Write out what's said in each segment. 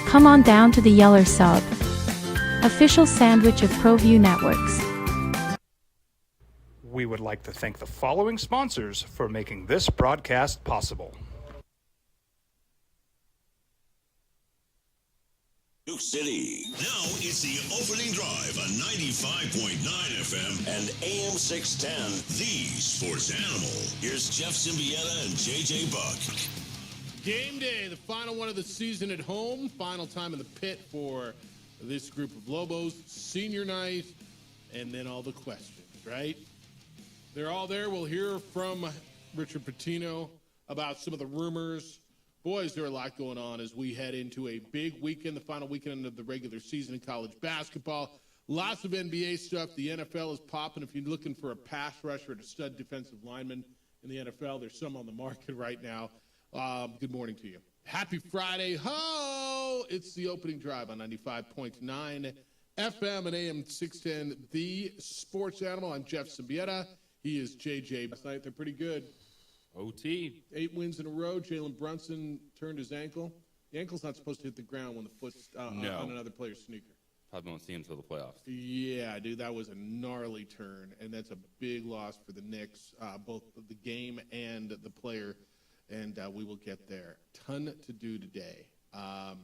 Come on down to the Yeller Sub, official sandwich of ProView Networks. We would like to thank the following sponsors for making this broadcast possible. Duke City. Now it's the opening drive on 95.9 FM and AM 610, the sports animal. Here's Jeff Symbieta and JJ Buck. Game day, the final one of the season at home. Final time in the pit for this group of Lobos. Senior night, and then all the questions, right? They're all there. We'll hear from Richard Pitino about some of the rumors. Boys, there are a lot going on as we head into a big weekend, the final weekend of the regular season in college basketball. Lots of NBA stuff. The NFL is popping. If you're looking for a pass rusher and a stud defensive lineman in the NFL, there's some on the market right now. Good morning to you. Happy Friday. Ho! It's the opening drive on 95.9 FM and AM 610, the sports animal. I'm Jeff Symbieta. He is JJ. Last night, they're pretty good. OT. 8 wins in a row. Jalen Brunson turned his ankle. The ankle's not supposed to hit the ground when the foot's on another player's sneaker. Probably won't see him until the playoffs. Yeah, dude, that was a gnarly turn, and that's a big loss for the Knicks, both the game and the player, and we will get there. Ton to do today. About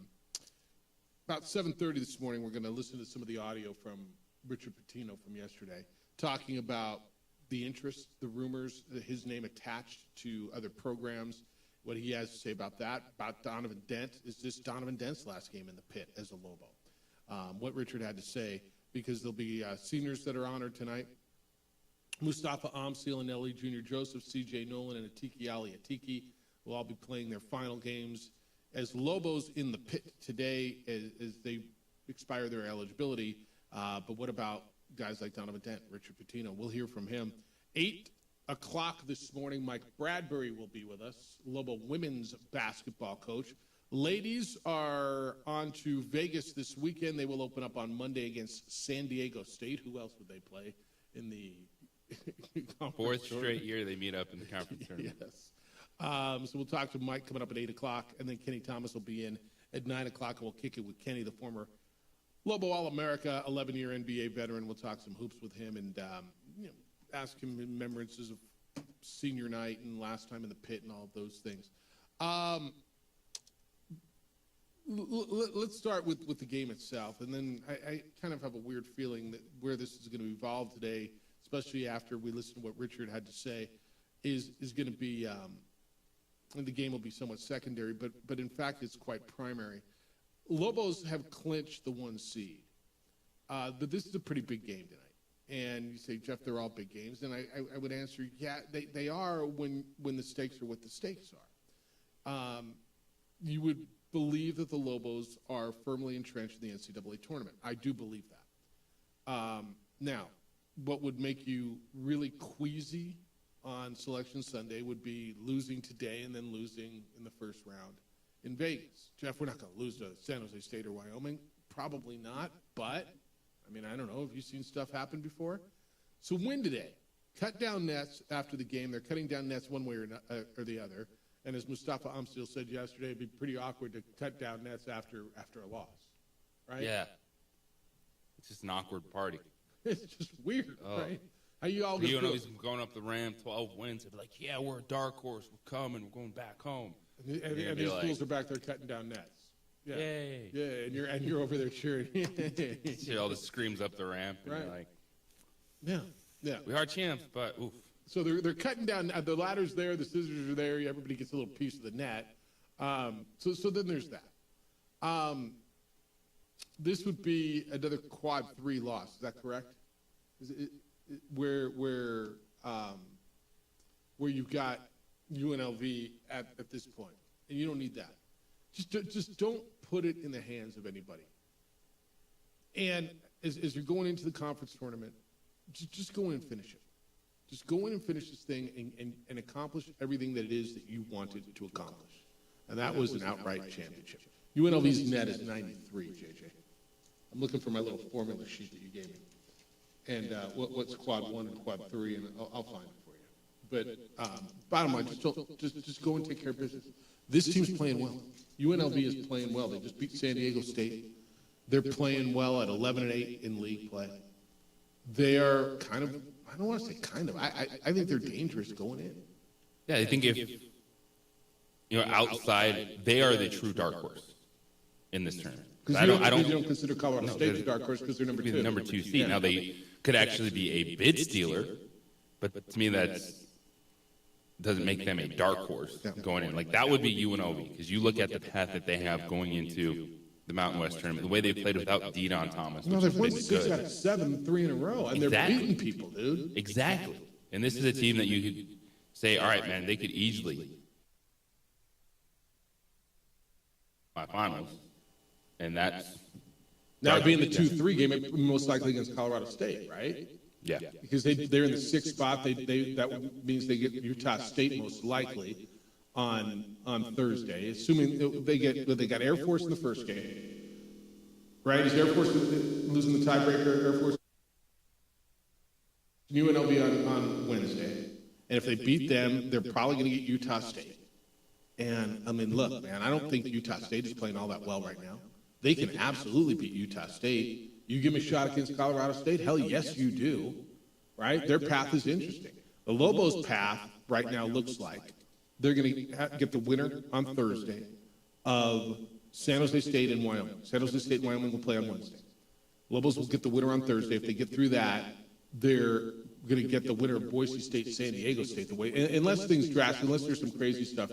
7:30 this morning, we're going to listen to some of the audio from Richard Pitino from yesterday, talking about the interest, the rumors, his name attached to other programs, what he has to say about that, about Donovan Dent. Is this Donovan Dent's last game in the pit as a Lobo? What Richard had to say, because there'll be seniors that are honored tonight. Mustafa Amsil and Ellie Jr. Joseph, C.J. Nolan, and Atiki Ali Atiki will all be playing their final games as Lobos in the pit today as they expire their eligibility. But what about guys like Donovan Dent, Richard Pitino? We'll hear from him. 8 o'clock this morning, Mike Bradbury will be with us, Lobo women's basketball coach. Ladies are on to Vegas this weekend. They will open up on Monday against San Diego State. Who else would they play in the Fourth straight year they meet up in the conference tournament. Yes. So we'll talk to Mike coming up at 8 o'clock, and then Kenny Thomas will be in at 9 o'clock, and we'll kick it with Kenny, the former Lobo All-America, 11-year NBA veteran. We'll talk some hoops with him and ask him remembrances of senior night and last time in the pit and all of those things. Let's start with the game itself, and then I kind of have a weird feeling that where this is going to evolve today, especially after we listen to what Richard had to say, is going to be and the game will be somewhat secondary, but in fact it's quite primary. Lobos have clinched the 1 seed, but this is a pretty big game tonight. And you say, Jeff, they're all big games, and I would answer, yeah, they are when the stakes are what the stakes are. You would believe that the Lobos are firmly entrenched in the NCAA tournament. I do believe that. Now, what would make you really queasy on Selection Sunday would be losing today and then losing in the first round in Vegas. Jeff, we're not going to lose to San Jose State or Wyoming. Probably not, but, I mean, I don't know. Have you seen stuff happen before? So win today. Cut down nets after the game. They're cutting down nets one way or the other. And as Mustafa Amsil said yesterday, it'd be pretty awkward to cut down nets after a loss, right? Yeah. It's just an awkward party. It's just weird, right? How you all know he's going up the ramp, 12 wins. They'd be like, yeah, we're a dark horse. We're coming. We're going back home. And these fools are back there cutting down nets. Yeah. Yay. Yeah, and you're over there cheering. See all the screams up the ramp. And you're like, yeah. We are champs, but oof. So they're cutting down. The ladder's there. The scissors are there. Everybody gets a little piece of the net. So then there's that. This would be another quad 3 loss. Is that correct? Is it, where you've got UNLV at this point, and you don't need that. Just don't put it in the hands of anybody. And as you're going into the conference tournament, just go in and finish it. Just go in and finish this thing and accomplish everything that it is that you wanted to accomplish. And that was an outright championship. UNLV's net is 93, JJ. I'm looking for my little formula sheet that you gave me. And what's quad 1 and quad 3, and I'll find it for you. But bottom line, just go and take care of business. This team's playing well. UNLV is playing well. They just beat San Diego State. They're playing well at 11-8 in league play. They are kind of, I don't want to say kind of, I think they're dangerous going in. Yeah, I think if, outside, they are the true dark horse in this tournament. Because you don't consider Colorado State the dark horse because they're number 2. The number 2 seed. Now, they could actually be a bid stealer, but to me, that doesn't make them a dark horse going in. Like, that would be UNLV, because you look at the path that they have going into the Mountain West tournament, the way they played without De'Don Thomas. No, they've won 6 out of 7, 3 in a row, and they're beating people, dude. Exactly. And this is a team that you could say, all right, man, they could easily my finals, and that's now being the 2-3 game, most likely against Colorado State, right? Yeah. Because they're in the 6th spot. That means they get Utah State most likely on Thursday, assuming they got Air Force in the first game, right? Is Air Force losing the tiebreaker? Air Force, UNLV on Wednesday, and if they beat them, they're probably going to get Utah State. And I mean, look, man, I don't think Utah State is playing all that well right now. They can absolutely beat Utah State. You give me a shot against Colorado State? Hell yes, you do. Right? Their path is interesting. The Lobos' path right now looks like they're going to get the winner on Thursday of San Jose State and Wyoming. San Jose State and Wyoming will play on Wednesday. Lobos will get the winner on Thursday. If they get through that, they're going to get the winner of Boise State, San Diego State. Unless things drastic, unless there's some crazy stuff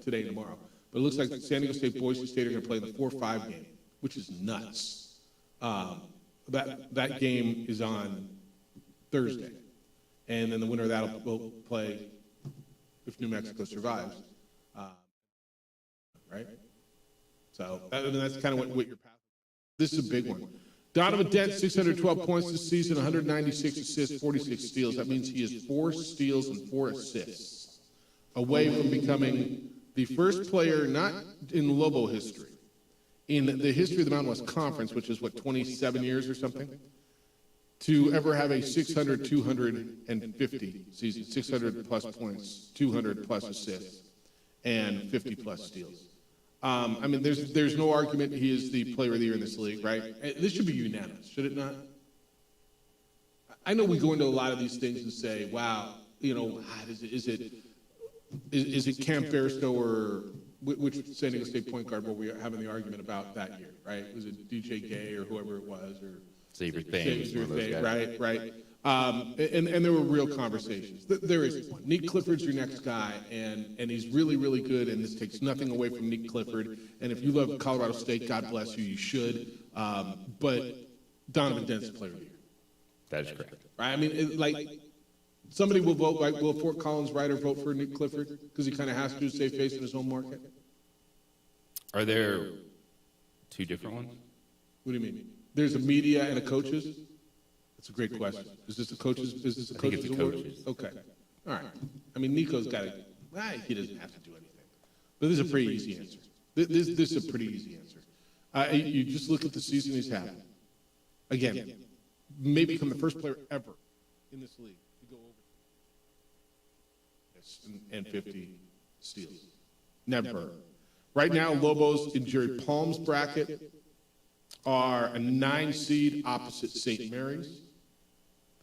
today and tomorrow. But it looks like San Diego State, Boise State are going to play in the 4-5 game, which is nuts. That game is on Thursday, and then the winner of that will play if New Mexico survives, right? So that's kind of what your path. This is a big one. Donovan Dent, 612 points this season, 196 assists, 46 steals. That means he has 4 steals and 4 assists, away from becoming the first player, not in Lobo history, in the history of the Mountain West Conference, which is, 27 years or something, to ever have a 600, 250 season, 600-plus points, 200-plus assists, and 50-plus steals. I mean, there's no argument he is the player of the year in this league, right? This should be unanimous, should it not? I know we go into a lot of these things and say, wow, is it Cam Fairstow or which San Diego State point guard were we having the argument about that year, right? Was it DJ Gay or whoever it was, or Xavier Thames, right? And there were real conversations. There is one. Nick Clifford's your next guy, and he's really, really good, and this takes nothing away from Nick Clifford. And if you love Colorado State, God bless you, you should. But Donovan Dent's the player of the year. That is correct. Right? I mean, somebody will vote, like, will Fort Collins Ryder vote for Nick Clifford because he kind of has to save face in his home market? Are there 2 different ones? What do you mean? There's a media and a coaches? That's a great question. Is this a coaches? Is this a coaches award? Okay. All right. I mean, Nico's got to. He doesn't have to do anything. But this is a pretty easy answer. This is a pretty easy answer. You just look at the season he's had. Again, may become the first player ever in this league to go over this and 50 steals. Never. Right now, Lobos in Jerry Palm's bracket are a 9 seed opposite St. Mary's.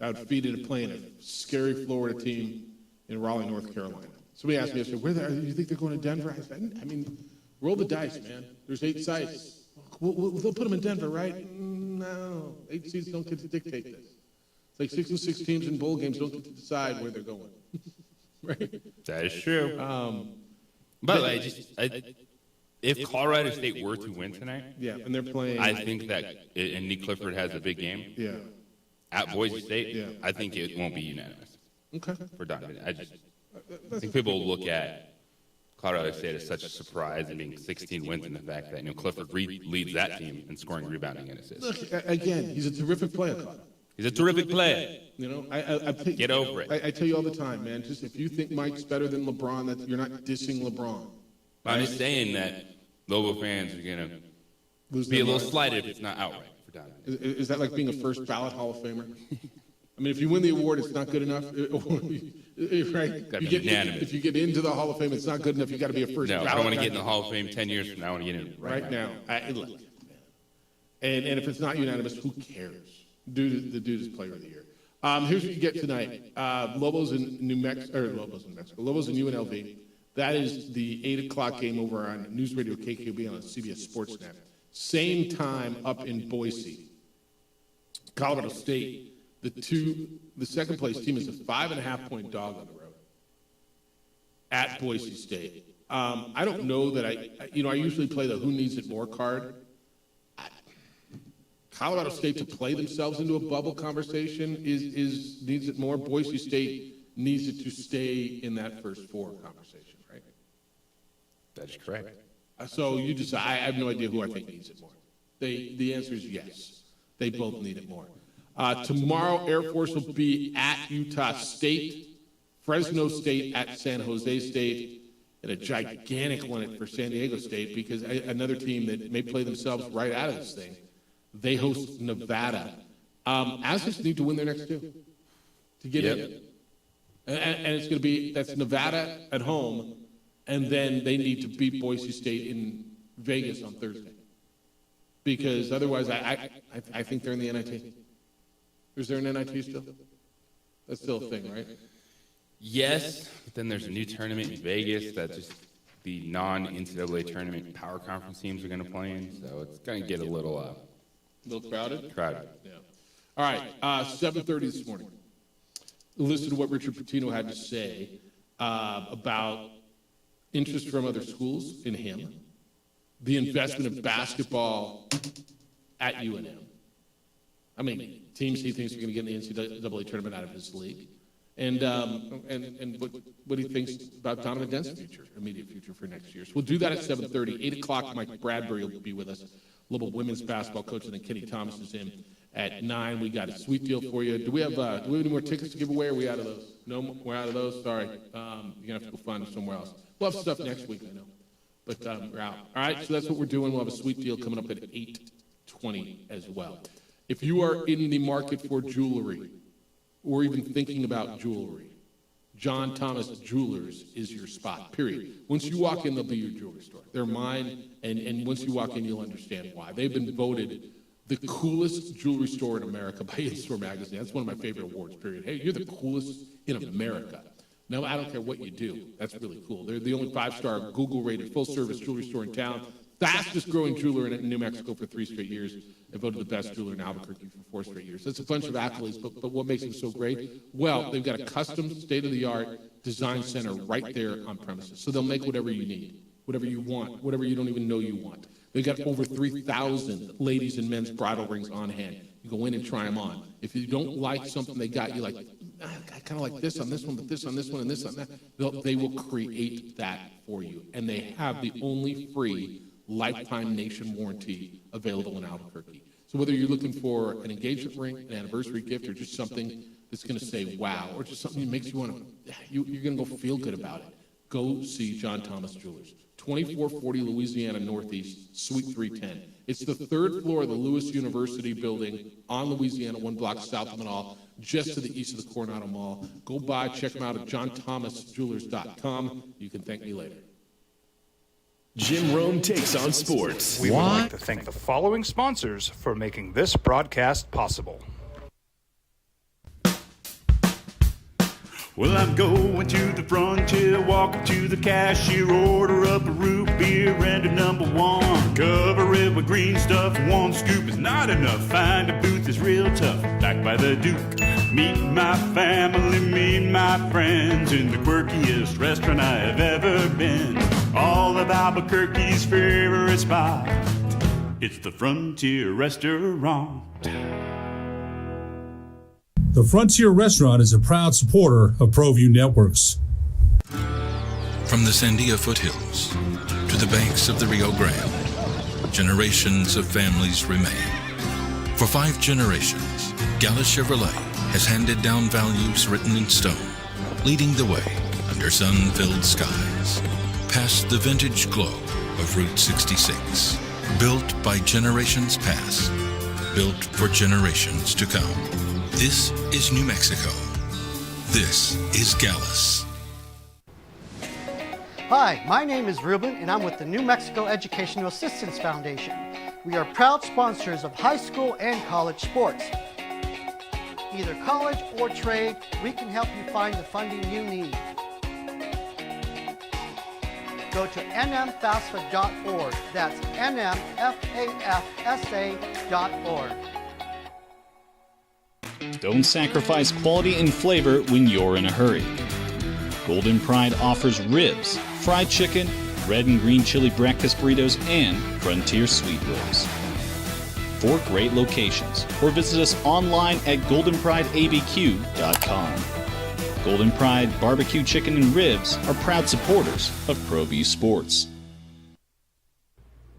That would feed into playing a scary Florida team in Raleigh, North Carolina. Somebody asked me yesterday, do you think they're going to Denver? I said, I mean, roll the dice, man. There's 8 sites. They'll put them in Denver, right? No. 8 seeds don't get to dictate this. It's like 6 and 6 teams in bowl games don't get to decide where they're going. Right? That is true. But if Colorado State were to win tonight, yeah, and they're playing, I think that, and Nick Clifford has a big game. Yeah. At Boise State, I think it won't be unanimous. Okay. For Donovan. I think people will look at Colorado State as such a surprise and being 16 wins in the fact that Clifford leads that team in scoring, rebounding, and assists. Look, again, he's a terrific player, Carter. He's a terrific player. Get over it. I tell you all the time, man. Just if you think Mike's better than LeBron, that you're not dissing LeBron. I'm just saying that Lobo fans are going to be a little slighted if it's not outright for Donovan. Is that like being a first ballot Hall of Famer? I mean, if you win the award, it's not good enough. Right? Gotta be unanimous. If you get into the Hall of Fame, it's not good enough. You got to be a first. No, I ballot don't want to guy. get in the Hall of Fame 10 years from now. I want to get in right now. Look, and if it's not unanimous, who cares? The dude is Player of the Year. Here's what you get tonight: Lobos in Lobos in UNLV. That is the 8 o'clock game over on News Radio KQB on CBS Sportsnet. Same time up in Boise, Colorado State. The second place team is a 5.5-point dog on the road at Boise State. I don't know that I usually play the who needs it more card. Colorado State to play themselves into a bubble conversation is needs it more. Boise State needs it to stay in that first four conversation, right? That is correct. So you decide. I have no idea who I think needs it more. The answer is yes. They both need it more. Tomorrow, Air Force will be at Utah State, Fresno State at San Jose State, and a gigantic one for San Diego State because another team that may play themselves right out of this thing. They host Nevada. Aztecs need to win their next two to get in. And it's going to be, that's Nevada at home, and then they need to beat Boise State in Vegas on Thursday. Because otherwise, I think they're in the NIT. Is there an NIT still? That's still a thing, right? Yes, but then there's a new tournament in Vegas that just the non-NCAA tournament power conference teams are going to play in, so it's going to get a little crowded? crowded. Yeah. All right, 7:30 this morning. Listen to what Richard Pitino had to say about interest from other schools in him, the investment of basketball at UNM. I mean, teams he thinks are going to get in the NCAA tournament out of his league. And what he thinks about Donovan Dent's future, immediate future for next year. So we'll do that at 7:30. 8 o'clock, Mike Bradbury will be with us, Lobo women's basketball coach, and then Kenny Thomas is in at 9. We got a sweet deal for you. Do we have any more tickets to give away, or are we out of those? No, we're out of those? Sorry. You're going to have to go find them somewhere else. We'll have stuff next week, I know. But we're out. All right, so that's what we're doing. We'll have a sweet deal coming up at 8:20 as well. If you are in the market for jewelry, or even thinking about jewelry, John Thomas Jewelers is your spot, period. Once you walk in, they'll be your jewelry store. They're mine, and once you walk in, you'll understand why. They've been voted the coolest jewelry store in America by In-Store Magazine. That's one of my favorite awards, period. Hey, you're the coolest in America. No, I don't care what you do. That's really cool. They're the only 5-star Google-rated full-service jewelry store in town. Fastest-growing jeweler in New Mexico for 3 straight years. They voted the best jeweler in Albuquerque for 4 straight years. That's a bunch of accolades, but what makes them so great? Well, they've got a custom, state-of-the-art design center right there on premises. So they'll make whatever you need, whatever you want, whatever you don't even know you want. They've got over 3,000 ladies and men's bridal rings on hand. You go in and try them on. If you don't like something they got, you're like, I kind of like this on this one, but this on this one, and this on that. They will create that for you. And they have the only free lifetime nation warranty available in Albuquerque. So whether you're looking for an engagement ring, an anniversary gift, or just something that's going to say wow, or just something that makes you want to, you're going to go feel good about it, go see John Thomas Jewelers. 2440 Louisiana Northeast, Suite 310. It's the 3rd floor of the Lewis University building on Louisiana, 1 block south of Manal, just to the east of the Coronado Mall. Go by, check them out at johnthomasjewelers.com. You can thank me later. Jim Rome takes on sports. We would like to thank the following sponsors for making this broadcast possible. Well, I'm going to the frontier, walking to the cashier, order up a root beer and a number 1. Cover it with green stuff, 1 scoop is not enough. Find a booth is real tough, back by the Duke. Meet my family, meet my friends in the quirkiest restaurant I have ever been. All of Albuquerque's favorite spot, it's the Frontier Restaurant. The Frontier Restaurant is a proud supporter of ProView Networks. From the Sandia foothills to the banks of the Rio Grande, generations of families remain. For 5 generations, Gala Chevrolet has handed down values written in stone, leading the way under sun-filled skies, past the vintage glow of Route 66. Built by generations past, built for generations to come. This is New Mexico. This is Gallus. Hi, my name is Ruben, and I'm with the New Mexico Educational Assistance Foundation. We are proud sponsors of high school and college sports. Either college or trade, we can help you find the funding you need. Go to nmfafsa.org. That's nmfafsa.org. Don't sacrifice quality and flavor when you're in a hurry. Golden Pride offers ribs, fried chicken, red and green chili breakfast burritos, and frontier sweet rolls. 4 great locations, or visit us online at goldenprideabq.com. Golden Pride Barbecue Chicken and Ribs are proud supporters of ProView Sports.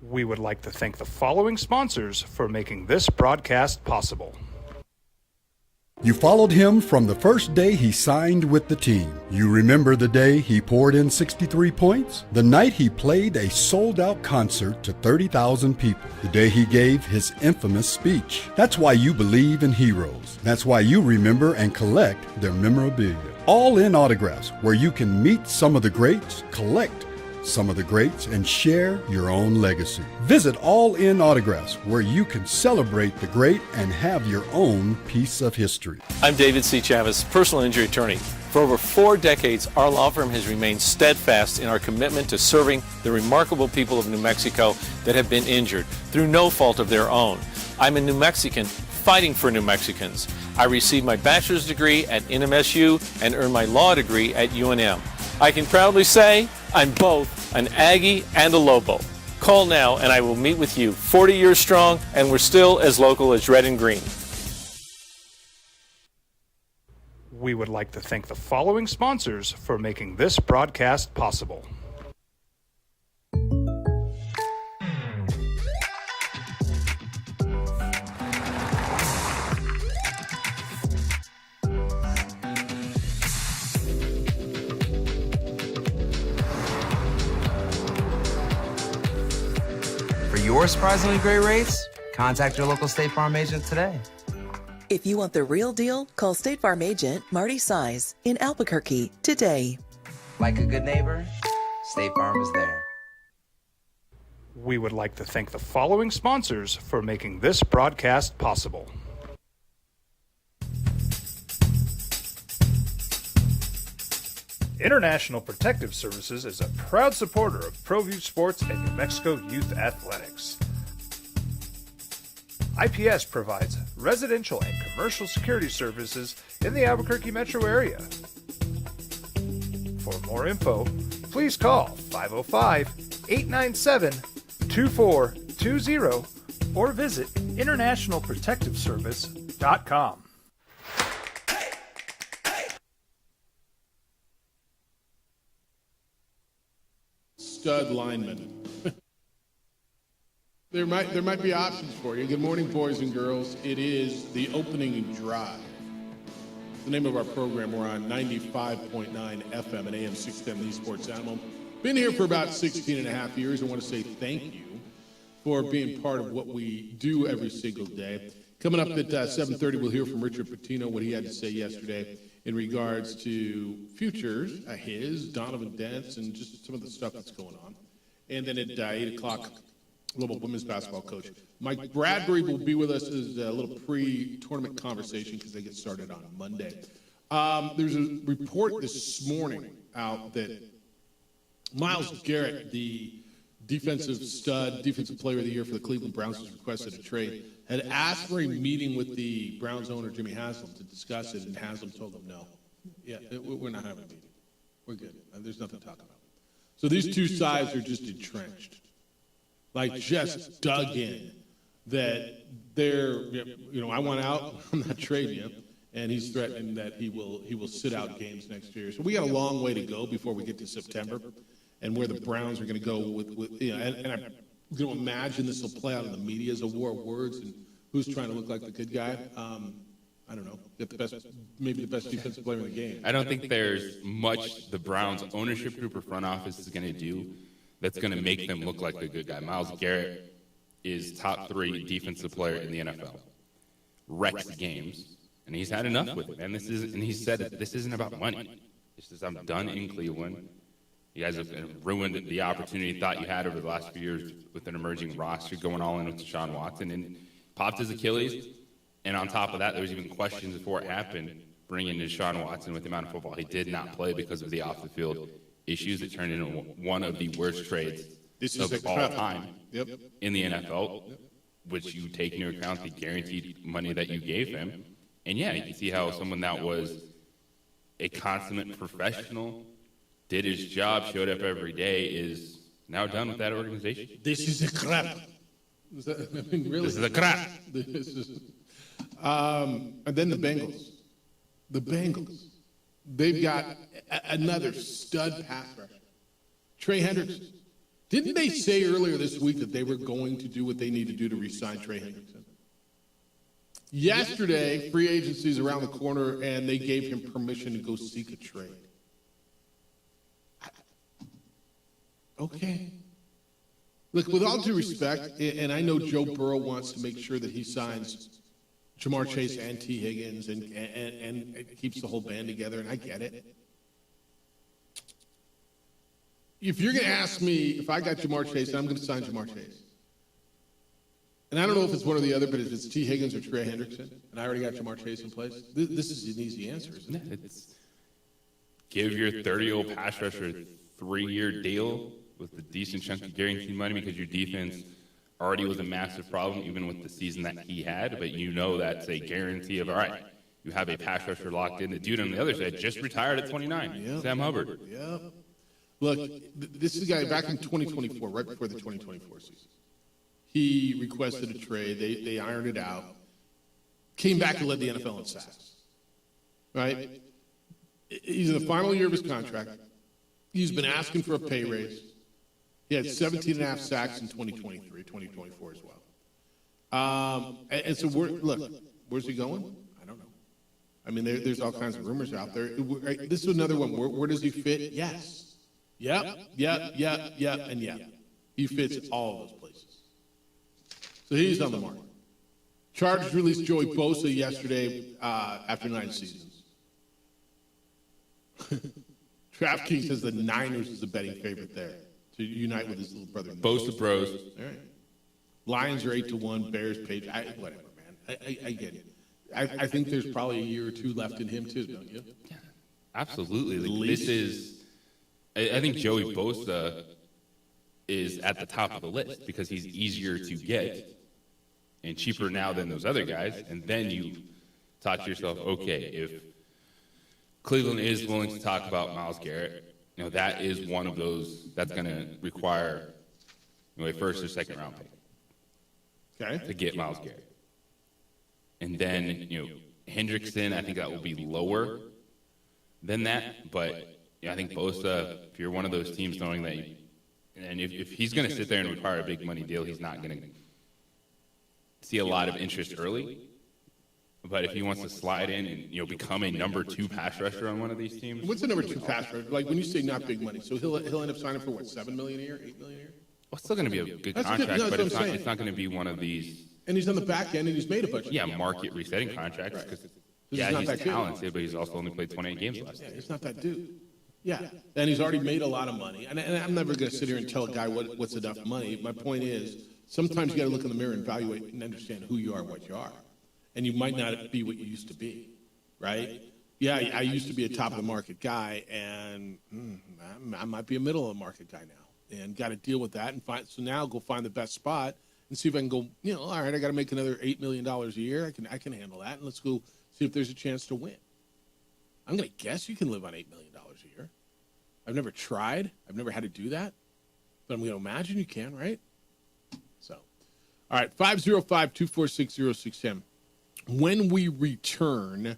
We would like to thank the following sponsors for making this broadcast possible. You followed him from the first day he signed with the team. You remember the day he poured in 63 points? The night he played a sold-out concert to 30,000 people. The day he gave his infamous speech. That's why you believe in heroes. That's why you remember and collect their memorabilia. All in Autographs, where you can meet some of the greats, collect some of the greats, and share your own legacy. Visit All In Autographs, where you can celebrate the great and have your own piece of history. I'm David C. Chavis, personal injury attorney. For over 4 decades, our law firm has remained steadfast in our commitment to serving the remarkable people of New Mexico that have been injured through no fault of their own. I'm a New Mexican fighting for New Mexicans. I received my bachelor's degree at NMSU and earned my law degree at UNM. I can proudly say I'm both an Aggie and a Lobo. Call now and I will meet with you. 40 years strong, and we're still as local as red and green. We would like to thank the following sponsors for making this broadcast possible. For your surprisingly great rates, contact your local State Farm agent today. If you want the real deal, call State Farm agent Marty Size in Albuquerque today. Like a good neighbor, State Farm is there. We would like to thank the following sponsors for making this broadcast possible. International Protective Services is a proud supporter of ProView Sports and New Mexico Youth Athletics. IPS provides residential and commercial security services in the Albuquerque metro area. For more info, please call 505-897-2420 or visit internationalprotectiveservice.com. Stud lineman. There might be options for you. Good morning, boys and girls. It is the opening drive. The name of our program. We're on 95.9 FM and AM 610 The Sports Animal. Been here for about 16 and a half years. I want to say thank you for being part of what we do every single day. Coming up at 7:30, we'll hear from Richard Pitino, what he had to say yesterday in regards to futures, Donovan Dents, and just some of the stuff that's going on. And then at 8 o'clock, global women's basketball coach Mike Bradbury will be with us as a little pre-tournament conversation because they get started on Monday. There's a report this morning out that Myles Garrett, the defensive player of the year for the Cleveland Browns, has requested a trade, had asked for a meeting with the Browns owner, Jimmy Haslam, to discuss it, and Haslam told them no. Yeah, we're not having a meeting. We're good. There's nothing to talk about. So these two sides are just entrenched. Just dug in that they're, I want out, I'm not trading you, and he's threatening that he will sit out games next year. So we got a long way to go before we get to September, and where the Browns are going to go with and I'm going to imagine this will play out in the media as a war of words and who's trying to look like the good guy. I don't know, get the best defensive player in the game. I don't think there's much the Browns ownership group or front office is going to do that's going to make them look like the good guy. Myles Garrett is top 3 defensive player in the NFL. Wrecks games. And he's had enough with it, man. And he said this isn't about money. He says, I'm done in Cleveland. You guys have ruined the opportunity you thought you had over the last few years with an emerging roster going all in with Deshaun Watson. And popped his Achilles. And on top of that, there was even questions before it happened, bringing in Deshaun Watson with the amount of football he did not play because of the off-the-field issues. It turned into one of the worst trades of all time in the NFL, which you take into account the guaranteed money that you gave him. And, yeah, you can see how someone that was a consummate professional, did his job, showed up every day, is now done with that organization. This is a crap. Really? This is a crap. And then the Bengals. The Bengals. They've got another stud pass rusher. Trey Hendrickson. Didn't they say earlier this week that they were going to do what they need to do to re-sign Trey Hendrickson? Yesterday, free agency is around the corner, and they gave him permission to go seek a trade. Okay. Look, with all due respect, and I know Joe Burrow wants to make sure that he signs Jamar Chase and T. Higgins and keeps the whole band together, and I get it. If you're going to ask me if I got Jamar Chase, I'm going to sign Jamar Chase. And I don't know if it's one or the other, but if it's T. Higgins or Trey Hendrickson, and I already got Jamar Chase in place, this is an easy answer, isn't it? It's give your 30-year-old pass rusher a 3-year deal with a decent chunk of guaranteed money because your defense already was a massive problem, even with the season that he had. But you know that's a guarantee of, all right, you have a pass rusher locked in. The dude on the other side just retired at 29, Sam Hubbard. Yep. Look, this is a guy back in 2024, right before the 2024 season. He requested a trade. They ironed it out. Came back and led the NFL in sacks. Right? He's in the final year of his contract. He's been asking for a pay raise. He had 17 and a half sacks in 2023, 2024 as well. And so, where's he going? I don't know. I mean, there's all kinds of rumors out there. This is another one. Where does he fit? Yes. Yep. And yep. He fits all of those places. So he's on the market. Chargers released Joey Bosa yesterday after 9 seasons. DraftKings says the Niners is the betting favorite there to unite with his little brother. Bosa Bros. All right. Lions are 8-1. Bears paid. Whatever, man. I get it. I think there's probably a year or two left in him too, don't you? Yeah, absolutely. This is. I think Joey Bosa is at the top of the list because he's easier to get and cheaper now than those other guys. And then you thought to yourself, okay, if Cleveland is willing to talk about Myles Garrett, that is one of those that's going to require a first or second round pick to get Myles Garrett. And then, Hendrickson, I think that will be lower than that. But I think Bosa, if you're one of those teams knowing that, and if he's going to sit there and require a big money deal, he's not going to see a lot of interest early. But if he wants to slide in and become a number 2 pass rusher on one of these teams, what's the number 2 pass rusher? Like when you say not big money, so he'll end up signing for what, $7 million a year, $8 million a year? Well, it's still going to be a good contract, but it's not going to be one of these. And he's on the back end, and he's made a bunch. Market resetting contracts because he's talented, but he's also only played 28 games last year. He's not that dude. Yeah, and he's already made a lot of money. And I'm never going to sit here and tell a guy what's enough money. My point is, sometimes you got to look in the mirror and evaluate and understand who you are, what you are. And you might not be what you used to be, right? Yeah, I used to be a top-of-the-market guy, and I might be a middle-of-the-market guy now. And got to deal with that. So now go find the best spot and see if I can go, all right, I got to make another $8 million a year. I can handle that, and let's go see if there's a chance to win. I'm going to guess you can live on $8 million a year. I've never tried. I've never had to do that. But I'm going to imagine you can, right? So, all right, 505-246-0610. When we return,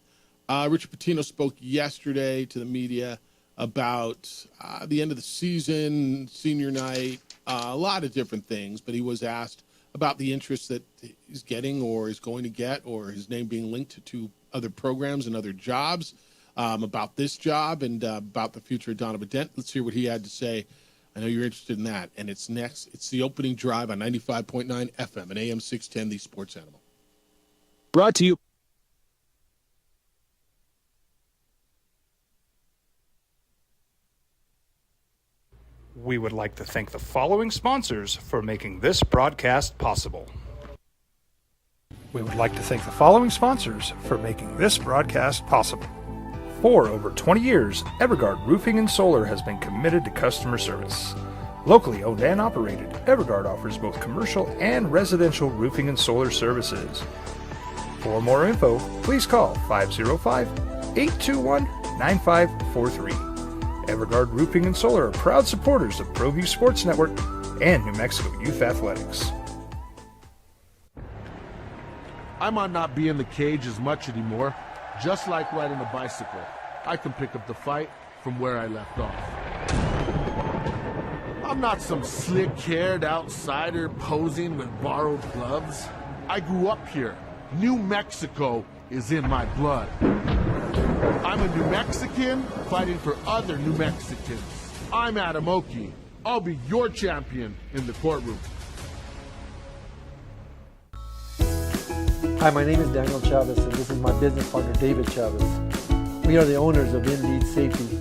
Richard Pitino spoke yesterday to the media about the end of the season, senior night, a lot of different things, but he was asked about the interest that he's getting or is going to get or his name being linked to other programs and other jobs, about this job and about the future of Donovan Dent. Let's hear what he had to say. I know you're interested in that. And it's next. It's the opening drive on 95.9 FM and AM 610, the Sports Animal. Brought to you. We would like to thank the following sponsors for making this broadcast possible. We would like to thank the following sponsors for making this broadcast possible. For over 20 years, Evergard Roofing and Solar has been committed to customer service. Locally owned and operated, Evergard offers both commercial and residential roofing and solar services. For more info, please call 505-821-9543. Evergard Roofing and Solar are proud supporters of ProView Sports Network and New Mexico Youth Athletics. I might not be in the cage as much anymore. Just like riding a bicycle, I can pick up the fight from where I left off. I'm not some slick-haired outsider posing with borrowed gloves. I grew up here. New Mexico is in my blood. I'm a New Mexican fighting for other New Mexicans. I'm Adam Oki. I'll be your champion in the courtroom. Hi, my name is Daniel Chavez, and this is my business partner, David Chavez. We are the owners of Indeed Safety.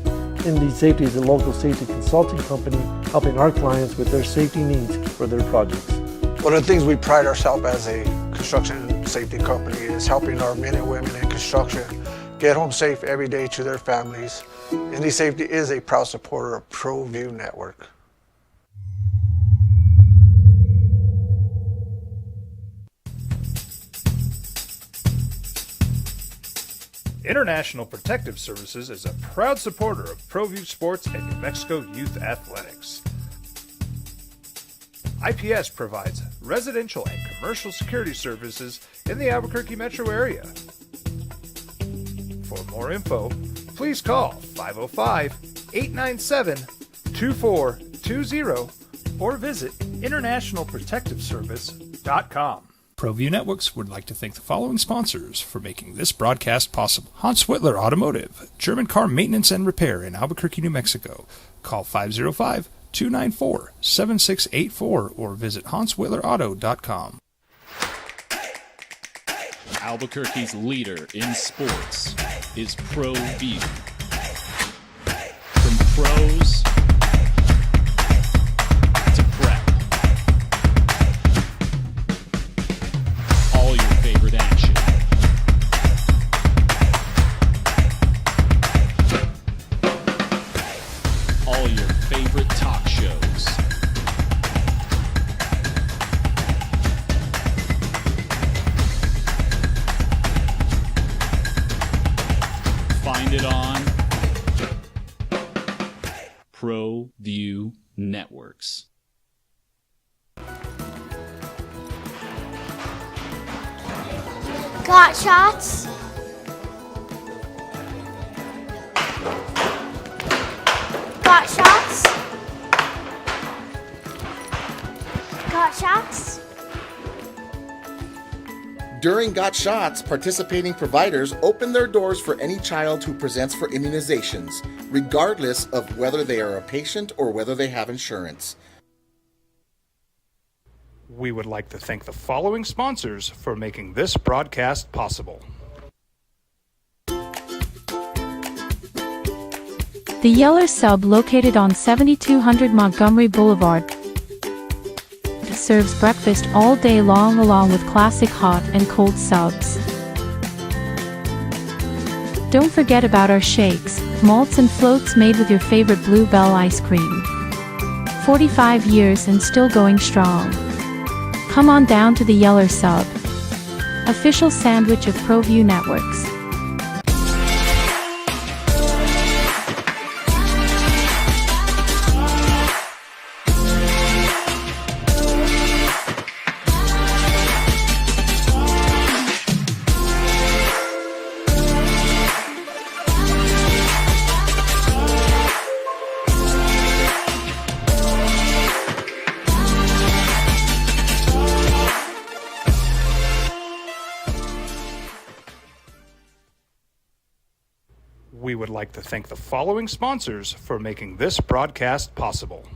Indeed Safety is a local safety consulting company helping our clients with their safety needs for their projects. One of the things we pride ourselves as a construction safety company is helping our men and women in construction get home safe every day to their families. Indeed Safety is a proud supporter of ProView Network. International Protective Services is a proud supporter of ProView Sports and New Mexico Youth Athletics. IPS provides residential and commercial security services in the Albuquerque metro area. For more info, please call 505-897-2420 or visit internationalprotectiveservice.com. ProView Networks would like to thank the following sponsors for making this broadcast possible. Hans Whitler Automotive, German car maintenance and repair in Albuquerque, New Mexico. Call 505-294-7684 or visit hanswhitlerauto.com. Albuquerque's leader in sports is ProView. From pros to prep. All your favorite action. All your favorite talk shows. Find it on ProView Networks. Got shots? Got shots? Got shots? During Got Shots, participating providers open their doors for any child who presents for immunizations, regardless of whether they are a patient or whether they have insurance. We would like to thank the following sponsors for making this broadcast possible. The Yeller Sub, located on 7200 Montgomery Boulevard, serves breakfast all day long along with classic hot and cold subs. Don't forget about our shakes, malts and floats made with your favorite Bluebell ice cream. 45 years and still going strong. Come on down to the Yeller Sub, official sandwich of ProView Networks. We would like to thank the following sponsors for making this broadcast possible.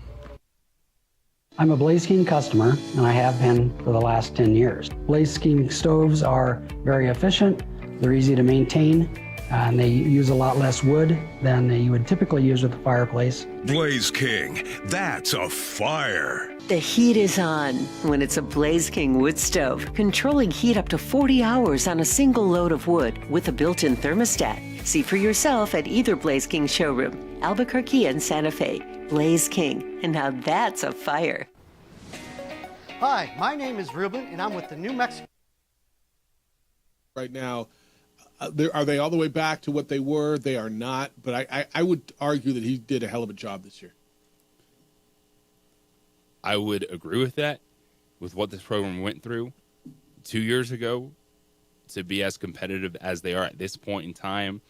I'm a Blaze King customer, and I have been for the last 10 years. Blaze King stoves are very efficient, they're easy to maintain, and they use a lot less wood than you would typically use with a fireplace. Blaze King, that's a fire. The heat is on when it's a Blaze King wood stove, controlling heat up to 40 hours on a single load of wood with a built-in thermostat. See for yourself at either Blaze King showroom, Albuquerque and Santa Fe. Blaze King, and now that's a fire. Hi, my name is Ruben, and I'm with the New Mexico. Right now, are they all the way back to what they were? They are not, but I would argue that he did a hell of a job this year. I would agree with that, with what this program went through 2 years ago, to be as competitive as they are at this point in time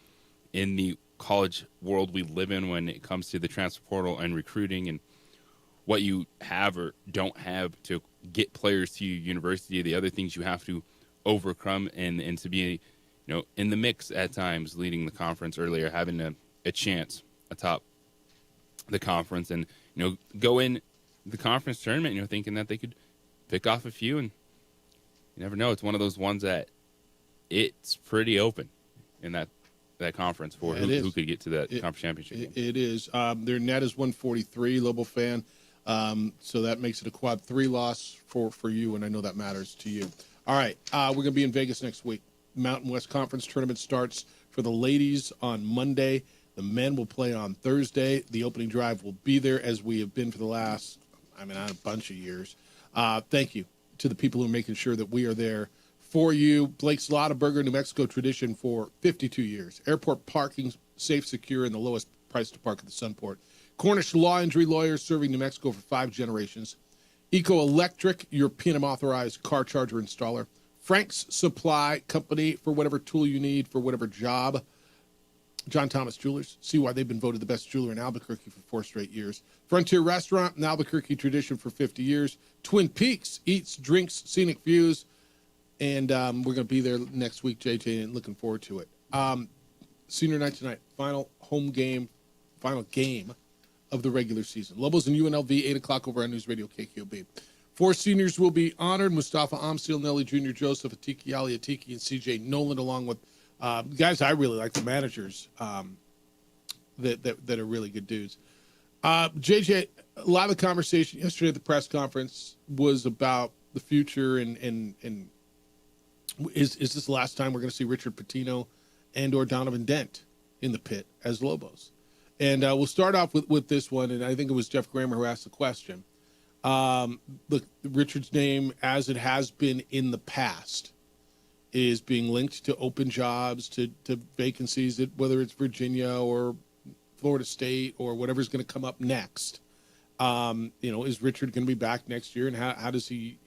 in the college world we live in when it comes to the transfer portal and recruiting and what you have or don't have to get players to your university, the other things you have to overcome and to be, in the mix at times, leading the conference earlier, having a chance atop the conference and, go in the conference tournament, thinking that they could pick off a few, and you never know. It's one of those ones that it's pretty open in that conference for who could get to that conference championship game. It is. Their net is 143, Lobo fan. So that makes it a quad 3 loss for you, and I know that matters to you. All right, we're going to be in Vegas next week. Mountain West Conference tournament starts for the ladies on Monday. The men will play on Thursday. The opening drive will be there as we have been for the last, a bunch of years. Thank you to the people who are making sure that we are there for you. Blake Slottaberger, New Mexico tradition for 52 years. Airport parking, safe, secure, and the lowest price to park at the Sunport. Cornish Law Injury Lawyers, serving New Mexico for 5 generations. Eco Electric, your PNM authorized car charger installer. Frank's Supply Company, for whatever tool you need, for whatever job. John Thomas Jewelers, see why they've been voted the best jeweler in Albuquerque for 4 straight years. Frontier Restaurant, an Albuquerque tradition for 50 years. Twin Peaks, eats, drinks, scenic views. And we're going to be there next week, JJ, and looking forward to it. Senior night tonight, final game of the regular season. Lobos and UNLV, 8 o'clock over on News Radio KQOB. 4 seniors will be honored: Mustafa Amsil, Nelly Jr., Joseph Atiki, Ali Atiki, and CJ Nolan, along with guys I really like, the managers that are really good dudes. JJ, a lot of the conversation yesterday at the press conference was about the future and is this the last time we're going to see Richard Pitino and or Donovan Dent in the pit as Lobos? And we'll start off with this one, and I think it was Jeff Grammer who asked the question. Look, Richard's name, as it has been in the past, is being linked to open jobs, to vacancies, whether it's Virginia or Florida State or whatever's going to come up next. Is Richard going to be back next year, and how does he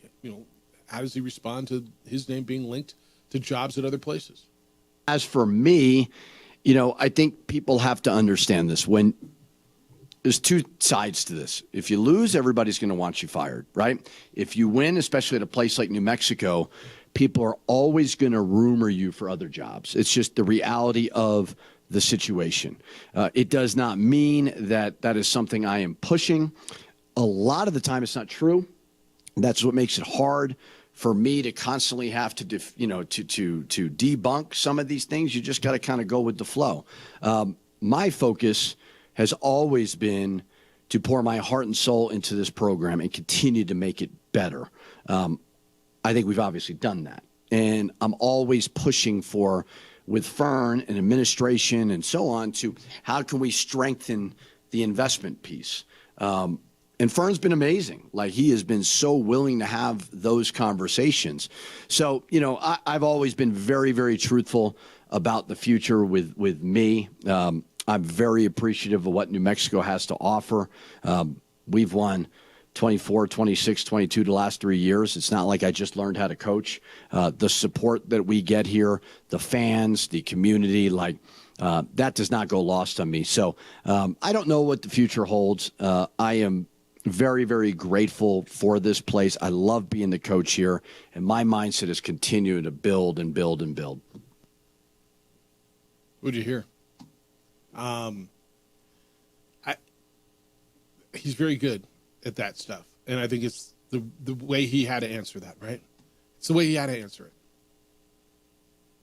respond to his name being linked to jobs at other places? As for me, I think people have to understand this. When there's 2 sides to this. If you lose, everybody's going to want you fired, right? If you win, especially at a place like New Mexico, people are always going to rumor you for other jobs. It's just the reality of the situation. It does not mean that is something I am pushing. A lot of the time it's not true. That's what makes it hard for me to constantly have to, to debunk some of these things. You just got to kind of go with the flow. My focus has always been to pour my heart and soul into this program and continue to make it better. I think we've obviously done that. And I'm always pushing for, with Fern and administration and so on, to how can we strengthen the investment piece. And Fern's been amazing. Like, he has been so willing to have those conversations. So, I've always been very, very truthful about the future with me. I'm very appreciative of what New Mexico has to offer. We've won 24, 26, 22 the last 3 years. It's not like I just learned how to coach. The support that we get here, the fans, the community, that does not go lost on me. So I don't know what the future holds. I am very, very grateful for this place. I love being the coach here, and my mindset is continuing to build and build and build. What'd you hear? He's very good at that stuff, and I think it's the way he had to answer that, right? It's the way he had to answer it.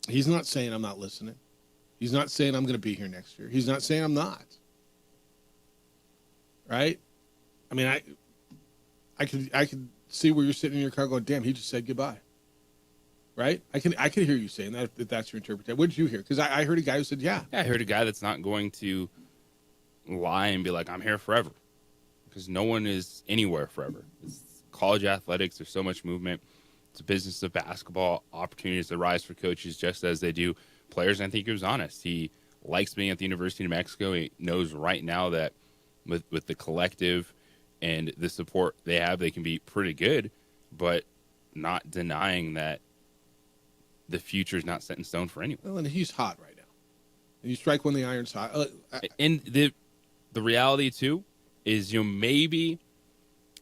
He's not saying I'm not listening. He's not saying I'm going to be here next year. He's not saying I'm not. Right? I mean, I could see where you're sitting in your car going, damn, he just said goodbye. Right? I can hear you saying that if that's your interpretation. What did you hear? Because I heard a guy who said, yeah. I heard a guy that's not going to lie and be like, I'm here forever. Because no one is anywhere forever. It's college athletics. There's so much movement. It's a business of basketball. Opportunities arise for coaches just as they do players. And I think he was honest. He likes being at the University of New Mexico. He knows right now that with the collective and the support they have, they can be pretty good, but not denying that the future is not set in stone for anyone. Well, and he's hot right now. And you strike when the iron's hot. And the reality, too, is, maybe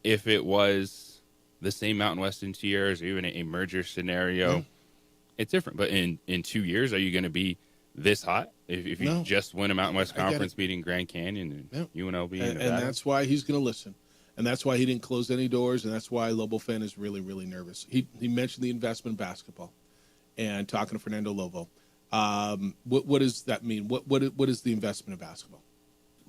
if it was the same Mountain West in 2 years or even a merger scenario, it's different. But in 2 years, are you going to be this hot? If you just win a Mountain West Conference meeting, Grand Canyon and UNLV. And that's why he's going to listen. And that's why he didn't close any doors, and that's why Lobo fan is really, really nervous. He mentioned the investment in basketball and talking to Fernando Lobo. What does that mean? What is the investment in basketball?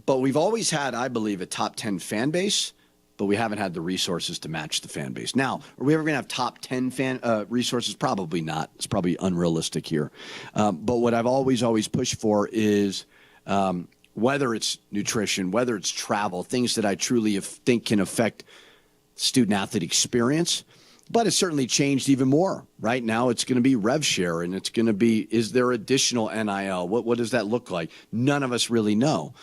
But we've always had, I believe, a top 10 fan base, but we haven't had the resources to match the fan base. Now, are we ever going to have top 10 fan resources? Probably not. It's probably unrealistic here. But what I've always pushed for is whether it's nutrition, whether it's travel, things that I truly think can affect student-athlete experience. But it's certainly changed even more. Right now, it's going to be rev share, and it's going to be, is there additional NIL? What does that look like? None of us really know.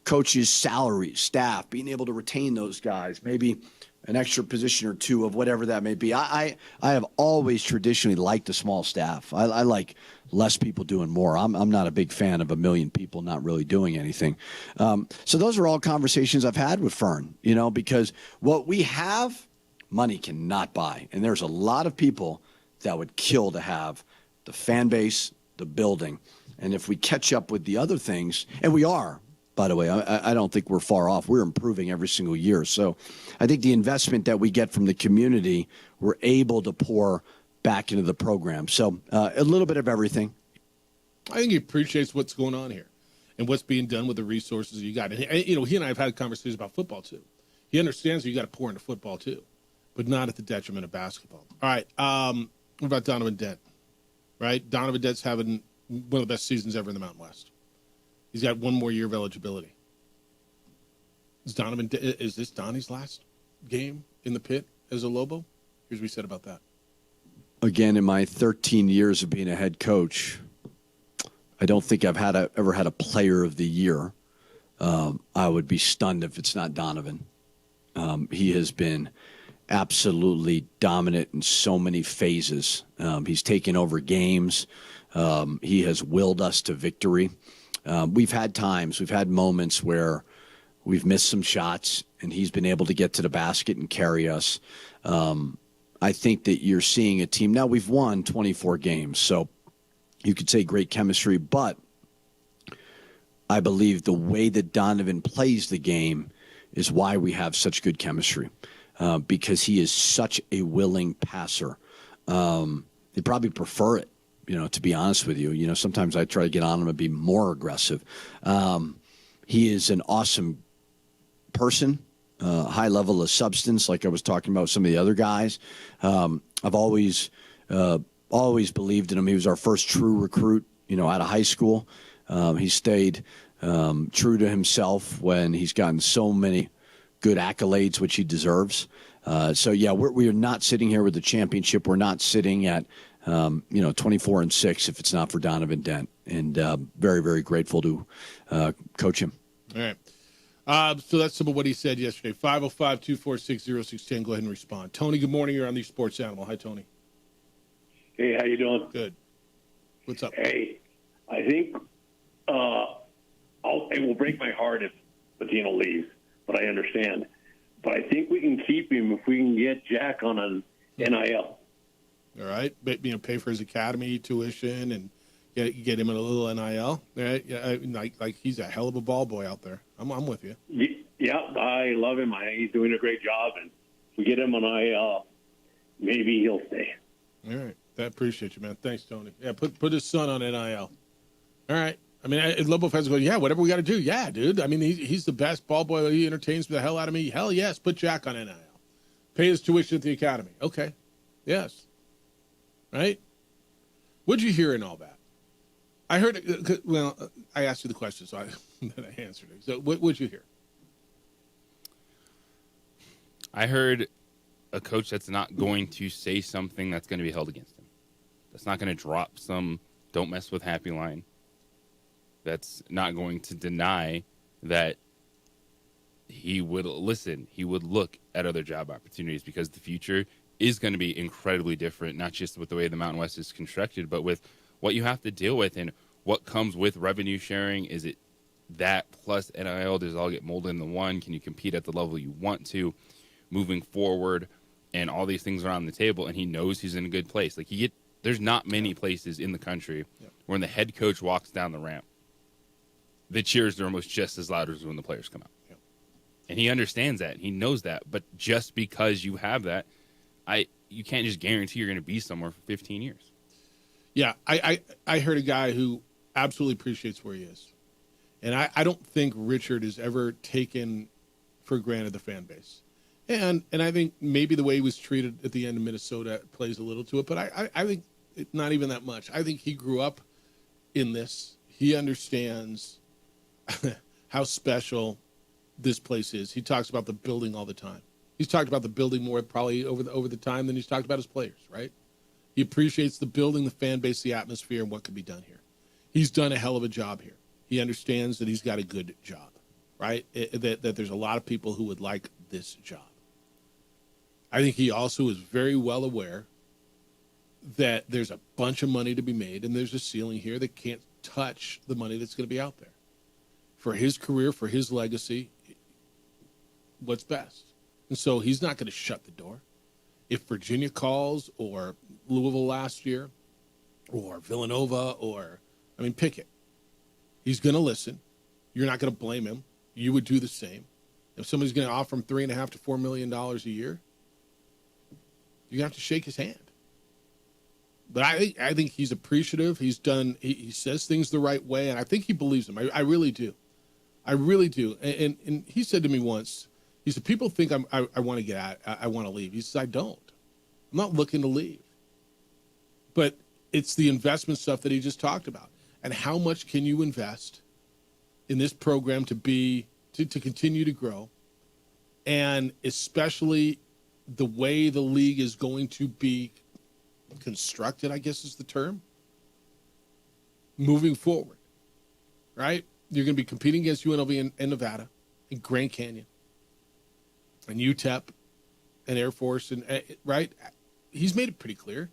Coaches' salaries, staff, being able to retain those guys, maybe an extra position or two of whatever that may be. I have always traditionally liked a small staff. I like less people doing more. I'm not a big fan of a million people not really doing anything. So those are all conversations I've had with Fern, because what we have, money cannot buy. And there's a lot of people that would kill to have the fan base, the building. And if we catch up with the other things, and we are, by the way, I don't think we're far off. We're improving every single year. So I think the investment that we get from the community, we're able to pour back into the program. So a little bit of everything. I think he appreciates what's going on here and what's being done with the resources you got. And, he and I have had conversations about football, too. He understands that you got to pour into football, too, but not at the detriment of basketball. All right. What about Donovan Dent? Right? Donovan Dent's having one of the best seasons ever in the Mountain West. He's got one more year of eligibility. Is this Donnie's last game in the pit as a Lobo? Here's what we said about that. Again, in my 13 years of being a head coach, I don't think I've ever had a player of the year. I would be stunned if it's not Donovan. He has been absolutely dominant in so many phases. He's taken over games. He has willed us to victory. We've had moments where we've missed some shots, and he's been able to get to the basket and carry us. I think that you're seeing a team. Now, we've won 24 games, so you could say great chemistry, but I believe the way that Donovan plays the game is why we have such good chemistry, because he is such a willing passer. They probably prefer it. To be honest with you, sometimes I try to get on him and be more aggressive. He is an awesome person, high level of substance, like I was talking about some of the other guys. I've always believed in him. He was our first true recruit, out of high school. He stayed true to himself when he's gotten so many good accolades, which he deserves. We are not sitting here with the championship. We're not sitting at 24-6 if it's not for Donovan Dent, and very, very grateful to coach him. All right. So that's some of what he said yesterday. 505-246-0610. Go ahead and respond. Tony, good morning. You're on the Sports Animal. Hi, Tony. Hey, how you doing? Good. What's up? Hey, I think it will break my heart if Patino leaves, but I understand. But I think we can keep him if we can get Jack on an NIL. All right, but, pay for his academy tuition and get him in a little NIL. Right? Yeah, like he's a hell of a ball boy out there. I'm with you. Yeah, I love him. He's doing a great job, and if we get him on NIL, maybe he'll stay. All right, I appreciate you, man. Thanks, Tony. Yeah, put his son on NIL. All right. I mean, Lobo fans go, yeah, whatever we got to do. Yeah, dude. I mean, he's the best ball boy. He entertains the hell out of me. Hell yes. Put Jack on NIL. Pay his tuition at the academy. Okay. Yes. Right? What'd you hear in all that? I heard, I asked you the question, so I answered it. So what'd you hear? I heard a coach that's not going to say something that's going to be held against him. That's not going to drop some don't mess with Happy line. That's not going to deny that he would listen. He would look at other job opportunities because the future is going to be incredibly different, not just with the way the Mountain West is constructed, but with what you have to deal with and what comes with revenue sharing. Is it that plus NIL? Does it all get molded into one? Can you compete at the level you want to moving forward? And all these things are on the table, and he knows he's in a good place. Like there's not many places in the country where when the head coach walks down the ramp, the cheers are almost just as loud as when the players come out. Yeah. And he understands that. He knows that. But just because you have that, you can't just guarantee you're going to be somewhere for 15 years. Yeah, I heard a guy who absolutely appreciates where he is. And I don't think Richard has ever taken for granted the fan base. And I think maybe the way he was treated at the end of Minnesota plays a little to it. But I think not even that much. I think he grew up in this. He understands how special this place is. He talks about the building all the time. He's talked about the building more probably over the time than he's talked about his players, right? He appreciates the building, the fan base, the atmosphere, and what can be done here. He's done a hell of a job here. He understands that he's got a good job, right? That there's a lot of people who would like this job. I think he also is very well aware that there's a bunch of money to be made, and there's a ceiling here that can't touch the money that's going to be out there. For his career, for his legacy, what's best? And so he's not going to shut the door. If Virginia calls, or Louisville last year, or Villanova, pick it. He's going to listen. You're not going to blame him. You would do the same. If somebody's going to offer him $3.5 to $4 million a year, you have to shake his hand. But I think he's appreciative. He says things the right way, and I think he believes them. I really do. I really do. And he said to me once, he said, people think I want to get out. I want to leave. He says, I don't. I'm not looking to leave. But it's the investment stuff that he just talked about. And how much can you invest in this program to continue to grow? And especially the way the league is going to be constructed, I guess is the term, moving forward, right? You're going to be competing against UNLV and Nevada and Grand Canyon and UTEP and Air Force, and right? He's made it pretty clear.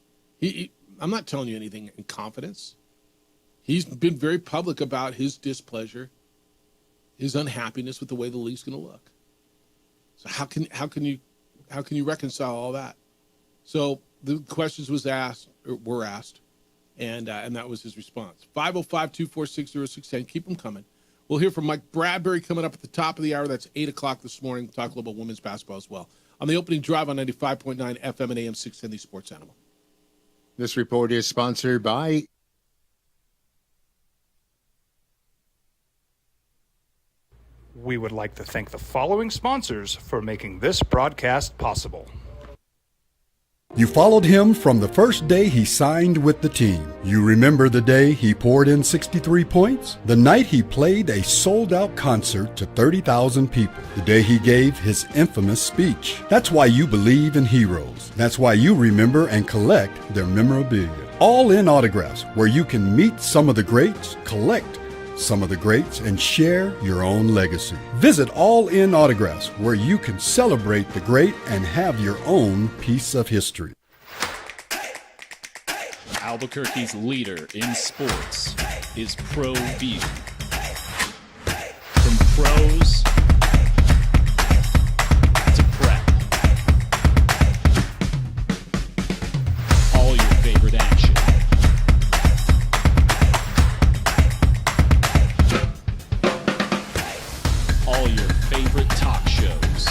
I'm not telling you anything in confidence. He's been very public about his displeasure, his unhappiness with the way the league's going to look. So how can you reconcile all that? So the questions were asked, and that was his response. 505-246-0610. Keep them coming. We'll hear from Mike Bradbury coming up at the top of the hour. That's 8 o'clock this morning. We'll talk a little about women's basketball as well. On the opening drive on 95.9 FM and AM 610, the Sports Animal. This report is sponsored by... We would like to thank the following sponsors for making this broadcast possible. You followed him from the first day he signed with the team. You remember the day he poured in 63 points? The night he played a sold-out concert to 30,000 people. The day he gave his infamous speech. That's why you believe in heroes. That's why you remember and collect their memorabilia. All in Autographs, where you can meet some of the greats, collect some of the greats, and share your own legacy. Visit All In Autographs, where you can celebrate the great and have your own piece of history. Albuquerque's leader in sports is ProView. From pros to prep, all your favorite action. All your favorite talk shows.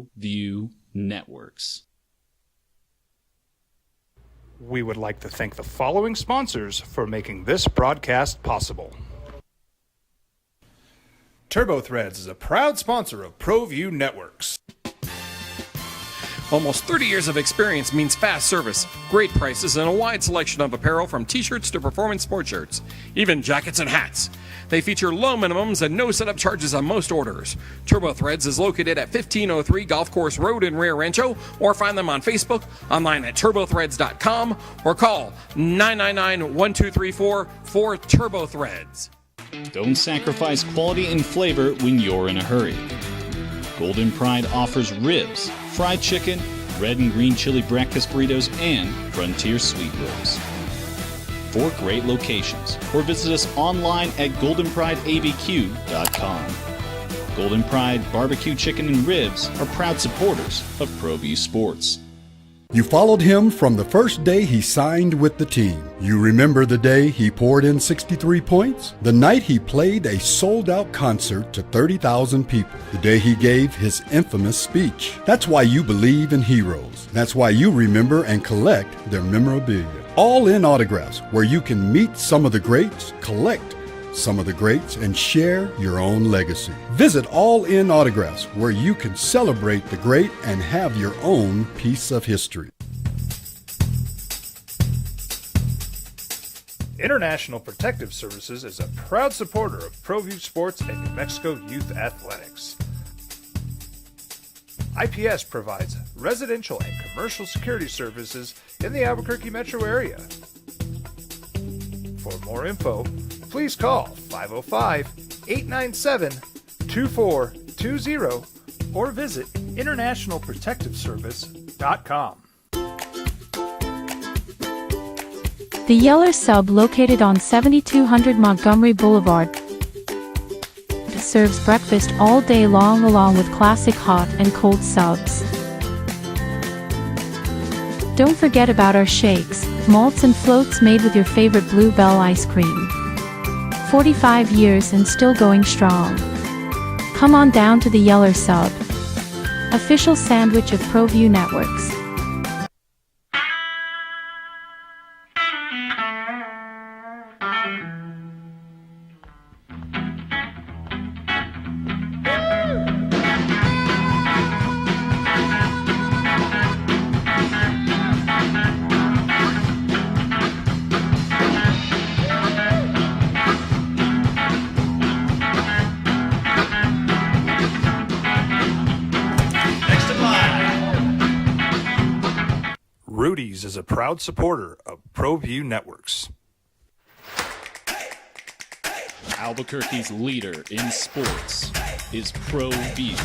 ProView Networks. We would like to thank the following sponsors for making this broadcast possible. TurboThreads is a proud sponsor of ProView Networks. Almost 30 years of experience means fast service, great prices, and a wide selection of apparel from t-shirts to performance sport shirts, even jackets and hats. They feature low minimums and no setup charges on most orders. TurboThreads is located at 1503 Golf Course Road in Rio Rancho, or find them on Facebook, online at turbothreads.com, or call 999-1234 for TurboThreads. Don't sacrifice quality and flavor when you're in a hurry. Golden Pride offers ribs, fried chicken, red and green chili breakfast burritos, and Frontier sweet rolls. 4 great locations, or visit us online at goldenprideabq.com. Golden Pride Barbecue Chicken and Ribs are proud supporters of ProView Sports. You followed him from the first day he signed with the team. You remember the day he poured in 63 points? The night he played a sold-out concert to 30,000 people. The day he gave his infamous speech. That's why you believe in heroes. That's why you remember and collect their memorabilia. All in autographs, where you can meet some of the greats, collect some of the greats, and share your own legacy. Visit All In Autographs, where you can celebrate the great and have your own piece of history. International Protective Services is a proud supporter of ProView Sports and New Mexico Youth Athletics. IPS provides residential and commercial security services in the Albuquerque metro area. For more info, please call 505-897-2420 or visit internationalprotectiveservice.com. The Yeller Sub, located on 7200 Montgomery Boulevard, serves breakfast all day long along with classic hot and cold subs. Don't forget about our shakes, malts and floats made with your favorite Bluebell ice cream. 45 years and still going strong. Come on down to the Yeller Sub, official sandwich of ProView Networks. Rudy's is a proud supporter of ProView Networks. Albuquerque's leader in sports is ProView.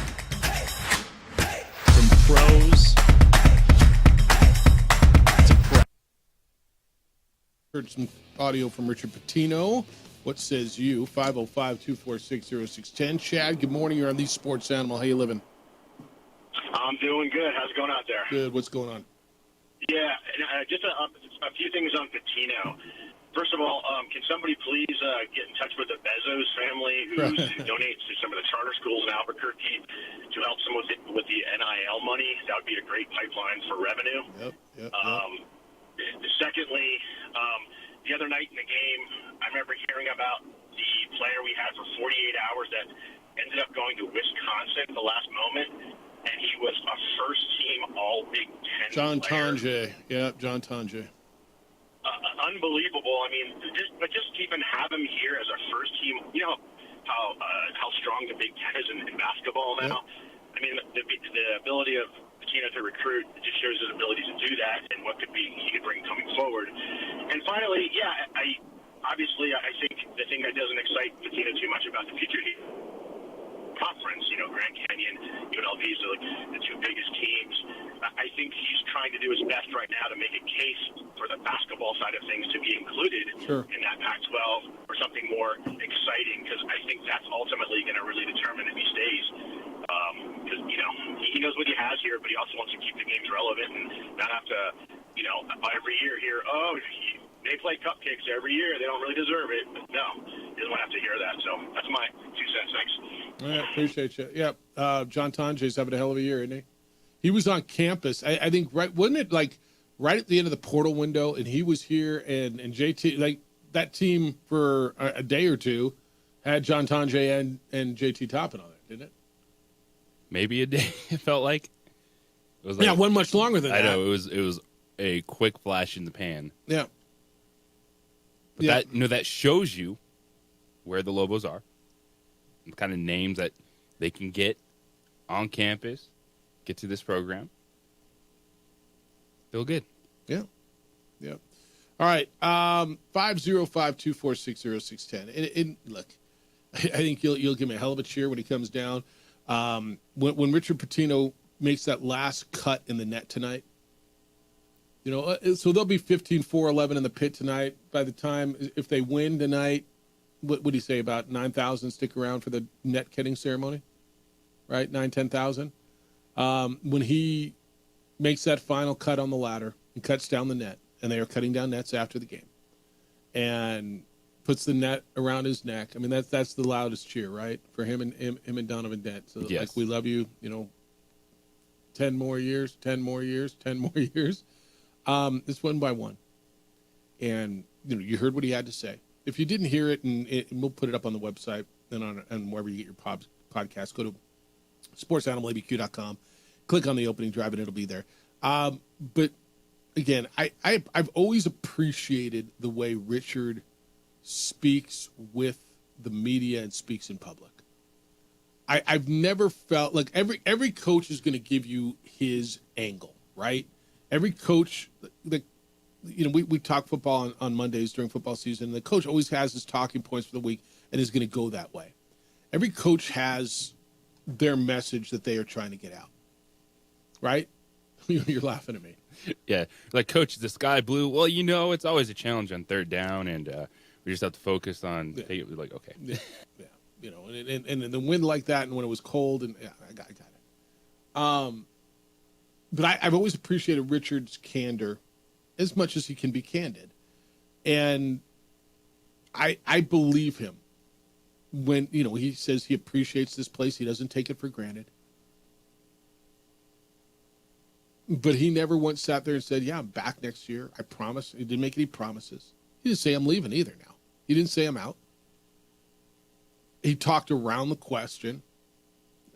From pros to pro. Heard some audio from Richard Pitino. What says you? 505-246-0610. Chad, good morning. You're on the Sports Animal. How you living? I'm doing good. How's it going out there? Good. What's going on? Yeah, just a few things on Pitino. First of all, can somebody please get in touch with the Bezos family who donates to some of the charter schools in Albuquerque to help some with the NIL money? That would be a great pipeline for revenue. Yep. Secondly, the other night in the game, I remember hearing about the player we had for 48 hours that ended up going to Wisconsin at the last moment. And he was a first-team All-Big Ten John player. Tonje. Yeah, John Tonje. Unbelievable. I mean, just even have him here as a first-team. You know how strong the Big Ten is in basketball now. Yep. I mean, the ability of Pitino to recruit just shows his ability to do that and what he could bring coming forward. And finally, I think the thing that doesn't excite Pitino too much about the future here. Conference, Grand Canyon, UNLV, so like the two biggest teams. I think he's trying to do his best right now to make a case for the basketball side of things to be included in that Pac-12 or something more exciting, because I think that's ultimately going to really determine if he stays. Because he knows what he has here, but he also wants to keep the games relevant and not have to, every year hear, they play cupcakes every year. They don't really deserve it. But no, you just want to have to hear that. So that's my 2 cents. Thanks. All right, appreciate you. Yeah, John Tonje's having a hell of a year, isn't he? He was on campus. I think wasn't it like right at the end of the portal window, and he was here, and JT, like that team for a day or two had John Tonje and JT Toppin on it, didn't it? Maybe a day. It felt like. It was like, yeah, one much longer than that. I know it was a quick flash in the pan. Yeah. But that shows you where the Lobos are, the kind of names that they can get on campus, get to this program. Feel good. Yeah. Yeah. All right. 505-246-0610. And look, I think you'll give me a hell of a cheer when he comes down. When Richard Pitino makes that last cut in the net tonight, so they'll be 15-4-11 in the pit tonight. By the time, if they win tonight, what would he say, about 9,000 stick around for the net cutting ceremony? Right? 10,000. When he makes that final cut on the ladder and cuts down the net, and they are cutting down nets after the game, and puts the net around his neck. I mean, that's the loudest cheer, right? For him and Donovan Dent. So yes. Like, we love you, 10 more years. It's one by one. And, you heard what he had to say. If you didn't hear it, and we'll put it up on the website and on wherever you get your podcast, go to sportsanimalabq.com, click on the opening drive, and it'll be there. But, again, I've always appreciated the way Richard speaks with the media and speaks in public. I've never felt like every coach is going to give you his angle, right? Every coach, we talk football on Mondays during football season, and the coach always has his talking points for the week and is going to go that way. Every coach has their message that they are trying to get out, right? You're laughing at me. Yeah, like, Coach, is the sky blue? Well, it's always a challenge on third down, and we just have to focus on like, okay. Yeah. And the wind like that, and when it was cold, and I got it. But I've always appreciated Richard's candor as much as he can be candid. And I believe him when, he says he appreciates this place. He doesn't take it for granted. But he never once sat there and said, yeah, I'm back next year. I promise. He didn't make any promises. He didn't say I'm leaving either now. He didn't say I'm out. He talked around the question.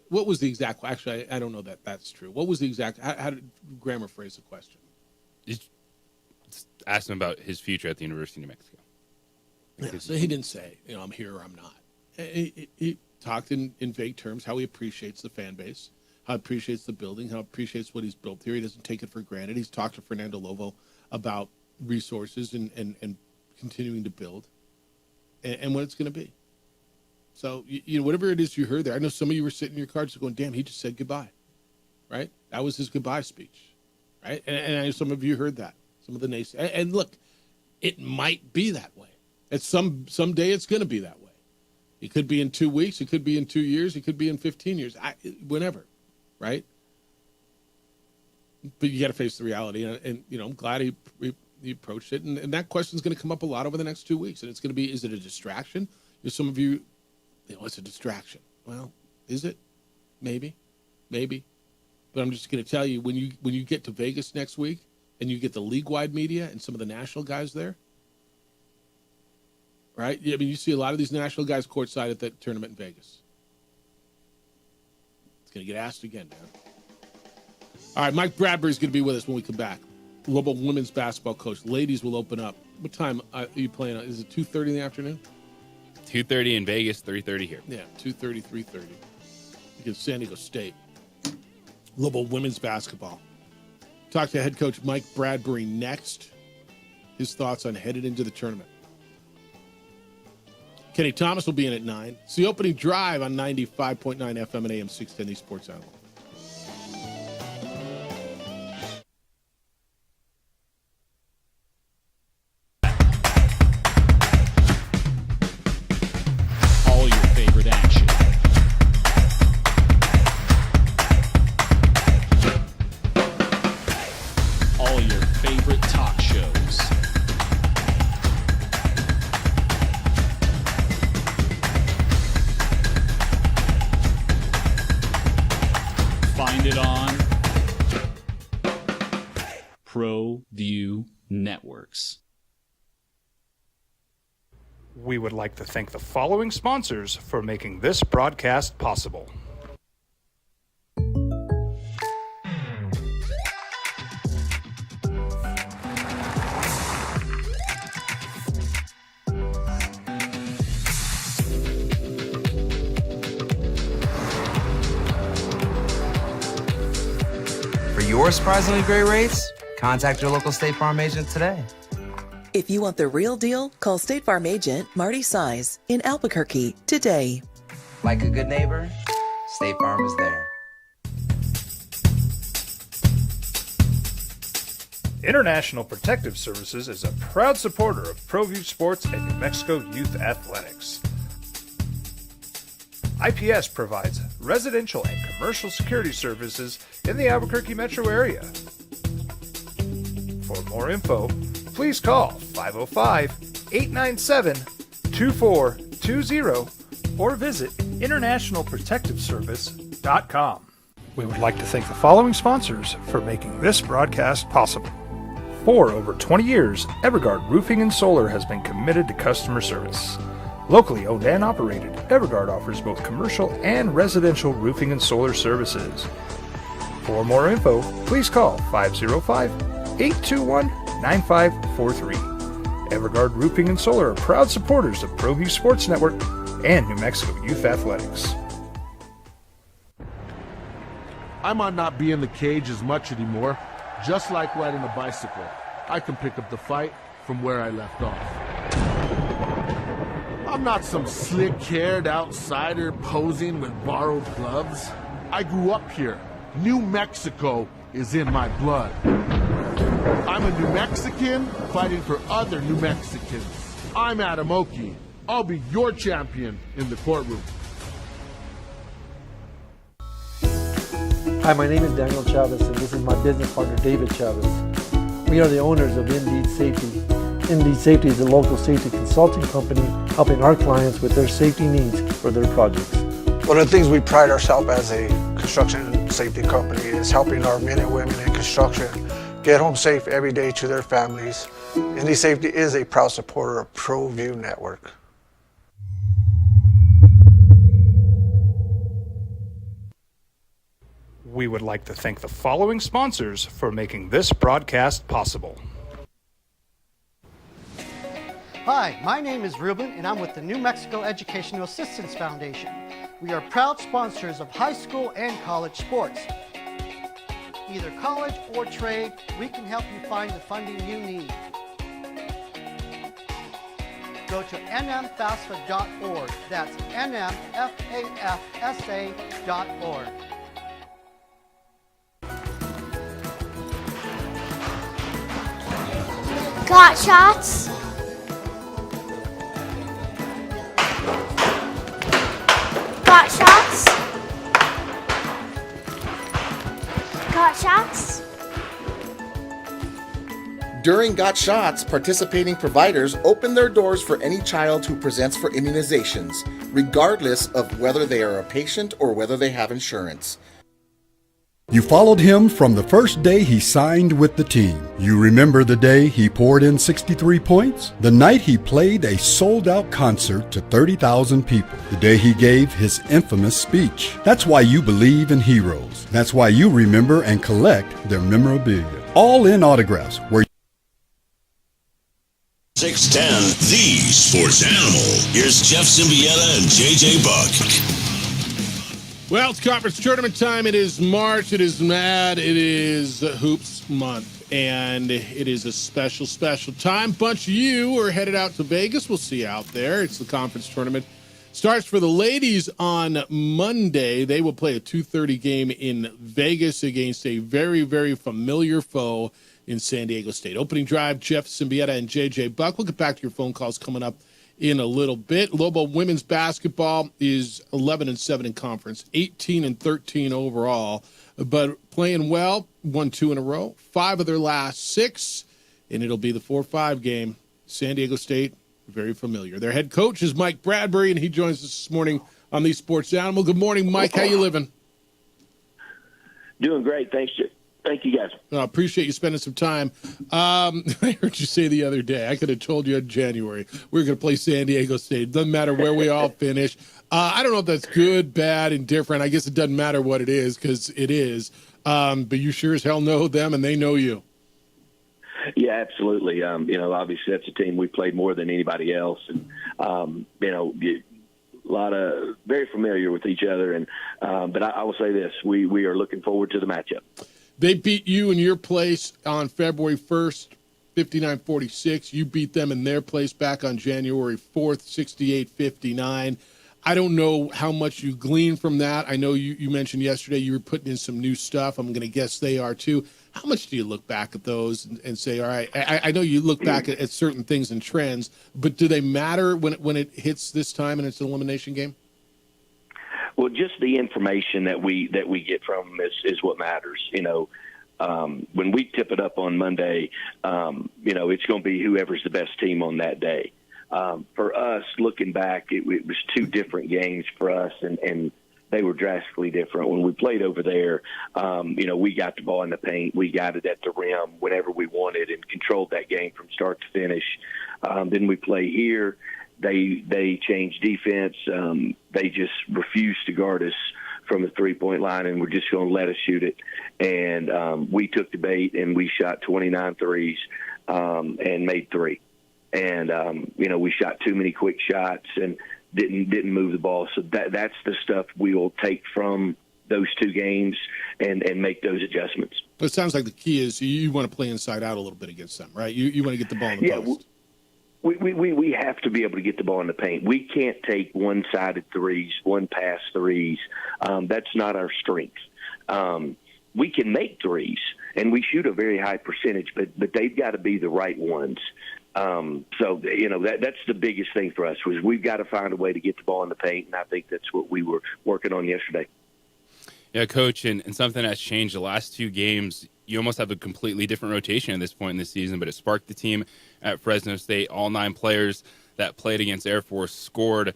What was the exact? Actually, I don't know that that's true. What was the exact? How did Grammer phrase the question? Just asked him about his future at the University of New Mexico. Yeah, so he didn't say, I'm here or I'm not. He talked in vague terms how he appreciates the fan base, how he appreciates the building, how he appreciates what he's built here. He doesn't take it for granted. He's talked to Fernando Lovo about resources and continuing to build and what it's going to be. So, whatever it is you heard there, I know some of you were sitting in your car just going, damn, he just said goodbye, right? That was his goodbye speech, right? And I know some of you heard that, some of the naysayers. And look, it might be that way. At someday it's going to be that way. It could be in 2 weeks. It could be in 2 years. It could be in 15 years, whenever, right? But you got to face the reality. And I'm glad he approached it. And that question's going to come up a lot over the next 2 weeks. And it's going to be, is it a distraction? Some of you, it's a distraction. Well, is it? Maybe. But I'm just going to tell you, when you get to Vegas next week and you get the league-wide media and some of the national guys there, right? I mean, you see a lot of these national guys courtside at that tournament in Vegas. It's going to get asked again, man. All right, Mike Bradbury's going to be with us when we come back. Lobo women's basketball coach. Ladies will open up. What time are you playing on? Is it 2:30 in the afternoon? 2:30 in Vegas, 3:30 here. Yeah, 2:30, 3:30 against San Diego State. Lobo women's basketball. Talk to head coach Mike Bradbury next. His thoughts on headed into the tournament. Kenny Thomas will be in at 9. It's the opening drive on 95.9 FM and AM 610, the Sports Animal. All your favorite action. All your favorite talk shows. find it on ProView Networks. We would like to thank the following sponsors for making this broadcast possible. For your surprisingly great rates, contact your local State Farm agent today. If you want the real deal, call State Farm agent Marty Size in Albuquerque today. Like a good neighbor, State Farm is there. International Protective Services is a proud supporter of ProView Sports and New Mexico Youth Athletics. IPS provides residential and commercial security services in the Albuquerque metro area. For more info, please call 505-897-2420 or visit internationalprotectiveservice.com. We would like to thank the following sponsors for making this broadcast possible. For over 20 years, Evergard Roofing and Solar has been committed to customer service. Locally owned and operated, Evergard offers both commercial and residential roofing and solar services. For more info, please call 505-821-9543. Evergard Roofing and Solar are proud supporters of ProView Sports Network and New Mexico Youth Athletics. I might not be in the cage as much anymore. Just like riding a bicycle, I can pick up the fight from where I left off. I'm not some slick-haired outsider posing with borrowed gloves. I grew up here. New Mexico is in my blood. I'm a New Mexican fighting for other New Mexicans. I'm Adam Oki. I'll be your champion in the courtroom. Hi, my name is Daniel Chavez, and this is my business partner, David Chavez. We are the owners of Indeed Safety. Indeed Safety is a local safety consulting company helping our clients with their safety needs for their projects. One of the things we pride ourselves as a construction safety company is helping our men and women in construction get home safe every day to their families. Indeed Safety is a proud supporter of ProView Network. We would like to thank the following sponsors for making this broadcast possible. Hi, my name is Ruben, and I'm with the New Mexico Educational Assistance Foundation. We are proud sponsors of high school and college sports. Either college or trade, we can help you find the funding you need. Go to nmfafsa.org. That's nmfafsa.org. Got shots? Got shots? Got shots? During Got Shots, participating providers open their doors for any child who presents for immunizations, regardless of whether they are a patient or whether they have insurance. You followed him from the first day he signed with the team. You remember the day he poured in 63 points? The night he played a sold-out concert to 30,000 people. The day he gave his infamous speech. That's why you believe in heroes. That's why you remember and collect their memorabilia. All in autographs where 610, the sports animal. Here's Jeff Symbieta and JJ Buck. Well, it's conference tournament time. It is March. It is mad. It is Hoops Month. And it is a special, special time. Bunch of you are headed out to Vegas. We'll see you out there. It's the conference tournament. Starts for the ladies on Monday. They will play a 2:30 game in Vegas against a very, very familiar foe in San Diego State. Opening drive, Jeff Symbieta and JJ Buck. We'll get back to your phone calls coming up in a little bit. Lobo women's basketball is 11-7 in conference, 18-13 overall, but playing well, won 2 in a row, 5 of their last 6, and it'll be the 4-5 game. San Diego State, very familiar. Their head coach is Mike Bradbury, and he joins us this morning on the Sports Animal. Good morning, Mike. How you living? Doing great. Thanks. Thank you, guys. Appreciate you spending some time. I heard you say the other day, I could have told you in January, we're going to play San Diego State. Doesn't matter where we all finish. I don't know if that's good, bad, indifferent. I guess it doesn't matter what it is because it is. But you sure as hell know them and they know you. Yeah, absolutely. Obviously that's a team we played more than anybody else. And, a lot of very familiar with each other. And but I will say this, we are looking forward to the matchup. They beat you in your place on February 1st, 59-46. You beat them in their place back on January 4th, 68-59. I don't know how much you glean from that. I know you mentioned yesterday you were putting in some new stuff. I'm going to guess they are too. How much do you look back at those and say, all right, I know you look back at certain things and trends, but do they matter when it hits this time and it's an elimination game? Well, just the information that we get from them is what matters. When we tip it up on Monday, it's going to be whoever's the best team on that day. For us, looking back, it was two different games for us, and they were drastically different. When we played over there, we got the ball in the paint. We got it at the rim whenever we wanted and controlled that game from start to finish. Then we play here. They changed defense. They just refused to guard us from the three-point line, and we're just going to let us shoot it. And we took the bait, and we shot 29 threes and made 3. And, we shot too many quick shots and didn't move the ball. So that's the stuff we will take from those two games and make those adjustments. It sounds like the key is you want to play inside out a little bit against them, right? You want to get the ball in the post. We have to be able to get the ball in the paint. We can't take one-sided threes, one-pass threes. That's not our strength. We can make threes, and we shoot a very high percentage, but they've got to be the right ones. That's the biggest thing for us was we've got to find a way to get the ball in the paint, and I think that's what we were working on yesterday. Yeah, Coach, and something that's changed the last 2 games. You almost have a completely different rotation at this point in the season, but it sparked the team at Fresno State. All 9 players that played against Air Force scored.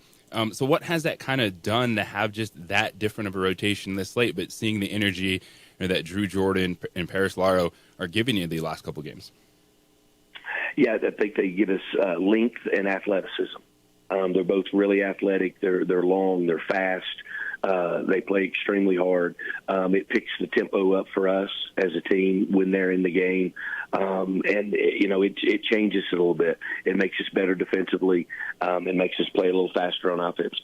So what has that kind of done to have just that different of a rotation this late, but seeing the energy that Drew Jordan and Paris Laro are giving you the last couple games? Yeah, I think they give us length and athleticism. They're both really athletic. They're long. They're fast. They play extremely hard. It picks the tempo up for us as a team when they're in the game. It changes it a little bit. It makes us better defensively. It makes us play a little faster on offense.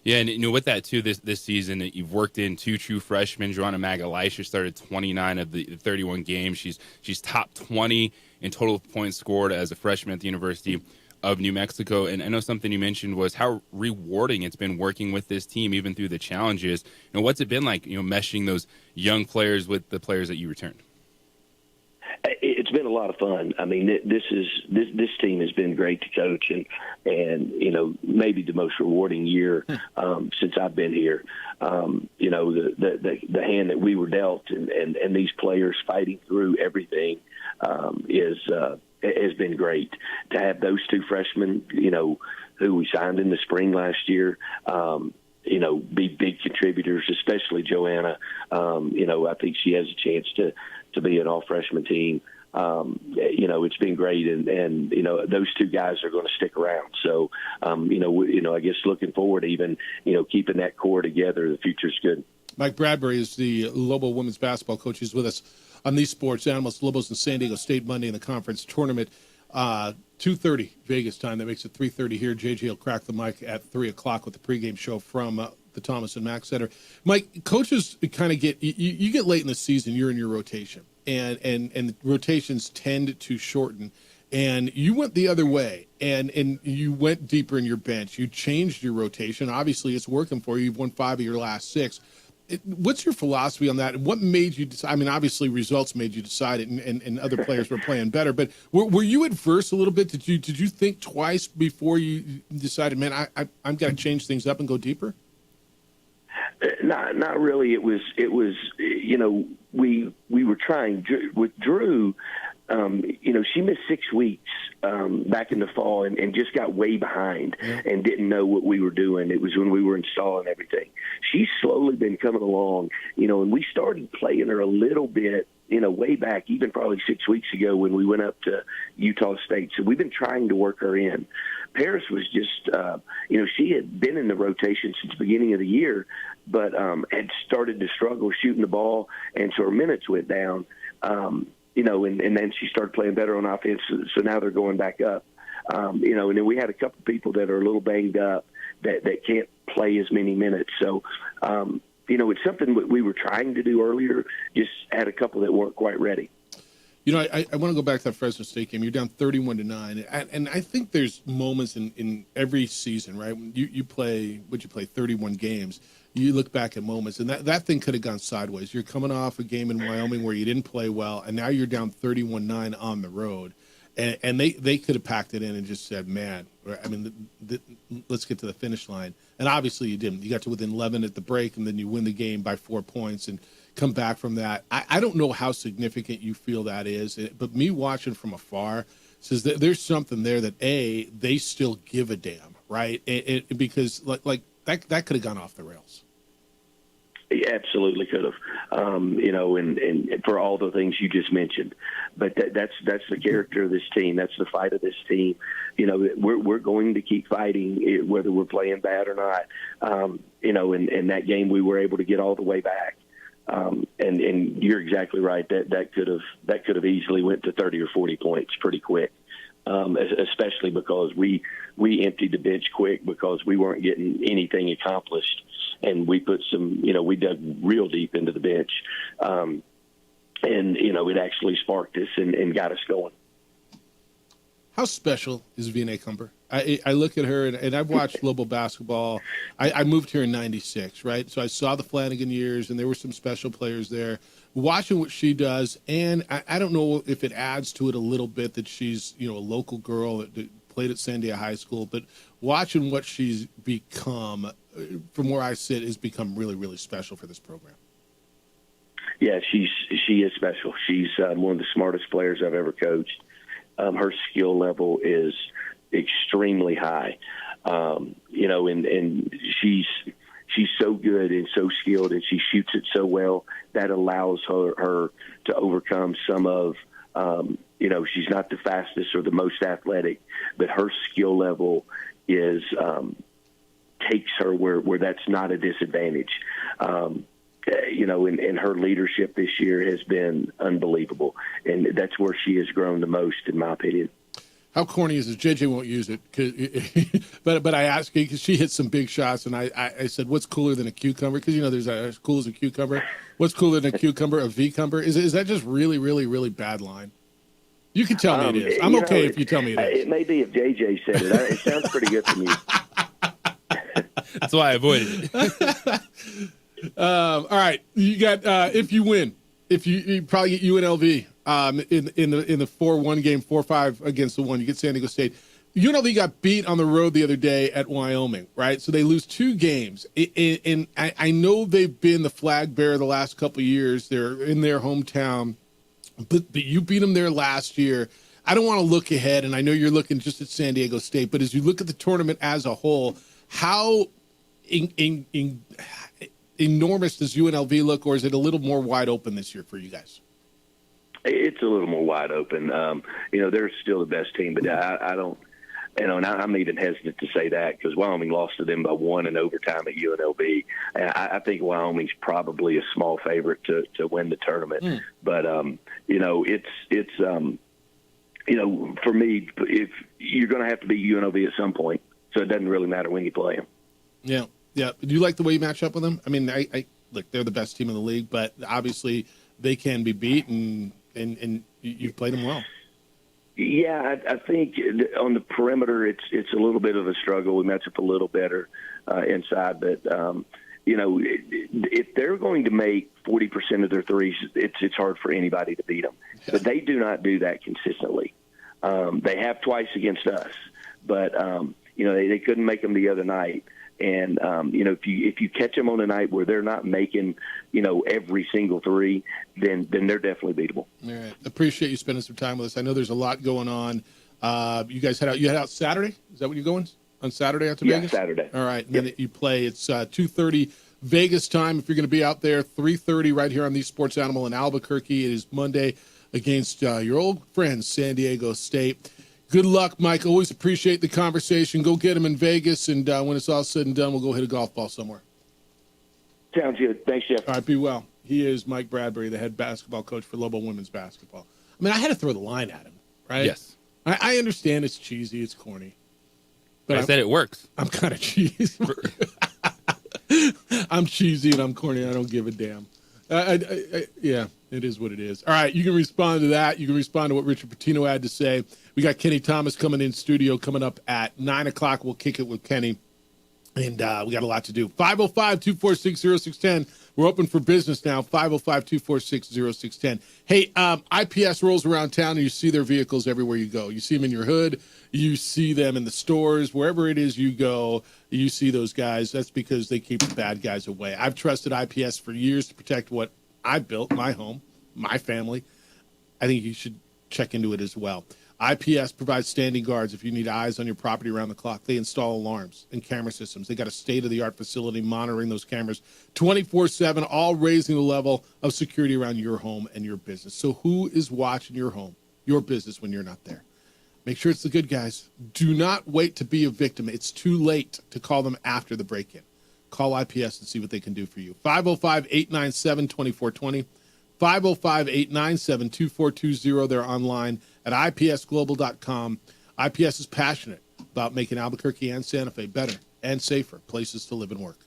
Yeah, and with that, too, this season, you've worked in 2 true freshmen. Joanna Magalhaes started 29 of the 31 games. She's top 20 in total points scored as a freshman at the University of New Mexico. And I know something you mentioned was how rewarding it's been working with this team, even through the challenges. What's it been like, meshing those young players with the players that you returned? It's been a lot of fun. I mean, this team has been great to coach, and maybe the most rewarding year since I've been here. The hand that we were dealt, and these players fighting through everything has been great. To have those 2 freshmen, who we signed in the spring last year, be big contributors, especially Joanna. I think she has a chance to be an all-freshman team. It's been great, and those 2 guys are going to stick around. So, I guess looking forward, even keeping that core together, the future's good. Mike Bradbury is the Lobo women's basketball coach. He's with us on these Sports Animals. Lobos and San Diego State Monday in the conference tournament. 2:30 Vegas time. That makes it 3:30 here. JJ will crack the mic at 3 o'clock with the pregame show from the Thomas and Mack Center. Mike, coaches kind of you get late in the season, you're in your rotation, and rotations tend to shorten. And you went the other way, and you went deeper in your bench. You changed your rotation. Obviously, it's working for you. You've won 5 of your last 6. What's your philosophy on that? And what made you decide? I mean, obviously, results made you decide it, and other players were playing better. But were you adverse a little bit? Did you think twice before you decided, man, I'm going to change things up and go deeper? Not really. It was we were trying with Drew. She missed 6 weeks back in the fall and just got way behind and didn't know what we were doing. It was when we were installing everything. She's slowly been coming along, and we started playing her a little bit, way back, even probably 6 weeks ago when we went up to Utah State. So we've been trying to work her in. Paris was just, she had been in the rotation since the beginning of the year, but had started to struggle shooting the ball, and so her minutes went down. And then she started playing better on offense, so now they're going back up. And then we had a couple of people that are a little banged up that can't play as many minutes. So, it's something we were trying to do earlier, just had a couple that weren't quite ready. I want to go back to that Fresno State game. You're down 31-9, and I think there's moments in every season, right? When you play 31 games. You look back at moments, and that thing could have gone sideways. You're coming off a game in Wyoming where you didn't play well, and now you're down 31-9 on the road. And they could have packed it in and just said, man, let's get to the finish line. And obviously you didn't. You got to within 11 at the break, and then you win the game by 4 points and come back from that. I don't know how significant you feel that is, but me watching from afar says that there's something there that, A, they still give a damn, right? Because that could have gone off the rails. Yeah, absolutely could have, and for all the things you just mentioned. But that's the character of this team. That's the fight of this team. We're going to keep fighting whether we're playing bad or not. In that game we were able to get all the way back. And you're exactly right. That could have easily went to 30 or 40 points pretty quick. Especially because we emptied the bench quick because we weren't getting anything accomplished. And we put we dug real deep into the bench. It actually sparked us and got us going. How special is Vina Kumber? I look at her, and I've watched Lobo basketball. I moved here in 96, right? So I saw the Flanagan years, and there were some special players there. Watching what she does, and I don't know if it adds to it a little bit that she's, a local girl that played at Sandia High School, but watching what she's become, from where I sit, has become really, really special for this program. Yeah, she is special. She's one of the smartest players I've ever coached. Her skill level is extremely high, and she's so good and so skilled, and she shoots it so well that allows her to overcome some of, she's not the fastest or the most athletic, but her skill level is takes her where that's not a disadvantage. And her leadership this year has been unbelievable, and that's where she has grown the most, in my opinion. How corny is it? JJ won't use it, but I asked because she hit some big shots, and I said, "What's cooler than a cucumber?" Because there's as cool as a cucumber. What's cooler than a cucumber? A V-cumber? Is that just really, really, really bad line? You can tell me it is. I'm okay if you tell me it is. It may be if JJ said it. It sounds pretty good to me. That's why I avoided it. All right, you got if you win, if you probably get UNLV in the 4-1 game, 4-5 against the 1. You get San Diego State. UNLV got beat on the road the other day at Wyoming, right? So they lose 2 games. And I know they've been the flag bearer the last couple of years. They're in their hometown, but you beat them there last year. I don't want to look ahead, and I know you're looking just at San Diego State, but as you look at the tournament as a whole, how enormous does UNLV look, or is it a little more wide open this year for you guys? It's a little more wide open. They're still the best team, but I don't, and I'm even hesitant to say that because Wyoming lost to them by 1 in overtime at UNLV. I think Wyoming's probably a small favorite to win the tournament. But, it's for me, if you're going to have to beat UNLV at some point, so it doesn't really matter when you play them. Yeah. Yeah. Do you like the way you match up with them? I mean, I look, they're the best team in the league, but obviously they can be beat, and you've played them well. Yeah, I think on the perimeter it's a little bit of a struggle. We match up a little better inside, but if they're going to make 40% of their threes, it's hard for anybody to beat them. But they do not do that consistently. They have twice against us, but They couldn't make them the other night. And, if you catch them on a night where they're not making, every single three, then they're definitely beatable. All right. Appreciate you spending some time with us. I know there's a lot going on. You guys head out Saturday? Is that what you're going on Saturday out to Vegas? Yeah, Saturday. All right. And then you play. It's 2:30 Vegas time. If you're going to be out there, 3:30 right here on the Sports Animal in Albuquerque. It is Monday against your old friends, San Diego State. Good luck, Mike. Always appreciate the conversation. Go get him in Vegas, and when it's all said and done, we'll go hit a golf ball somewhere. Sounds good. Thanks, Jeff. All right, be well. He is Mike Bradbury, the head basketball coach for Lobo women's basketball. I mean, I had to throw the line at him, right? Yes. I understand it's cheesy, it's corny. But I said it works. I'm kind of cheesy. I'm cheesy and I'm corny. I don't give a damn. Yeah, it is what it is. All right, you can respond to that. You can respond to what Richard Pitino had to say. We got Kenny Thomas coming in studio coming up at 9 o'clock. We'll kick it with Kenny. And we got a lot to do. 505-246-0610. We're open for business now. 505-246-0610. Hey, IPS rolls around town, and you see their vehicles everywhere you go. You see them in your hood. You see them in the stores. Wherever it is you go, you see those guys. That's because they keep the bad guys away. I've trusted IPS for years to protect what I built, my home, my family. I think you should check into it as well. IPS provides standing guards if you need eyes on your property around the clock. They install alarms and camera systems. They got a state-of-the-art facility monitoring those cameras 24/7, all raising the level of security around your home and your business. So who is watching your home, your business when you're not there? Make sure it's the good guys. Do not wait to be a victim. It's too late to call them after the break-in. Call IPS and see what they can do for you. 505-897-2420. 505-897-2420. They're online at ipsglobal.com. IPS is passionate about making Albuquerque and Santa Fe better and safer places to live and work.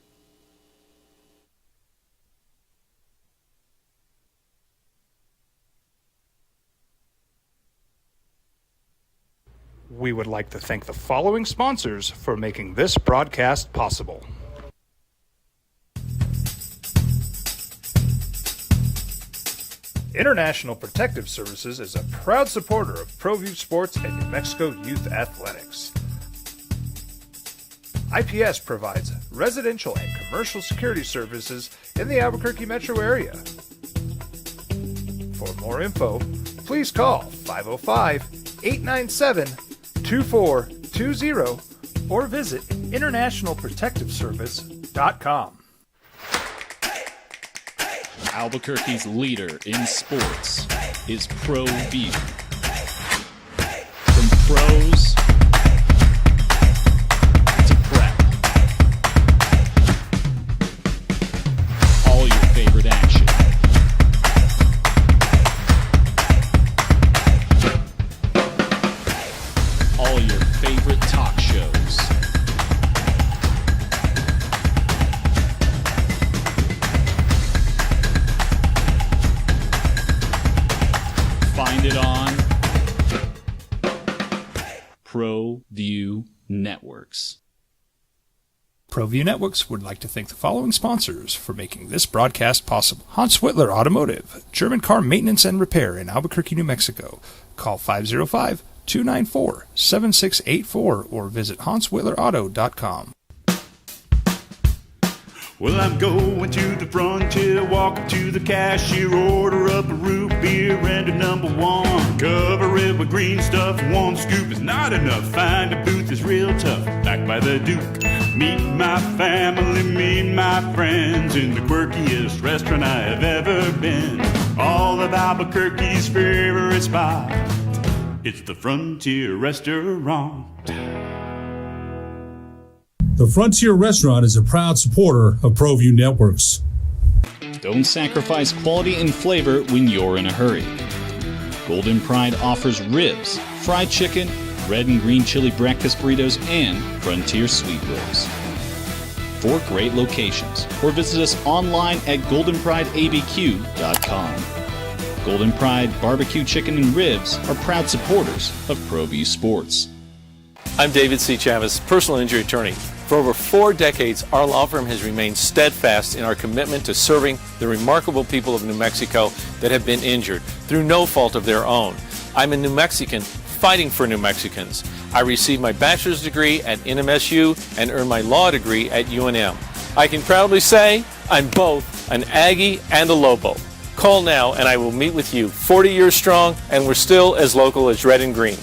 We would like to thank the following sponsors for making this broadcast possible. International Protective Services is a proud supporter of ProView Sports and New Mexico Youth Athletics. IPS provides residential and commercial security services in the Albuquerque metro area. For more info, please call 505-897-2420 or visit internationalprotectiveservice.com. Albuquerque's leader in sports is ProView. From pros to prep, all your favorite action. All your favorite talk shows. Find it on ProView Networks. ProView Networks would like to thank the following sponsors for making this broadcast possible. Hans Whitler Automotive, German car maintenance and repair in Albuquerque, New Mexico. Call 505-294-7684 or visit hanswhitlerauto.com. Well, I'm going to the frontier, walk up to the cashier, order up a root beer and a number one. Cover it with green stuff, one scoop is not enough. Find a booth is real tough, back by the Duke. Meet my family, meet my friends in the quirkiest restaurant I have ever been. All of Albuquerque's favorite spot, it's the Frontier Restaurant. The Frontier Restaurant is a proud supporter of ProView Networks. Don't sacrifice quality and flavor when you're in a hurry. Golden Pride offers ribs, fried chicken, red and green chili breakfast burritos, and Frontier sweet rolls. 4 great locations, or visit us online at goldenprideabq.com. Golden Pride Barbecue Chicken and Ribs are proud supporters of ProView Sports. I'm David C. Chavez, personal injury attorney. For over 4 decades, our law firm has remained steadfast in our commitment to serving the remarkable people of New Mexico that have been injured through no fault of their own. I'm a New Mexican fighting for New Mexicans. I received my bachelor's degree at NMSU and earned my law degree at UNM. I can proudly say I'm both an Aggie and a Lobo. Call now and I will meet with you. 40 years strong, and we're still as local as red and green.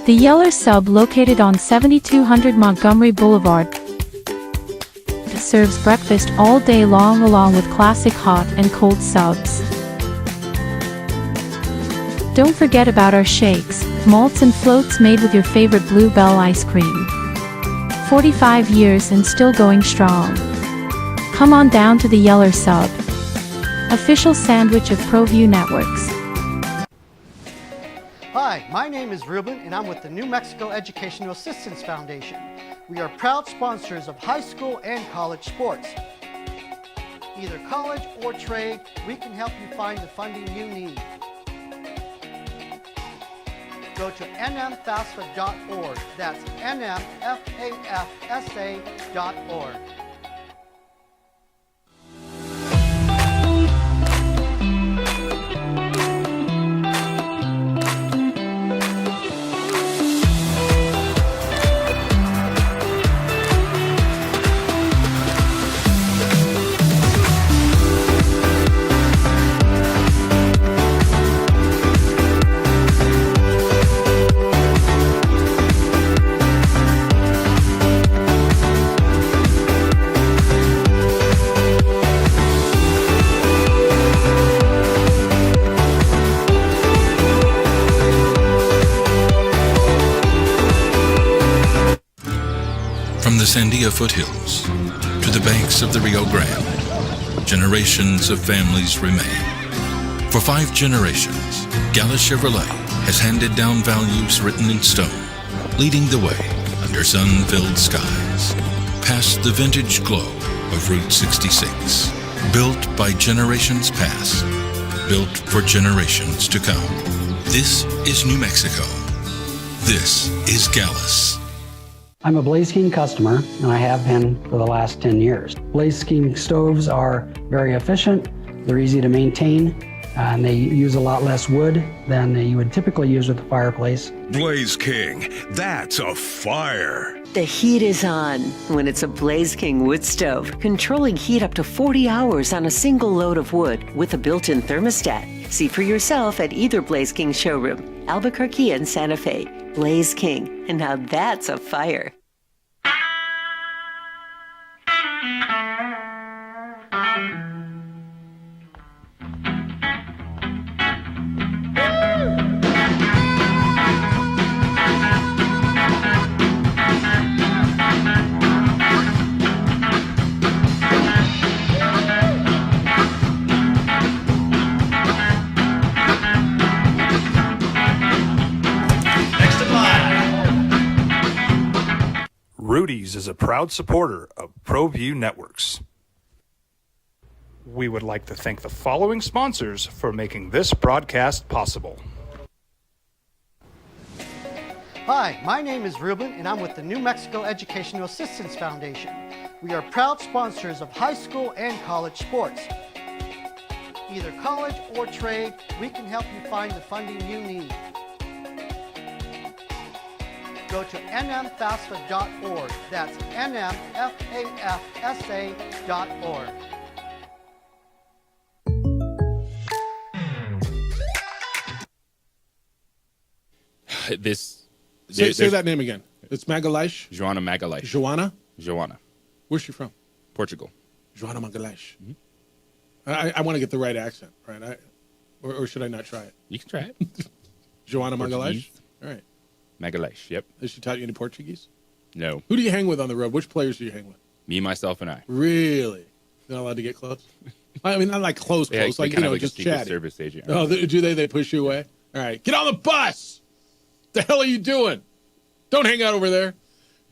The Yeller Sub, located on 7200 Montgomery Boulevard, serves breakfast all day long along with classic hot and cold subs. Don't forget about our shakes, malts and floats made with your favorite Blue Bell ice cream. 45 years and still going strong. Come on down to the Yeller Sub, official sandwich of ProView Networks. Hi, my name is Ruben and I'm with the New Mexico Educational Assistance Foundation. We are proud sponsors of high school and college sports. Either college or trade, we can help you find the funding you need. Go to nmfafsa.org. That's nmfafsa.org. From the Sandia foothills to the banks of the Rio Grande, generations of families remain. For 5 generations, Gallus Chevrolet has handed down values written in stone, leading the way under sun-filled skies, past the vintage glow of Route 66. Built by generations past, built for generations to come. This is New Mexico. This is Gallus. I'm a Blaze King customer, and I have been for the last 10 years. Blaze King stoves are very efficient, they're easy to maintain, and they use a lot less wood than you would typically use with a fireplace. Blaze King, that's a fire. The heat is on when it's a Blaze King wood stove, controlling heat up to 40 hours on a single load of wood with a built-in thermostat. See for yourself at either Blaze King showroom, Albuquerque and Santa Fe. Blaze King, and now that's a fire. Rudy's is a proud supporter of ProView Networks. We would like to thank the following sponsors for making this broadcast possible. Hi, my name is Ruben and I'm with the New Mexico Educational Assistance Foundation. We are proud sponsors of high school and college sports. Either college or trade, we can help you find the funding you need. Go to nmfafsa.org. That's nmfafsa.org. Say that name again. It's Magalhães? Joana Magalhães. Joana? Where's she from? Portugal. Joana Magalhães. Mm-hmm. I want to get the right accent, right? Or should I not try it? You can try it. Joana Magalhães? All right. Magalhães, yep. Has she taught you any Portuguese? No. Who do you hang with on the road? Which players do you hang with? Me, myself, and I. Really? Not allowed to get close? I mean, not like close, Yeah, like, kind of like just a secret chatty. service agent. Oh, do they? They push you away? All right. Get on the bus! The hell are you doing? Don't hang out over there.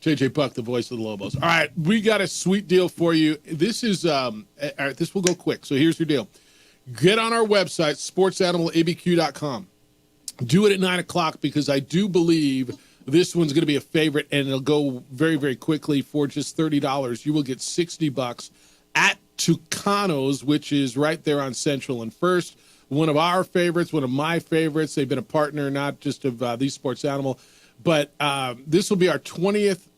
JJ Buck, the voice of the Lobos. All right, we got a sweet deal for you. This is, all right, this will go quick. So here's your deal. Get on our website, sportsanimалabq.com. Do it at 9 o'clock because I do believe this one's going to be a favorite, and it'll go very, very quickly. For just $30, you will get $60 at Tucanos, which is right there on Central and First. One of our favorites, one of my favorites. They've been a partner, not just of the Sports Animal, but this will be our 20th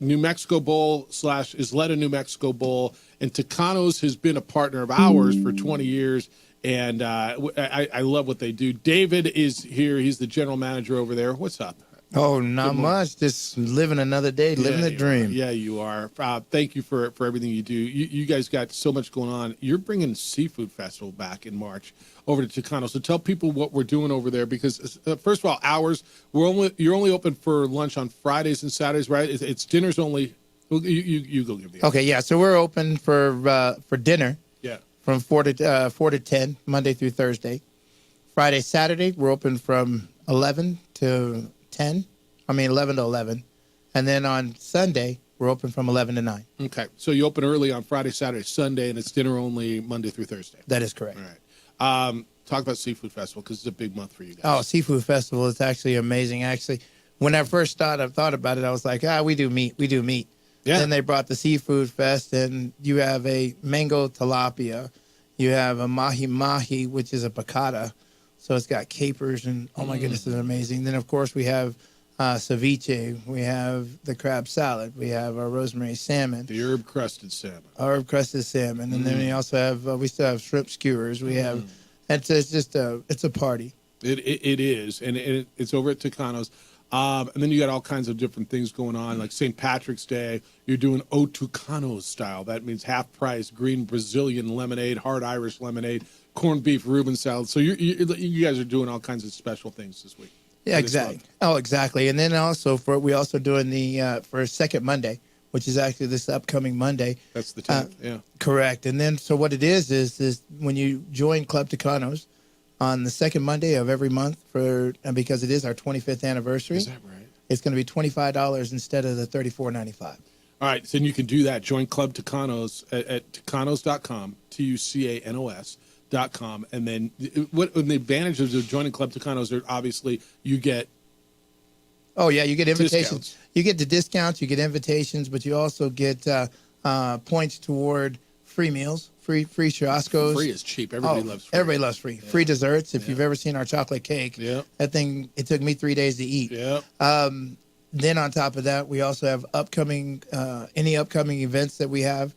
New Mexico Bowl / Isleta New Mexico Bowl, and Tucanos has been a partner of ours for 20 years, and I love what they do. David is here. He's the general manager over there. What's up? Oh, not much. Just living another day, living the dream. Yeah, you are. Thank you for everything you do. You guys got so much going on. You're bringing Seafood Festival back in March over to Tucano. So tell people what we're doing over there because, first of all, hours. You're only open for lunch on Fridays and Saturdays, right? It's dinner's only. You go give the. Okay, yeah. So we're open for dinner. Yeah. From 4 to 10, Monday through Thursday. Friday, Saturday, we're open from 11 to 11 to 11. And then on Sunday, we're open from 11 to 9. Okay. So you open early on Friday, Saturday, Sunday, and it's dinner only Monday through Thursday. That is correct. All right. Talk about Seafood Festival because it's a big month for you guys. Oh, Seafood Festival is actually amazing. Actually, when I first thought about it, I was like, we do meat. Yeah. Then they brought the Seafood Fest, and you have a mango tilapia. You have a mahi-mahi, which is a piccata. So it's got capers, and oh my goodness, it's amazing. Then, of course, we have ceviche. We have the crab salad. We have our rosemary salmon. The herb-crusted salmon. Herb-crusted salmon. And then we also have, we still have shrimp skewers. We have, it's just it's a party. It is, and it's over at Tucanos. And then you got all kinds of different things going on, like St. Patrick's Day. You're doing O Tucanos style. That means half price green Brazilian lemonade, hard Irish lemonade, corned beef Reuben salad. So you guys are doing all kins of special things this week. Yeah, exactly. Oh, exactly. And then also we also doing the for second Monday, which is actually this upcoming Monday. That's the 10th. Yeah. Correct. And then so what it is when you join Club Tucanos on the second Monday of every month because it is our 25th anniversary. Is that right? It's going to be $25 instead of the $34.95. All right, so you can do that. Join Club Tucanos at tucanos.com, TUCANOS.com, and then the advantages of joining Club Tucanos are obviously you get. Oh yeah, you get invitations. Discounts. You get the discounts. You get invitations, but you also get points toward free meals, free churrascos. Free is cheap. Everybody loves free. Everybody loves free. Yeah. Free desserts. If you've ever seen our chocolate cake, that thing, it took me 3 days to eat. Yeah. Then on top of that, we also have any upcoming events that we have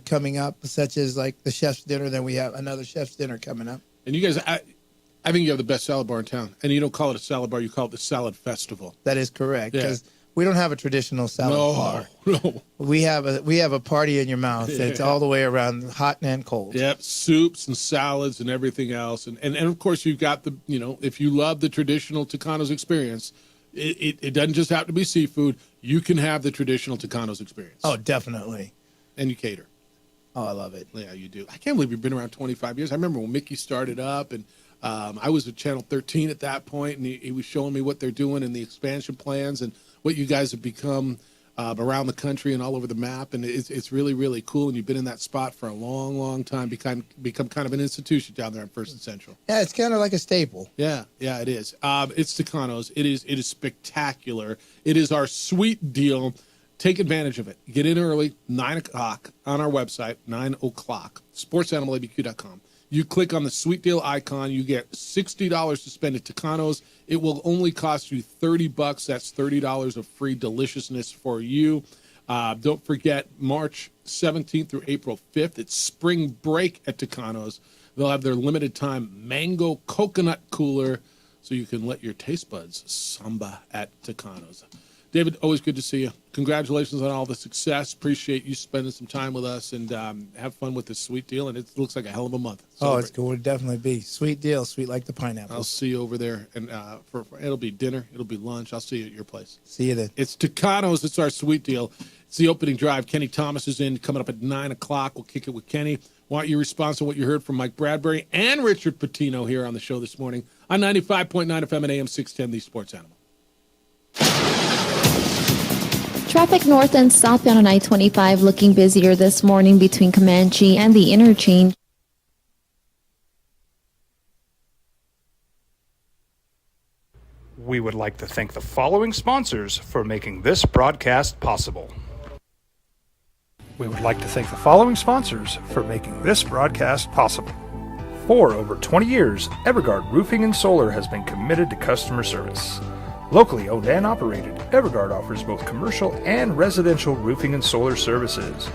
coming up, such as like the chef's dinner. Then we have another chef's dinner coming up. And you guys, I think you have the best salad bar in town. And you don't call it a salad bar, you call it the Salad Festival. That is correct. Because we don't have a traditional salad bar. No. We have a party in your mouth. It's all the way around, hot and cold. Yep, soups and salads and everything else. And of course, you've got the, if you love the traditional Tucanos experience, it doesn't just have to be seafood. You can have the traditional Tucanos experience. Oh, definitely. And you cater. Oh, I love it. Yeah, you do. I can't believe you've been around 25 years. I remember when Mickey started up, and I was at Channel 13 at that point, and he was showing me what they're doing and the expansion plans and what you guys have become around the country and all over the map. And it's really, really cool. And you've been in that spot for a long, long time, become kind of an institution down there on First and Central. Yeah, it's kind of like a staple. Yeah, it is. It's Tucanos. It is spectacular. It is our sweet deal. Take advantage of it. Get in early, 9 o'clock on our website, 9 o'clock, sportsanimалabq.com. You click on the sweet deal icon. You get $60 to spend at Tucanos. It will only cost you $30. That's $30 of free deliciousness for you. Don't forget, March 17th through April 5th, it's spring break at Tucanos. They'll have their limited time mango coconut cooler so you can let your taste buds samba at Tucanos. David, always good to see you. Congratulations on all the success. Appreciate you spending some time with us, and have fun with this sweet deal. And it looks like a hell of a month. Oh, it's going to definitely be. Sweet deal, sweet like the pineapple. I'll see you over there, and it'll be dinner, it'll be lunch. I'll see you at your place. See you then. It's Tucano's. It's our sweet deal. It's the opening drive. Kenny Thomas is in, coming up at 9 o'clock. We'll kick it with Kenny. Want your response to what you heard from Mike Bradbury and Richard Pitino here on the show this morning on 95.9 FM and AM 610, the Sports Animal. Traffic north and southbound on I-25 looking busier this morning between Comanche and the interchange. We would like to thank the following sponsors for making this broadcast possible. We would like to thank the following sponsors for making this broadcast possible. For over 20 years, Evergard Roofing and Solar has been committed to customer service. Locally owned and operated, Evergard offers both commercial and residential roofing and solar services.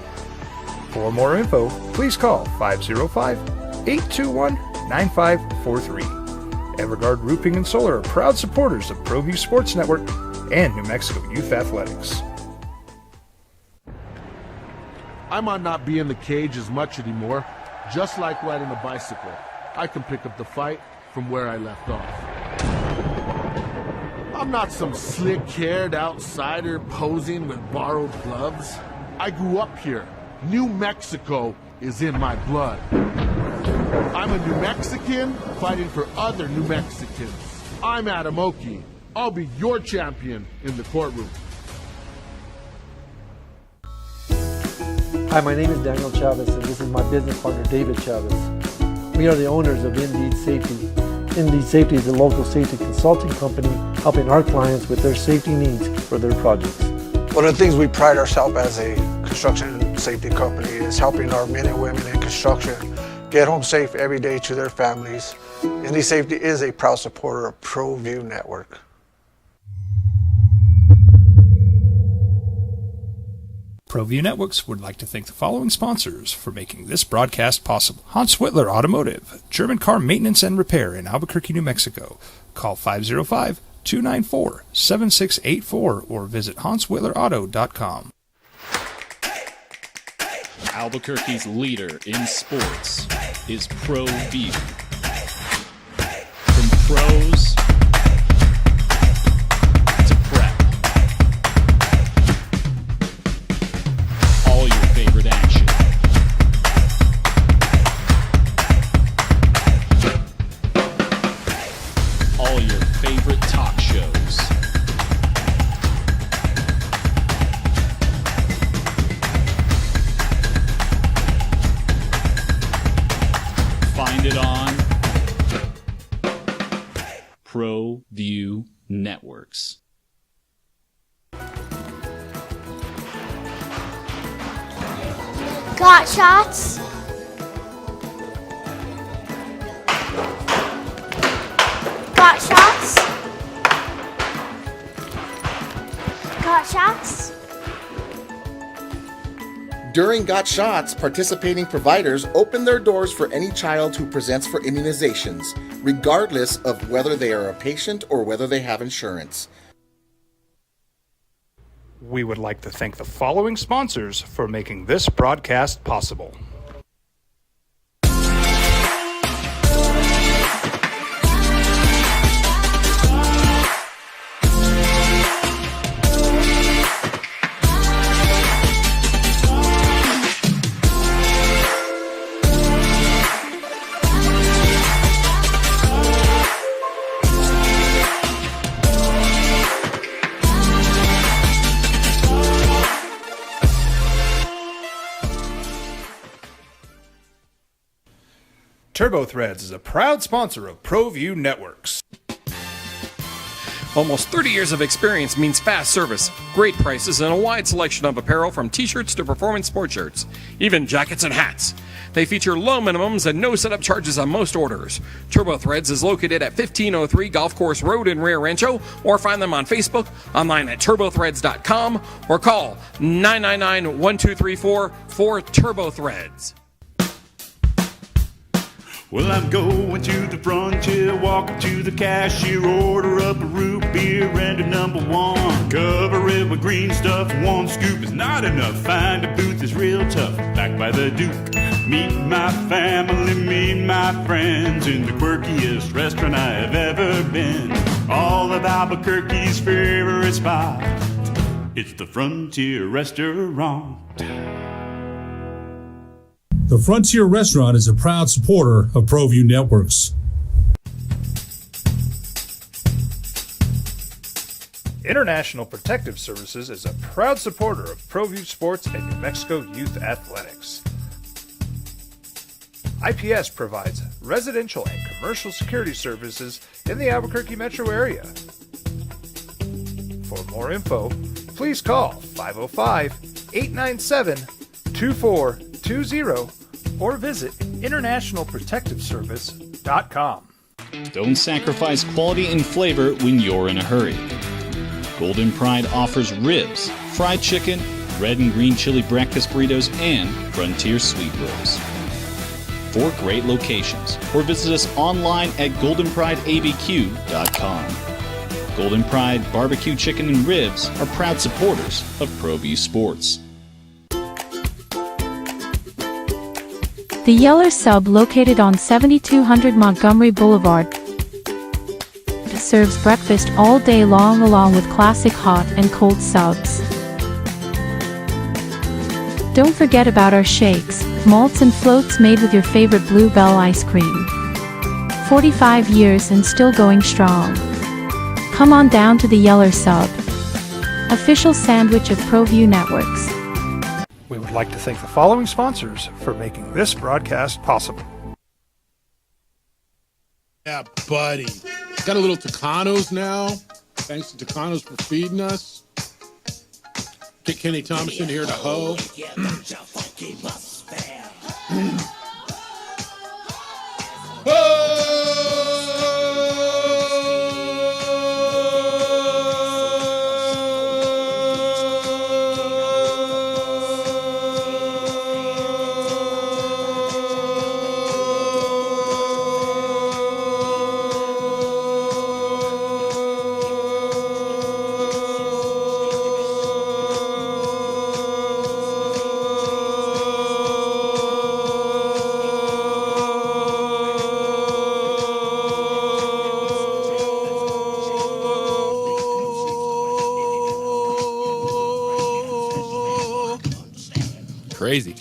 For more info, please call 505-821-9543. Evergard Roofing and Solar are proud supporters of ProView Sports Network and New Mexico Youth Athletics. I might not be in the cage as much anymore. Just like riding a bicycle, I can pick up the fight from where I left off. I'm not some slick-haired outsider posing with borrowed gloves. I grew up here. New Mexico is in my blood. I'm a New Mexican fighting for other New Mexicans. I'm Adam Oki. I'll be your champion in the courtroom. Hi, my name is Daniel Chavez, and this is my business partner, David Chavez. We are the owners of Indeed Safety. Indeed Safety is a local safety consulting company helping our clients with their safety needs for their projects. One of the things we pride ourselves as a construction safety company is helping our men and women in construction get home safe every day to their families. Indeed Safety is a proud supporter of ProView Network. ProView Networks would like to thank the following sponsors for making this broadcast possible. Hans Whitler Automotive, German car maintenance and repair in Albuquerque, New Mexico. Call 505-294-7684 or visit hanswhitlerauto.com. Albuquerque's leader in sports is ProView. From pros to prep. All your favorite action. All your favorite talk shows. Find it on ProView Networks. Got shots? Got shots? Got shots? During Got Shots, participating providers open their doors for any child who presents for immunizations, regardless of whether they are a patient or whether they have insurance. We would like to thank the following sponsors for making this broadcast possible. TurboThreads is a proud sponsor of ProView Networks. Almost 30 years of experience means fast service, great prices, and a wide selection of apparel from t-shirts to performance sport shirts, even jackets and hats. They feature low minimums and no setup charges on most orders. TurboThreads is located at 1503 Golf Course Road in Rio Rancho, or find them on Facebook, online at turbothreads.com, or call 999-1234 for TurboThreads. Well, I'm going to the frontier, walk up to the cashier, order up a root beer and a number one. Cover it with green stuff, one scoop is not enough. Find a booth is real tough, back by the Duke. Meet my family, meet my friends in the quirkiest restaurant I have ever been. All of Albuquerque's favorite spot, it's the Frontier Restaurant. The Frontier Restaurant is a proud supporter of ProView Networks. International Protective Services is a proud supporter of ProView Sports and New Mexico Youth Athletics. IPS provides residential and commercial security services in the Albuquerque metro area. For more info, please call 505-897-2420 or visit internationalprotectiveservice.com. Don't sacrifice quality and flavor when you're in a hurry. Golden Pride offers ribs, fried chicken, red and green chili breakfast burritos, and Frontier sweet rolls. 4 great locations, or visit us online at goldenprideabq.com. Golden Pride Barbecue Chicken and Ribs are proud supporters of ProView Sports. The Yeller Sub, located on 7200 Montgomery Boulevard, serves breakfast all day long along with classic hot and cold subs. Don't forget about our shakes, malts and floats made with your favorite Bluebell ice cream. 45 years and still going strong. Come on down to the Yeller Sub, official sandwich of ProView Networks. We would like to thank the following sponsors for making this broadcast possible. Yeah, buddy. Got a little Tucanos now. Thanks to Tucanos for feeding us. Get Kenny Thompson here to hoe. Crazy.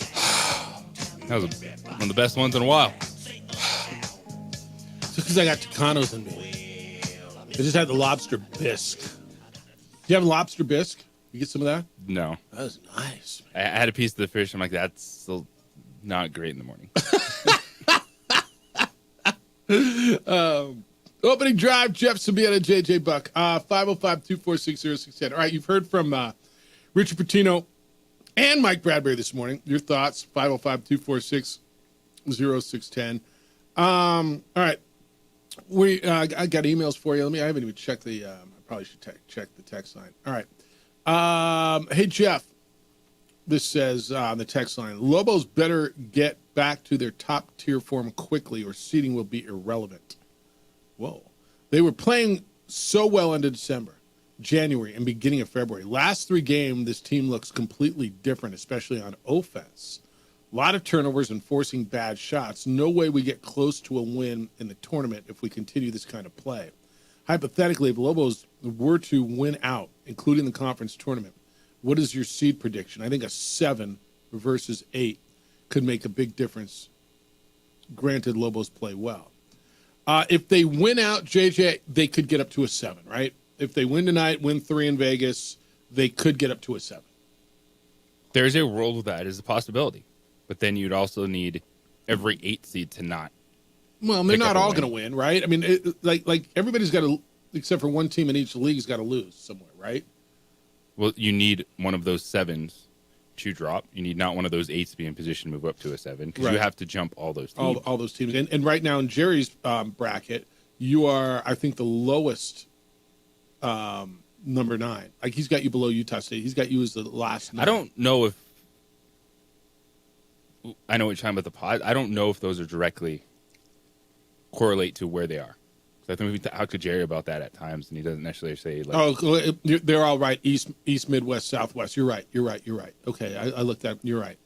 That was one of the best ones in a while. It's because I got Tucanos in me. I just had the lobster bisque. Do you have lobster bisque? You get some of that? No. That was nice. I had a piece of the fish. I'm like, that's still not great in the morning. Opening drive, Jeff Sibieta, JJ Buck. 505-246-0610. All right, you've heard from Richard Pitino and Mike Bradbury this morning. Your thoughts, 505-246-0610. All right. I got emails for you. I haven't even checked the, I probably should check the text line. All right. Hey, Jeff. This says on the text line, Lobos better get back to their top tier form quickly or seeding will be irrelevant. Whoa. They were playing so well into December, January, and beginning of February. Last 3 games, this team looks completely different, especially on offense. A lot of turnovers and forcing bad shots. No way we get close to a win in the tournament if we continue this kind of play. Hypothetically, if Lobos were to win out, including the conference tournament, what is your seed prediction? I think a 7 versus 8 could make a big difference. Granted, Lobos play well. If they win out, JJ, they could get up to a 7, right? If they win tonight, win 3 in Vegas, they could get up to a 7. There's a world with that as a possibility. But then you'd also need every 8 seed to not. Well, they're not all going to win, right? I mean, like everybody's got to, except for one team in each league, has got to lose somewhere, right? Well, you need one of those 7s to drop. You need not one of those 8s to be in position to move up to a 7 because Right. you have to jump all those teams. All those teams. And right now in Jerry's bracket, you are, I think, the lowest number 9. Like he's got you below Utah State. He's got you as the last 9. I don't know if I know what you're talking about the pod. I don't know if those are directly correlate to where they are. So I think we talked to Jerry about that at times, and he doesn't necessarily say like. Oh, they're all right. East, Midwest, Southwest. You're right. Okay, I looked at. You're right.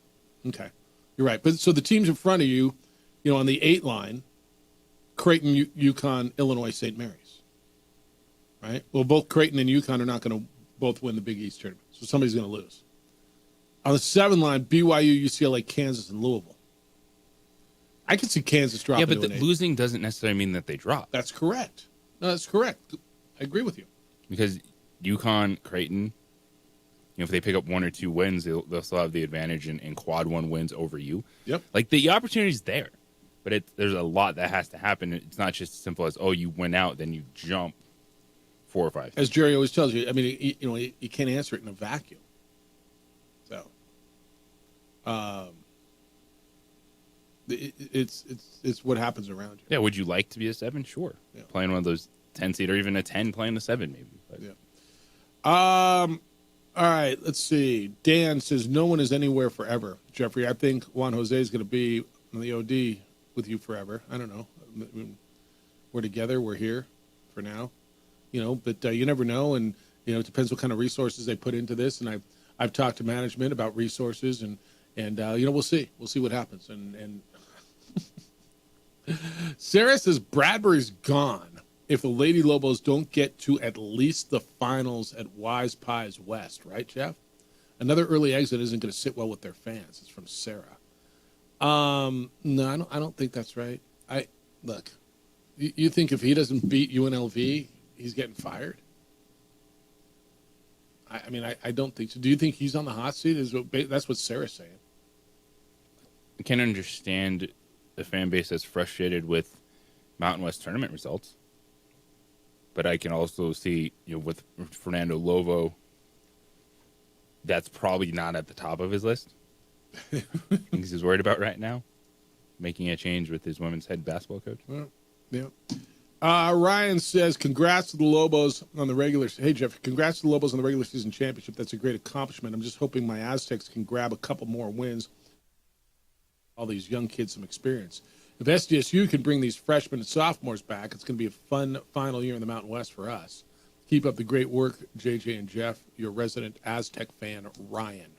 Okay, you're right. But so the teams in front of you, on the 8 line, Creighton, UConn, Illinois, St. Mary's. Right. Well, both Creighton and UConn are not going to both win the Big East tournament, so somebody's going to lose. On the 7 line, BYU, UCLA, Kansas, and Louisville. I could see Kansas dropping. Yeah, but losing doesn't necessarily mean that they drop. That's correct. No, that's correct. I agree with you. Because UConn, Creighton, if they pick up 1 or 2 wins, they'll still have the advantage in quad 1 wins over you. Yep. Like the opportunity's there, but there's a lot that has to happen. It's not just as simple as, you win out, then you jump 4 or 5. As Jerry always tells you, I mean, you can't answer it in a vacuum. So, it's what happens around you. Yeah, would you like to be a 7? Sure. Yeah. Playing one of those 10 seed or even a 10 playing the 7 maybe. But. Yeah. All right, let's see. Dan says no one is anywhere forever. Jeffrey, I think Juan Jose is going to be on the OD with you forever. I don't know. I mean, we're together. We're here for now. But you never know, and it depends what kind of resources they put into this. And I've talked to management about resources, and we'll see. We'll see what happens. And Sarah says Bradbury's gone if the Lady Lobos don't get to at least the finals at Wise Pies West, right, Jeff? Another early exit isn't going to sit well with their fans. It's from Sarah. No, I don't think that's right. Look, you think if he doesn't beat UNLV, he's getting fired? I mean, I don't think so. Do you think he's on the hot seat? That's what Sarah's saying. I can understand the fan base that's frustrated with Mountain West tournament results, but I can also see, with Fernando Lovo, that's probably not at the top of his list. Things he's worried about right now, making a change with his women's head basketball coach. Well, yeah. Ryan says, congrats to the Lobos on the regular. Hey, Jeff, congrats to the Lobos on the regular season championship. That's a great accomplishment. I'm just hoping my Aztecs can grab a couple more wins. All these young kids some experience. If SDSU can bring these freshmen and sophomores back, it's going to be a fun final year in the Mountain West for us. Keep up the great work, JJ and Jeff, your resident Aztec fan, Ryan.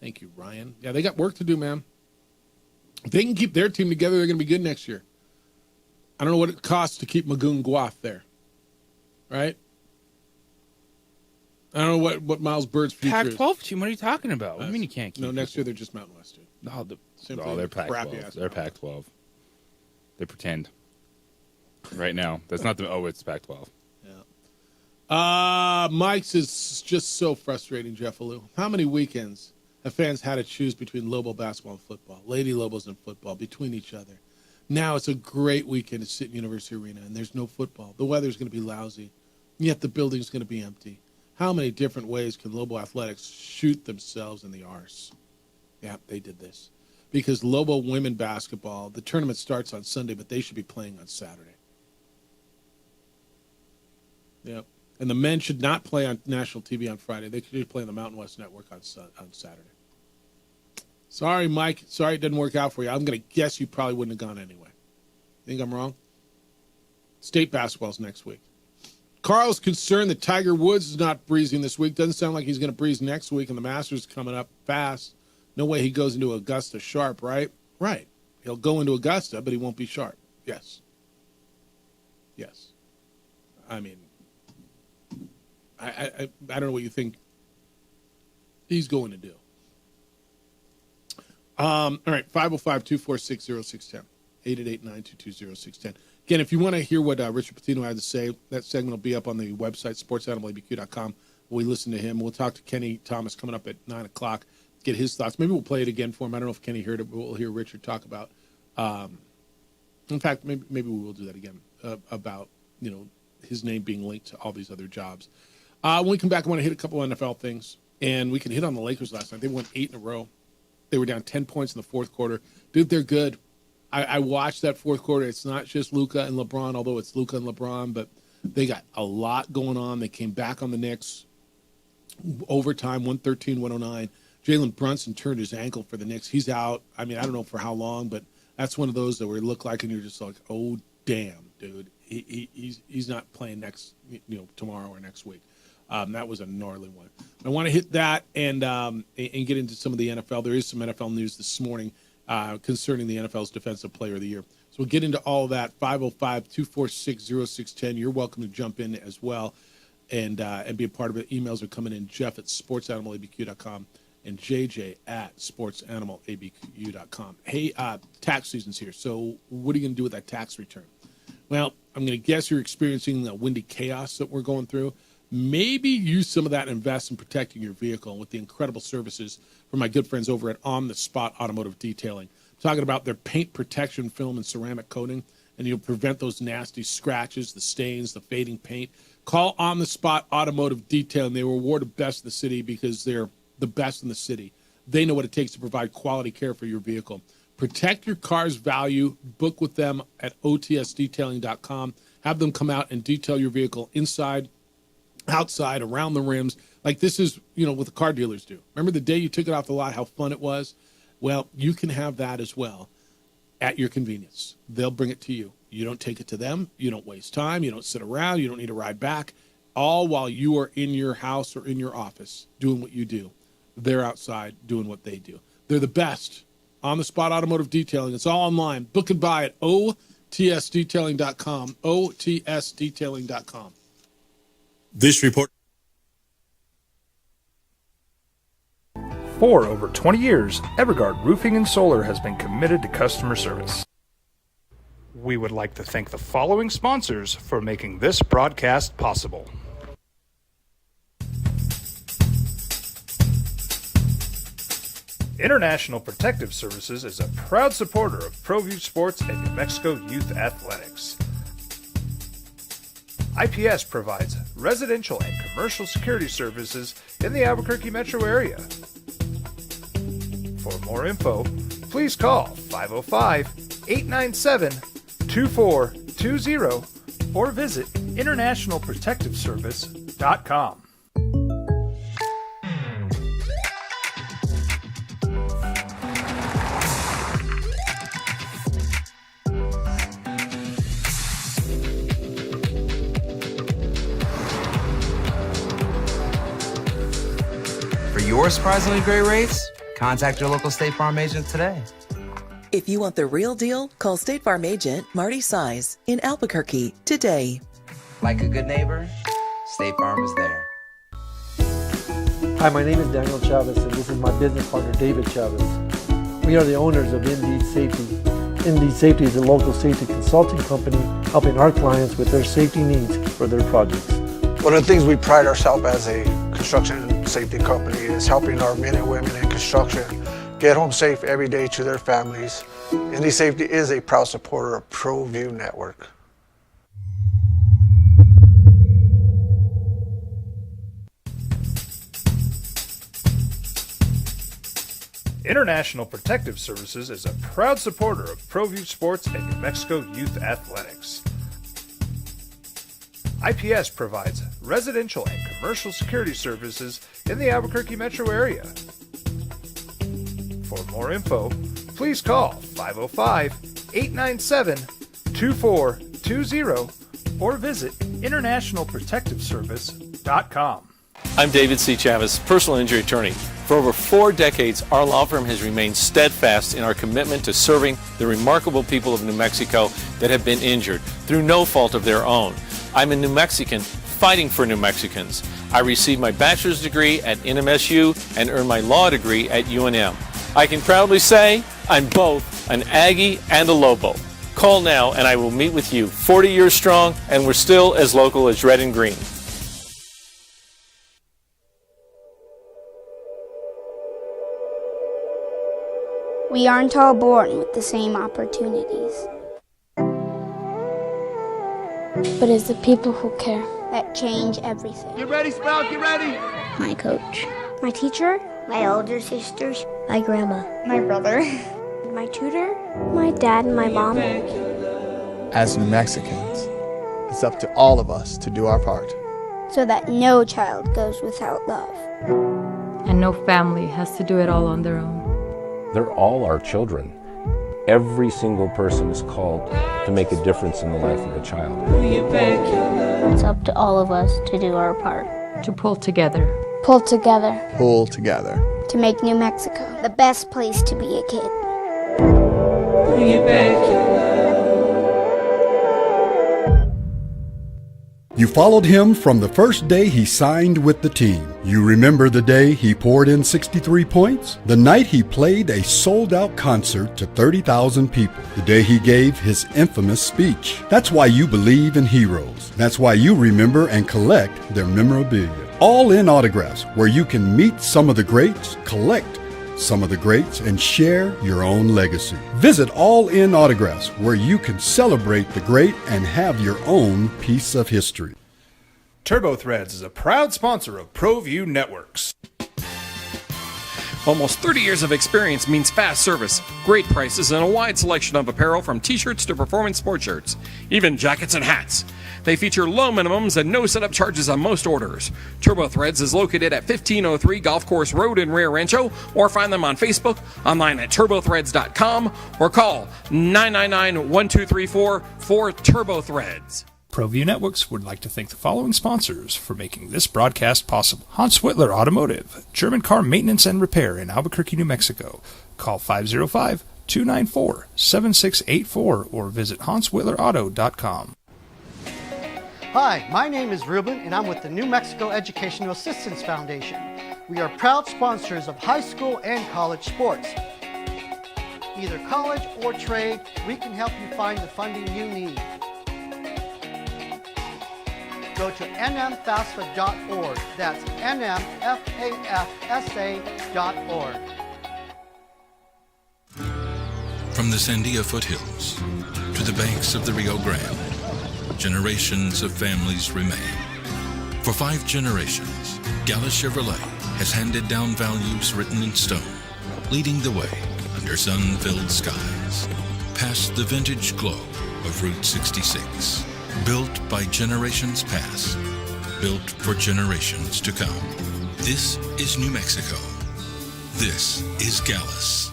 Thank you, Ryan. Yeah, they got work to do, man. If they can keep their team together, they're going to be good next year. I don't know what it costs to keep Magoon Guaf there, right? I don't know what Miles Bird's future is. Pac-12 team, what are you talking about? I mean, you can't keep No, next year they're just Mountain West, dude. They're Pac-12. They're Pac-12. They pretend. Right now. That's not it's Pac-12. Yeah. Mike's is just so frustrating, Jeff Alou. How many weekends have fans had to choose between Lobo basketball and football, Lady Lobos and football, between each other? Now it's a great weekend to sit in University Arena, and there's no football. The weather's going to be lousy, yet the building's going to be empty. How many different ways can Lobo Athletics shoot themselves in the arse? Yeah, they did this. Because Lobo women basketball, the tournament starts on Sunday, but they should be playing on Saturday. Yep. And the men should not play on national TV on Friday. They should play on the Mountain West Network on Saturday. Sorry, Mike. Sorry it didn't work out for you. I'm going to guess you probably wouldn't have gone anyway. Think I'm wrong? State basketball's next week. Carl's concerned that Tiger Woods is not breezing this week. Doesn't sound like he's going to breeze next week, and the Masters coming up fast. No way he goes into Augusta sharp, right? Right. He'll go into Augusta, but he won't be sharp. Yes. Yes. I mean, I don't know what you think he's going to do. All right, 505-246-0610, 888-922-0610. Again, if you want to hear what Richard Pitino had to say, that segment will be up on the website, sportsanimalabq.com. We listen to him. We'll talk to Kenny Thomas coming up at 9 o'clock, get his thoughts. Maybe we'll play it again for him. I don't know if Kenny heard it, but we'll hear Richard talk about. In fact, maybe we will do that again, about his name being linked to all these other jobs. When we come back, I want to hit a couple of NFL things, and we can hit on the Lakers last night. They won 8 in a row. They were down 10 points in the fourth quarter. Dude, they're good. I watched that fourth quarter. It's not just Luka and LeBron, although it's Luka and LeBron, but they got a lot going on. They came back on the Knicks. Overtime, 113-109. Jalen Brunson turned his ankle for the Knicks. He's out. I mean, I don't know for how long, but that's one of those that where it looked like, and you're just like, oh, damn, dude, he's not playing tomorrow or next week. That was a gnarly one. I want to hit that and get into some of the NFL. There is some NFL news this morning concerning the NFL's Defensive Player of the Year. So we'll get into all of that. 505-246-0610. You're welcome to jump in as well and be a part of it. Emails are coming in. Jeff at sportsanimалabq.com and JJ@sportsanimалabq.com. Hey, tax season's here. So what are you going to do with that tax return? Well, I'm going to guess you're experiencing the windy chaos that we're going through. Maybe use some of that and invest in protecting your vehicle with the incredible services from my good friends over at On the Spot Automotive Detailing. I'm talking about their paint protection film and ceramic coating, and you'll prevent those nasty scratches, the stains, the fading paint. Call On the Spot Automotive Detailing. They were awarded best in the city because they're the best in the city. They know what it takes to provide quality care for your vehicle. Protect your car's value. Book with them at otsdetailing.com. Have them come out and detail your vehicle inside, outside, around the rims, like this is, what the car dealers do. Remember the day you took it off the lot, how fun it was? Well, you can have that as well at your convenience. They'll bring it to you. You don't take it to them. You don't waste time. You don't sit around. You don't need a ride back. All while you are in your house or in your office doing what you do. They're outside doing what they do. They're the best. On the Spot Automotive Detailing. It's all online. Book and buy at otsdetailing.com. otsdetailing.com. This report. For over 20 years, Everguard Roofing and Solar has been committed to customer service. We would like to thank the following sponsors for making this broadcast possible. International Protective Services is a proud supporter of ProView Sports and New Mexico Youth Athletics. IPS provides residential and commercial security services in the Albuquerque metro area. For more info, please call 505-897-2420 or visit internationalprotectiveservice.com. For your surprisingly great rates, contact your local State Farm agent today. If you want the real deal, call State Farm agent Marty Size in Albuquerque today. Like a good neighbor, State Farm is there. Hi, my name is Daniel Chavez, and this is my business partner, David Chavez. We are the owners of Indeed Safety. Indeed Safety is a local safety consulting company helping our clients with their safety needs for their projects. One of the things we pride ourselves as a construction safety company is helping our men and women in construction get home safe every day to their families. Indeed Safety is a proud supporter of ProView Network. International Protective Services is a proud supporter of ProView Sports and New Mexico Youth Athletics. IPS provides residential and commercial security services in the Albuquerque metro area. For more info, please call 505-897-2420 or visit internationalprotectiveservice.com. I'm David C. Chavez, personal injury attorney. For over 4 decades, our law firm has remained steadfast in our commitment to serving the remarkable people of New Mexico that have been injured through no fault of their own. I'm a New Mexican fighting for New Mexicans. I received my bachelor's degree at NMSU and earned my law degree at UNM. I can proudly say I'm both an Aggie and a Lobo. Call now and I will meet with you. 40 years strong and we're still as local as red and green. We aren't all born with the same opportunities. But it's the people who care that change everything. Get ready, Sprout, get ready! My coach. My teacher. My older sisters. My grandma. My brother. My tutor. My dad and my mom. As New Mexicans, it's up to all of us to do our part. So that no child goes without love. And no family has to do it all on their own. They're all our children. Every single person is called to make a difference in the life of a child. It's up to all of us to do our part. To pull together. Pull together. Pull together. To make New Mexico the best place to be a kid. You followed him from the first day he signed with the team. You remember the day he poured in 63 points? The night he played a sold-out concert to 30,000 people. The day he gave his infamous speech. That's why you believe in heroes. That's why you remember and collect their memorabilia. All in Autographs, where you can meet some of the greats, collect some of the greats, and share your own legacy. Visit All In Autographs, where you can celebrate the great and have your own piece of history. TurboThreads is a proud sponsor of ProView Networks. Almost 30 years of experience means fast service, great prices, and a wide selection of apparel from t-shirts to performance sport shirts, even jackets and hats. They feature low minimums and no setup charges on most orders. TurboThreads is located at 1503 Golf Course Road in Rio Rancho, or find them on Facebook, online at turbothreads.com, or call 999-1234 for TurboThreads. ProView Networks would like to thank the following sponsors for making this broadcast possible. Hans Whitler Automotive, German car maintenance and repair in Albuquerque, New Mexico. Call 505-294-7684 or visit hanswhitlerauto.com. Hi, my name is Ruben, and I'm with the New Mexico Educational Assistance Foundation. We are proud sponsors of high school and college sports. Either college or trade, we can help you find the funding you need. Go to nmfafsa.org. That's nmfafsa.org. From the Sandia foothills to the banks of the Rio Grande, generations of families remain. For 5 generations, Gallus Chevrolet has handed down values written in stone, leading the way under sun-filled skies, past the vintage glow of Route 66. Built by generations past, built for generations to come. This is New Mexico. This is Gallus.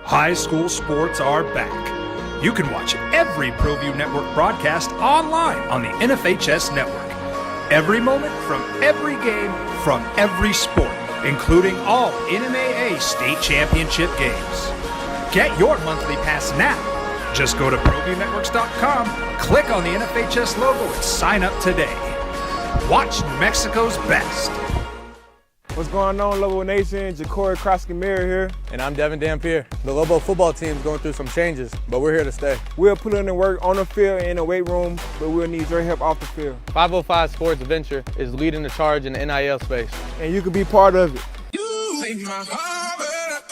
High school sports are back. You can watch every ProView Network broadcast online on the NFHS network. Every moment from every game from every sport, including all NMAA state championship games. Get your monthly pass now. Just go to ProViewNetworks.com, click on the NFHS logo, and sign up today. Watch New Mexico's best. What's going on, Lobo Nation? Ja'Cory Krosky-Mir here. And I'm Devin Dampier. The Lobo football team is going through some changes, but we're here to stay. We'll put in the work on the field and in the weight room, but we'll need your help off the field. 505 Sports Venture is leading the charge in the NIL space. And you can be part of it. You make my heart better.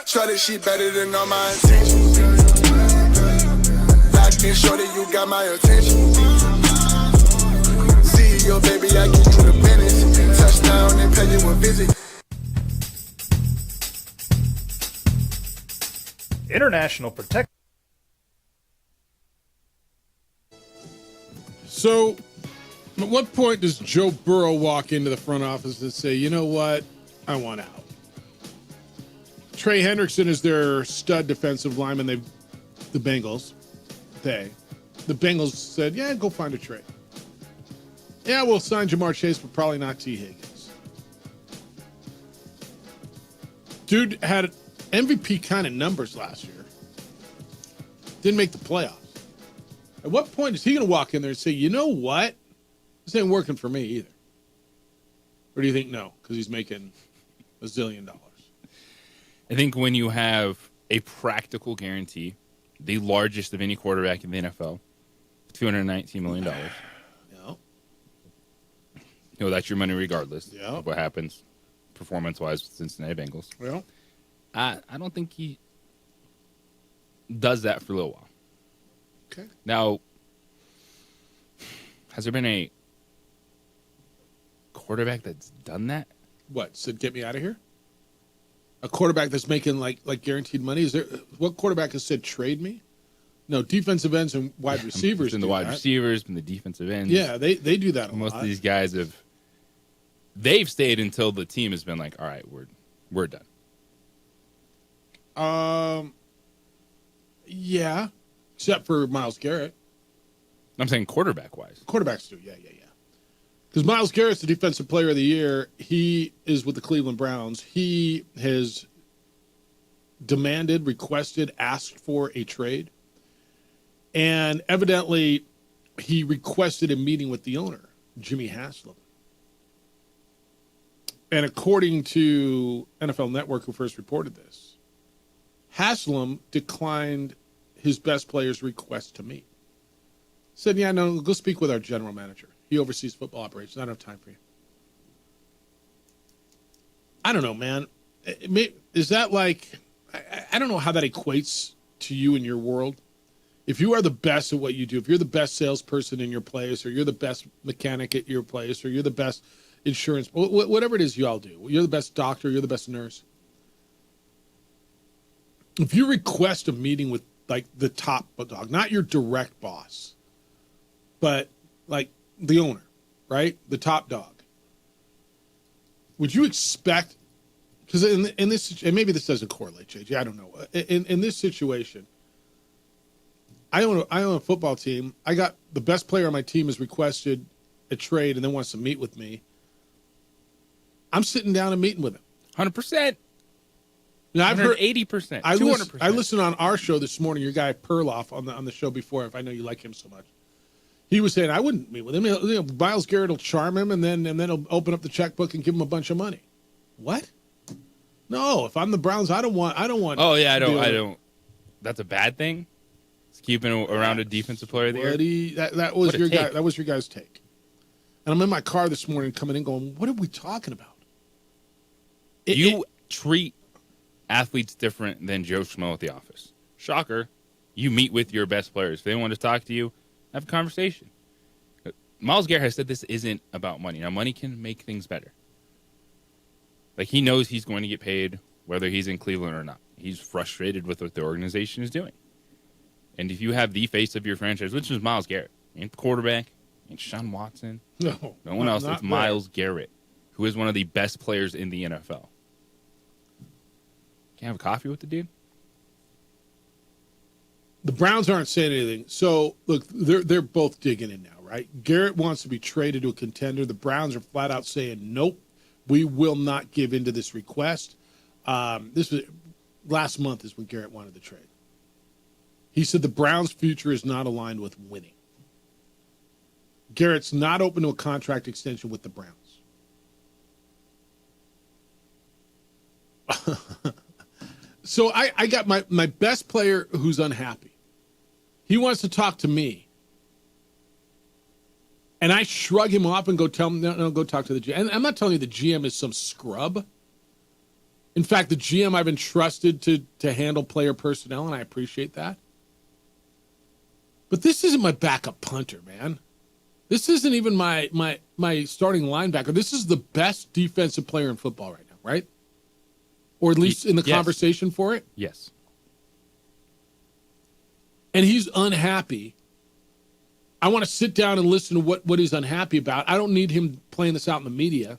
Shorty, she better than all my intentions. Locked in, shorty, you got my attention. CEO, baby, I give you the business. Touchdown and pay you a visit. International Protect. So, at what point does Joe Burrow walk into the front office and say, you know what, I want out? Trey Hendrickson is their stud defensive lineman. The Bengals said, yeah, go find a trade. Yeah, we'll sign Jamar Chase, but probably not T. Higgins. Dude had MVP kind of numbers last year. Didn't make the playoffs. At what point is he going to walk in there and say, you know what? This ain't working for me either. Or do you think no? Because he's making $1 zillion. I think when you have a practical guarantee, the largest of any quarterback in the NFL, $219 million. Yeah. You know, that's your money regardless of what happens performance-wise with Cincinnati Bengals. Yeah. I don't think he does that for a little while. Okay. Now, has there been a quarterback that's done that? What, said get me out of here? A quarterback that's making like guaranteed money? Is there? What quarterback has said trade me? No, defensive ends and wide receivers. Been the wide receivers, been the defensive ends. Yeah, they do that a Most lot. of these guys they've stayed until the team has been like, all right, we're done. Yeah, except for Myles Garrett. I'm saying quarterback-wise. Quarterbacks do, yeah. Because Myles Garrett's the Defensive Player of the Year. He is with the Cleveland Browns. He has demanded, requested, asked for a trade. And evidently, he requested a meeting with the owner, Jimmy Haslam. And according to NFL Network, who first reported this, Haslam declined his best player's request to meet. Said, yeah, no, go speak with our general manager. He oversees football operations. I don't have time for you. I don't know, man. Is that like, I don't know how that equates to you in your world. If you are the best at what you do, if you're the best salesperson in your place, or you're the best mechanic at your place, or you're the best insurance, whatever it is you all do, you're the best doctor, you're the best nurse. If you request a meeting with like the top dog, not your direct boss, but like the owner, right? The top dog. Would you expect, because in this, and maybe this doesn't correlate, JJ, I don't know. In this situation, I own a football team. I got the best player on my team has requested a trade and then wants to meet with me. I'm sitting down and meeting with him. 100%. Now, I've heard 80%. 200%. I listened on our show this morning. Your guy Perloff on the show before. If I know you like him so much, he was saying I wouldn't meet with him. You know, Myles Garrett will charm him, and then he'll open up the checkbook and give him a bunch of money. What? No, if I'm the Browns, I don't want. Oh yeah, I don't. That's a bad thing. It's keeping around a defensive player of the year. That was your guy. That was your guy's take. And I'm in my car this morning, coming in, going, "What are we talking about?" You treat athletes different than Joe Schmo at the office. Shocker. You meet with your best players. If they want to talk to you, have a conversation. Myles Garrett has said this isn't about money. Now, money can make things better. Like, he knows he's going to get paid whether he's in Cleveland or not. He's frustrated with what the organization is doing. And if you have the face of your franchise, which is Myles Garrett, ain't the quarterback, ain't Sean Watson, no one else. It's Myles Garrett, who is one of the best players in the NFL. Can I have a coffee with the dude? The Browns aren't saying anything. So, look, they're both digging in now, right? Garrett wants to be traded to a contender. The Browns are flat out saying, nope, we will not give into this request. This was last month is when Garrett wanted the trade. He said the Browns' future is not aligned with winning. Garrett's not open to a contract extension with the Browns. So I got my best player who's unhappy. He wants to talk to me. And I shrug him off and go tell him, no, go talk to the GM. And I'm not telling you the GM is some scrub. In fact, the GM I've entrusted to handle player personnel, and I appreciate that. But this isn't my backup punter, man. This isn't even my starting linebacker. This is the best defensive player in football right now, right? Or at least in the conversation for it? Yes. And he's unhappy. I want to sit down and listen to what he's unhappy about. I don't need him playing this out in the media.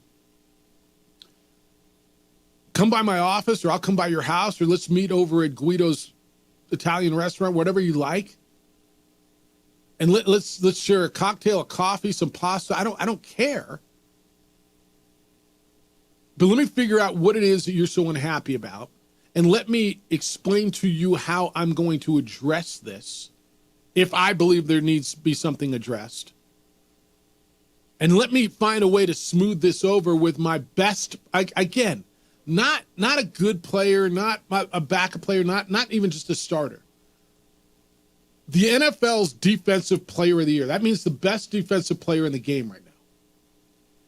Come by my office, or I'll come by your house, or let's meet over at Guido's Italian restaurant, whatever you like. And let's share a cocktail, a coffee, some pasta. I don't care. But let me figure out what it is that you're so unhappy about, and let me explain to you how I'm going to address this if I believe there needs to be something addressed. And let me find a way to smooth this over with my best, again, not a good player, not a backup player, not even just a starter. The NFL's defensive player of the year. That means the best defensive player in the game right now.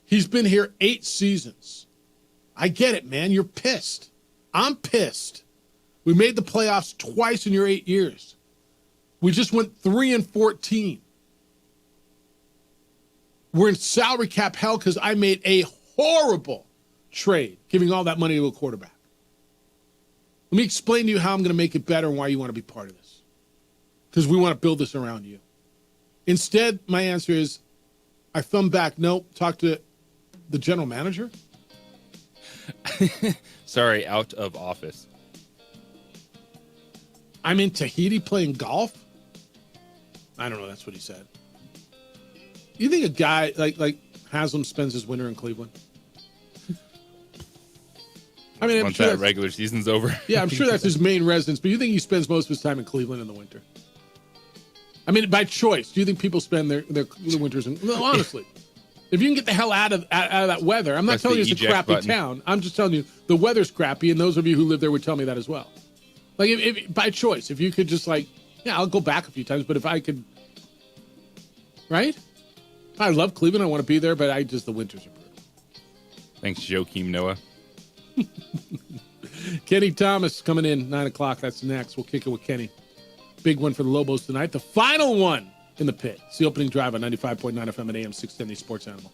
He's been here 8 seasons. I get it, man. You're pissed. I'm pissed. We made the playoffs twice in your 8 years. We just went 3-14. We're in salary cap hell because I made a horrible trade, giving all that money to a quarterback. Let me explain to you how I'm going to make it better and why you want to be part of this. Because we want to build this around you. Instead, my answer is, I thumb back, nope, talk to the general manager. Sorry, out of office. I'm in Tahiti playing golf? I don't know. That's what he said. You think a guy like Haslam spends his winter in Cleveland? I mean, I'm once sure that regular season's over. Yeah, I'm sure that's his main residence. But you think he spends most of his time in Cleveland in the winter? I mean, by choice. Do you think people spend their winters in? No, honestly, if you can get the hell out of that weather, I'm not telling you it's a crappy town. I'm just telling you the weather's crappy, and those of you who live there would tell me that as well. Like, if by choice, if you could just I'll go back a few times, but if I could, right? I love Cleveland. I want to be there, but the winters are brutal. Thanks, Joakim Noah. Kenny Thomas coming in 9 o'clock. That's next. We'll kick it with Kenny. Big one for the Lobos tonight. The final one in the pit. It's the opening drive on 95.9 FM and AM 670 Sports Animal.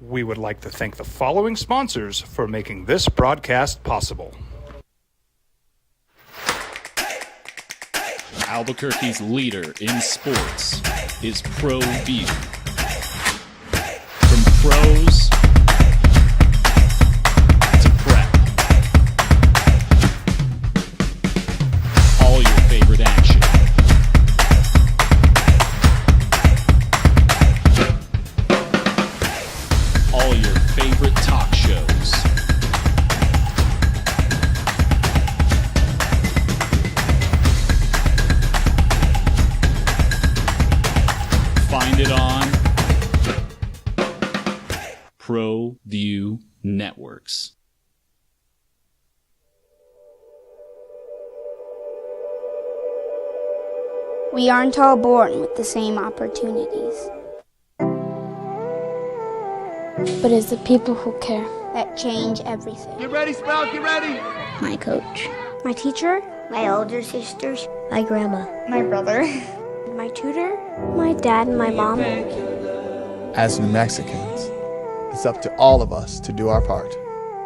We would like to thank the following sponsors for making this broadcast possible. Albuquerque's leader in sports is ProView. From pros to prep, all your favorite action. All your favorite talk shows. Find it on ProView Networks. We aren't all born with the same opportunities. But it's the people who care that change everything. Get ready, Sprout, get ready! My coach, my teacher, my older sisters, my grandma, my brother, my tutor, my dad, and my mom. As New Mexicans, it's up to all of us to do our part.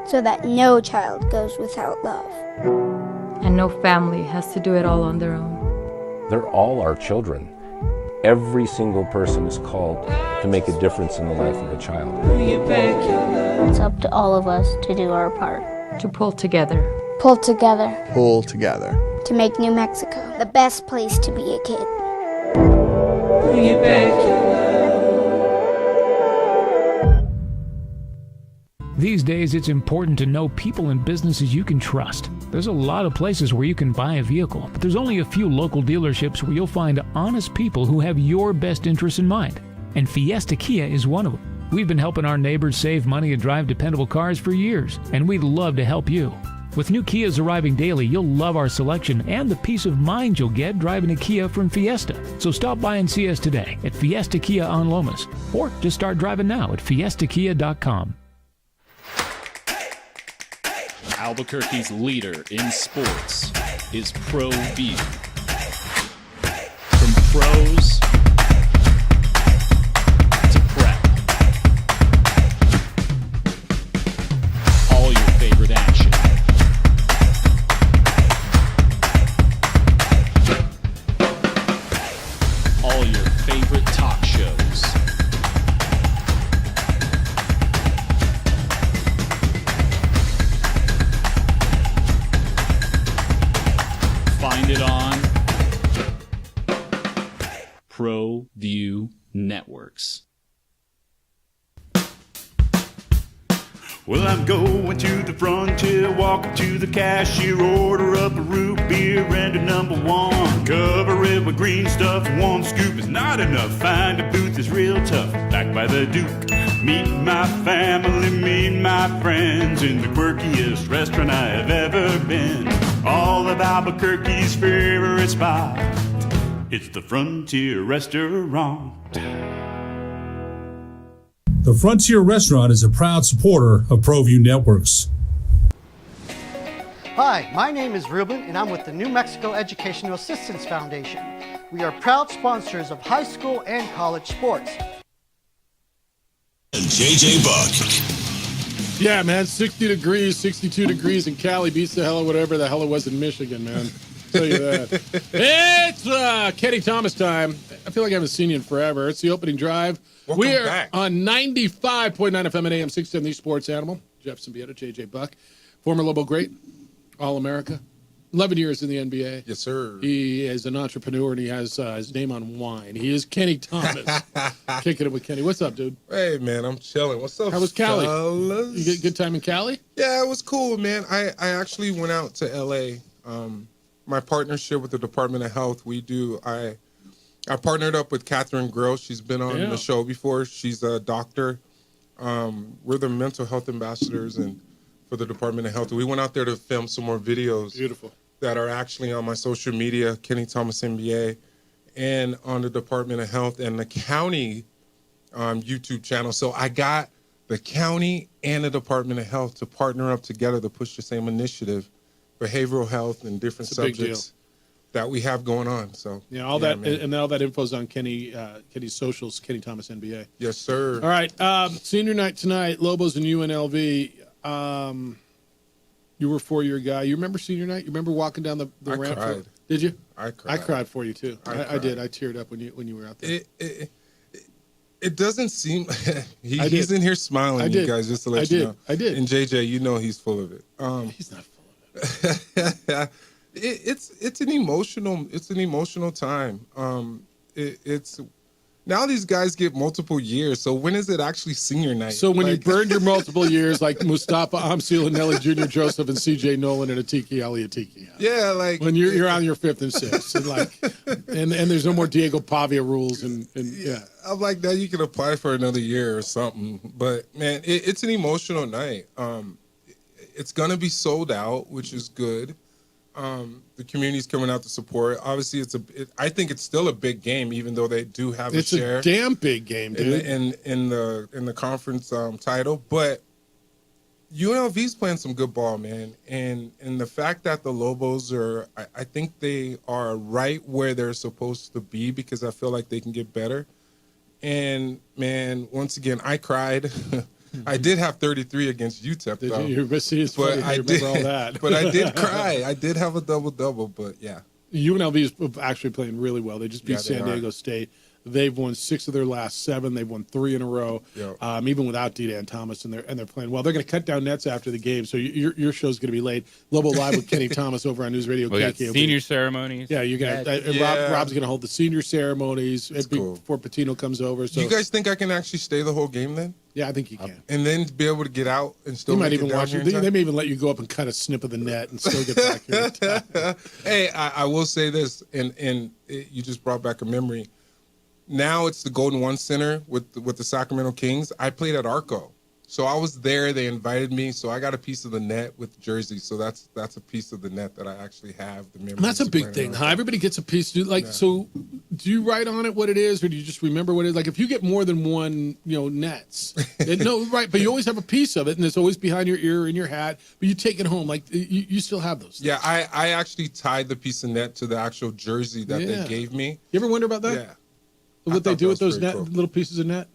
So that no child goes without love. And no family has to do it all on their own. They're all our children. Every single person is called to make a difference in the life of a child. It's up to all of us to do our part. To pull together. Pull together. Pull together. To make New Mexico the best place to be a kid. These days, it's important to know people and businesses you can trust. There's a lot of places where you can buy a vehicle, but there's only a few local dealerships where you'll find honest people who have your best interests in mind. And Fiesta Kia is one of them. We've been helping our neighbors save money and drive dependable cars for years, and we'd love to help you. With new Kias arriving daily, you'll love our selection and the peace of mind you'll get driving a Kia from Fiesta. So stop by and see us today at Fiesta Kia on Lomas, or just start driving now at fiestakia.com. Albuquerque's leader in sports is ProView. From pros to prep, all your favorite action. All your favorite talk shows. Find it on ProView Networks. Well, I'm going to the frontier, walking to the cashier, order up a root beer and a number one. Cover it with green stuff, one scoop is not enough. Find a booth is real tough, back by the Duke. Meet my family, meet my friends in the quirkiest restaurant I have ever been. All of Albuquerque's favorite spot, it's the Frontier Restaurant. The Frontier Restaurant is a proud supporter of ProView Networks. Hi, my name is Ruben, and I'm with the New Mexico Educational Assistance Foundation. We are proud sponsors of high school and college sports. JJ Buck. Yeah, man, 60 degrees, 62 degrees in Cali beats the hell of whatever the hell it was in Michigan, man. tell you that. It's Kenny Thomas time. I feel like I haven't seen you in forever. It's the opening drive. We're back. on 95.9 FM and AM 610, the Sports Animal. Jeff Symbieta, JJ Buck, former Lobo great, All-America. 11 years in the NBA. Yes, sir. He is an entrepreneur, and he has his name on wine. He is Kenny Thomas. Kicking it with Kenny. What's up, dude? Hey, man, I'm chilling. What's up, How was Cali? fellas? You get good time in Cali? Yeah, it was cool, man. I actually went out to L.A. My partnership with the Department of Health, I partnered up with Catherine Grill. She's been on the show before. She's a doctor. We're the mental health ambassadors for the Department of Health. We went out there to film some more videos. Beautiful. That are actually on my social media, Kenny Thomas NBA, and on the Department of Health and the county YouTube channel. So I got the county and the Department of Health to partner up together to push the same initiative, behavioral health and different subjects that we have going on. So yeah, all that info's on Kenny's socials, Kenny Thomas NBA. Yes, sir. All right, senior night tonight, Lobos and UNLV. You were a 4-year guy. You remember senior night? You remember walking down the ramp? Cried. Did you? I cried. I cried for you too. I did. I teared up when you were out there. It doesn't seem he's in here smiling. You guys, just to let you know. I did. And JJ, you know he's full of it. He's not full of it. It's an emotional time. It's now these guys get multiple years. So when is it actually senior night? So when you burned your multiple years, like Mustafa Amsil and Nelly Jr. Joseph and C.J. Nolan at a Tiki Ali Tiki. Yeah, like when you're on your 5th and 6th, and there's no more Diego Pavia rules, and yeah. I'm like that. You can apply for another year or something. But man, it's an emotional night. It's gonna be sold out, which is good. The community's coming out to support. Obviously, I think it's still a big game, even though they do have a share. It's a damn big game, dude. In the conference title, but UNLV's playing some good ball, man. And the fact that the Lobos I think they are right where they're supposed to be because I feel like they can get better. And man, once again, I cried. I did have 33 against UTEP, though. But I did all that. But I did cry. I did have a double-double, but yeah. UNLV is actually playing really well. They just beat San Diego State. They've won 6 of their last 7. They've won 3 in a row, even without D-Dan Thomas, and they're playing well. They're going to cut down nets after the game, so your show's going to be late. Lobo Live with Kenny Thomas over on News Radio. We got senior ceremonies. Yeah, you got Rob's going to hold the senior ceremonies before Patino comes over. So you guys think I can actually stay the whole game then? Yeah, I think you can. And then be able to get out and still might even watch you. They may even let you go up and cut a snip of the net and still get back here. Hey, I will say this, and you just brought back a memory. Now it's the Golden One Center with the Sacramento Kings. I played at Arco. So I was there. They invited me. So I got a piece of the net with the jersey. So that's a piece of the net that I actually have. The memory. And that's a big thing, huh? Everybody gets a piece. So do you write on it what it is, or do you just remember what it is? Like if you get more than one, nets. No, right. But you always have a piece of it, and it's always behind your ear in your hat. But you take it home. Like you still have those things. Yeah, I actually tied the piece of net to the actual jersey that they gave me. You ever wonder about that? Yeah. What they do with those little pieces of net?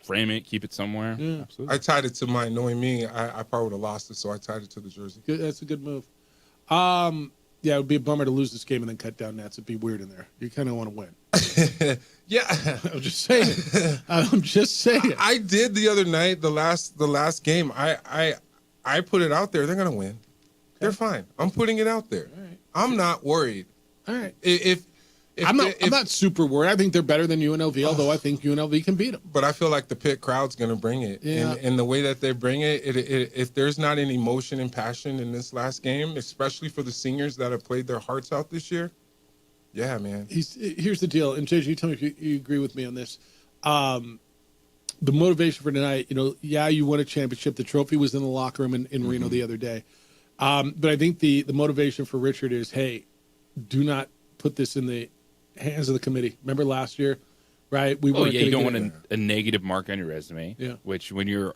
Frame it, keep it somewhere. Yeah, absolutely. I tied it to mine. Knowing me, I probably would have lost it, so I tied it to the jersey. Good, that's a good move. Yeah, it would be a bummer to lose this game and then cut down nets. It'd be weird in there. You kind of want to win. Yeah, I'm just saying. I did the other night, the last game. I put it out there. They're gonna win. They're fine. I'm putting it out there. All right. I'm not worried. All right. I'm not super worried. I think they're better than UNLV, although I think UNLV can beat them. But I feel like the Pitt crowd's going to bring it. Yeah. And the way that they bring it, if there's not any emotion and passion in this last game, especially for the seniors that have played their hearts out this year, yeah, man. Here's the deal. And JJ, you tell me if you agree with me on this. The motivation for tonight, you won a championship. The trophy was in the locker room in Reno the other day. But I think the motivation for Richard is, hey, do not put this in the hands of the committee. Remember last year, right? You don't want a negative mark on your resume. Yeah. Which when you're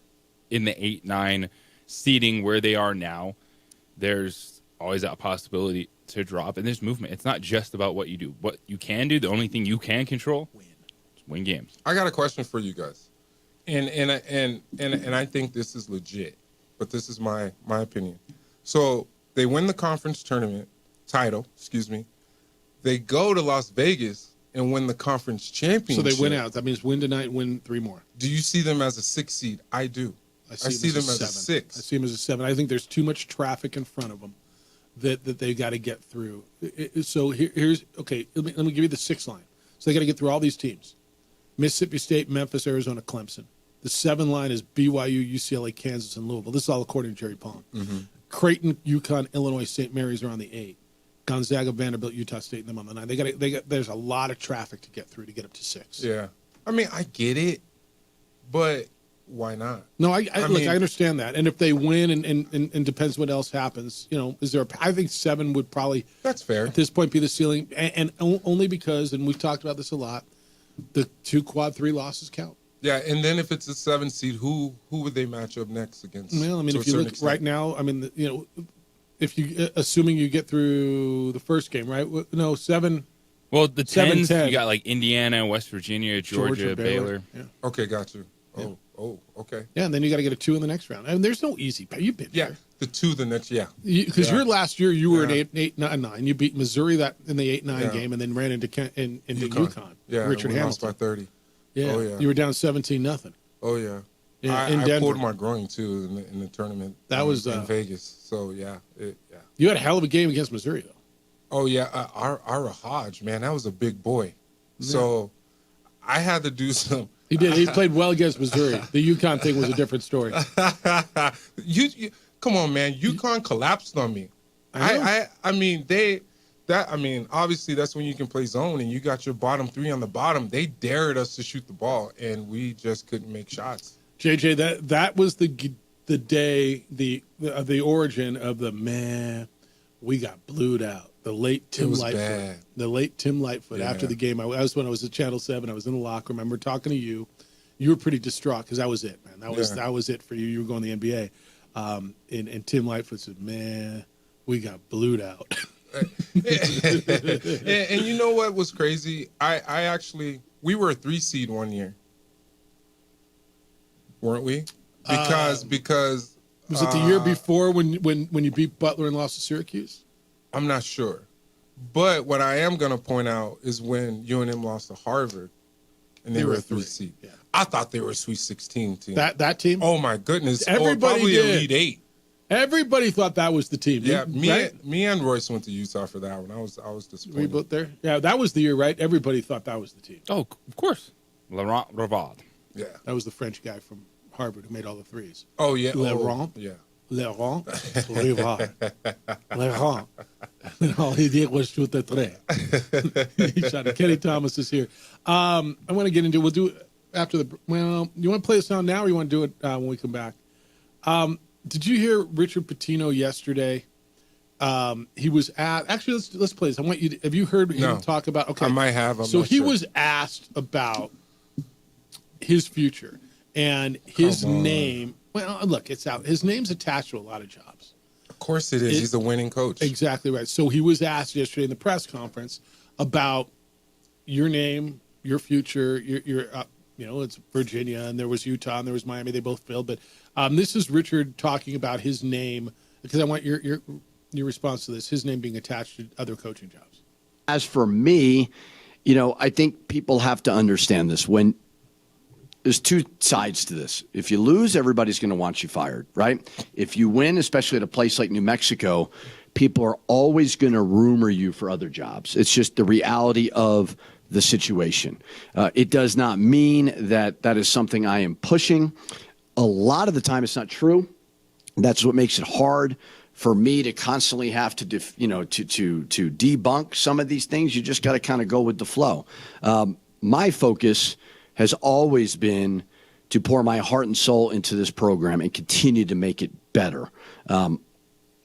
in the 8-9 seeding where they are now, there's always that possibility to drop. And there's movement. It's not just about what you do. What you can do, the only thing you can control, win games. I got a question for you guys, and I think this is legit, but this is my opinion. So they win the conference tournament. title, they go to Las Vegas and win the conference championship. So they win out. That means win tonight, win 3 more. Do you see them as a 6 seed? I do. I see them as a 6. I see them as a 7. I think there's too much traffic in front of them that they got to get through. So here's okay. Let me give you the 6 line. So they got to get through all these teams: Mississippi State, Memphis, Arizona, Clemson. The 7 line is BYU, UCLA, Kansas, and Louisville. This is all according to Jerry Palm. Mm-hmm. Creighton, UConn, Illinois, St. Mary's are on the 8. Gonzaga, Vanderbilt, Utah State, and them on the 9. They got. There's a lot of traffic to get through to get up to 6. Yeah, I mean, I get it, but why not? No, I understand that. And if they win, and depends what else happens, is there? I think 7 would probably. That's fair. At this point, be the ceiling, and only because, and we've talked about this a lot, the 2 quad 3 losses count. Yeah, and then if it's a 7 seed, who would they match up next against? Well, I mean, if you look right now, I mean, if you assuming you get through the first game, right? No, 7. Well, the 10s, 10. you got like Indiana, West Virginia, Georgia, Baylor. Yeah. Okay, got you. Oh, okay. Yeah, and then you got to get a 2 in the next round. I mean, there's no easy. You've been there. The 2 the next, Because your last year you were at 8-9. You beat Missouri in the 8-9 game, and then ran into UConn. Yeah, Richard we Hamilton lost by 30. Yeah. Oh, yeah. You were down 17-0. Oh yeah. In I Denver. pulled my groin too in the tournament. That was in Vegas. So yeah, You had a hell of a game against Missouri though. Oh yeah, Ira Hodge, man, that was a big boy. Yeah. So I had to do some. He did. He played well against Missouri. The UConn thing was a different story. you come on, man. UConn collapsed on me. I mean obviously that's when you can play zone and you got your bottom 3 on the bottom. They dared us to shoot the ball and we just couldn't make shots. JJ, that was the day, the origin of we got blued out. The late Tim Lightfoot. Bad. The late Tim Lightfoot. Yeah. After the game, I was when I was at Channel 7. I was in the locker room. I remember talking to you. You were pretty distraught because that was it, man. That was it for you. You were going to the NBA. And Tim Lightfoot said, "Man, we got blued out." and you know what was crazy? We were a 3 seed one year, weren't we? Because was it the year before when you beat Butler and lost to Syracuse? I'm not sure, but what I am going to point out is when UNM lost to Harvard, and they were a 3 seed. Yeah. I thought they were a Sweet 16 team. That team? Oh my goodness! Everybody probably did. Elite 8. Everybody thought that was the team. Yeah, me and Royce went to Utah for that one. I was disappointed. We both there. Yeah, that was the year, right? Everybody thought that was the team. Oh, of course. Laurent Rivard. Yeah, that was the French guy from Harvard who made all the threes. Oh yeah, Laurent. Yeah, Laurent Rivard. Laurent. And all he did was shoot the three. He shot it. Kenny Thomas is here. I want to get into. We'll do it after the. Well, you want to play the sound now, or you want to do it when we come back? Did you hear Richard Pitino yesterday? He was asked. Actually, let's play this. I want you. Have you heard him talk about? Okay, I might have. I'm so not he sure. was asked about his future and his name. Well, look, it's out. His name's attached to a lot of jobs. Of course it is. He's a winning coach. Exactly right. So he was asked yesterday in the press conference about your name, your future. Your it's Virginia, and there was Utah, and there was Miami. They both failed, but this is Richard talking about his name because I want your response to this. His name being attached to other coaching jobs. As for me, I think people have to understand this. When there's 2 sides to this. If you lose, everybody's going to want you fired, right? If you win, especially at a place like New Mexico, people are always going to rumor you for other jobs. It's just the reality of the situation. It does not mean that is something I am pushing. A lot of the time, it's not true. That's what makes it hard for me to constantly have to, to debunk some of these things. You just got to kind of go with the flow. My focus has always been to pour my heart and soul into this program and continue to make it better. I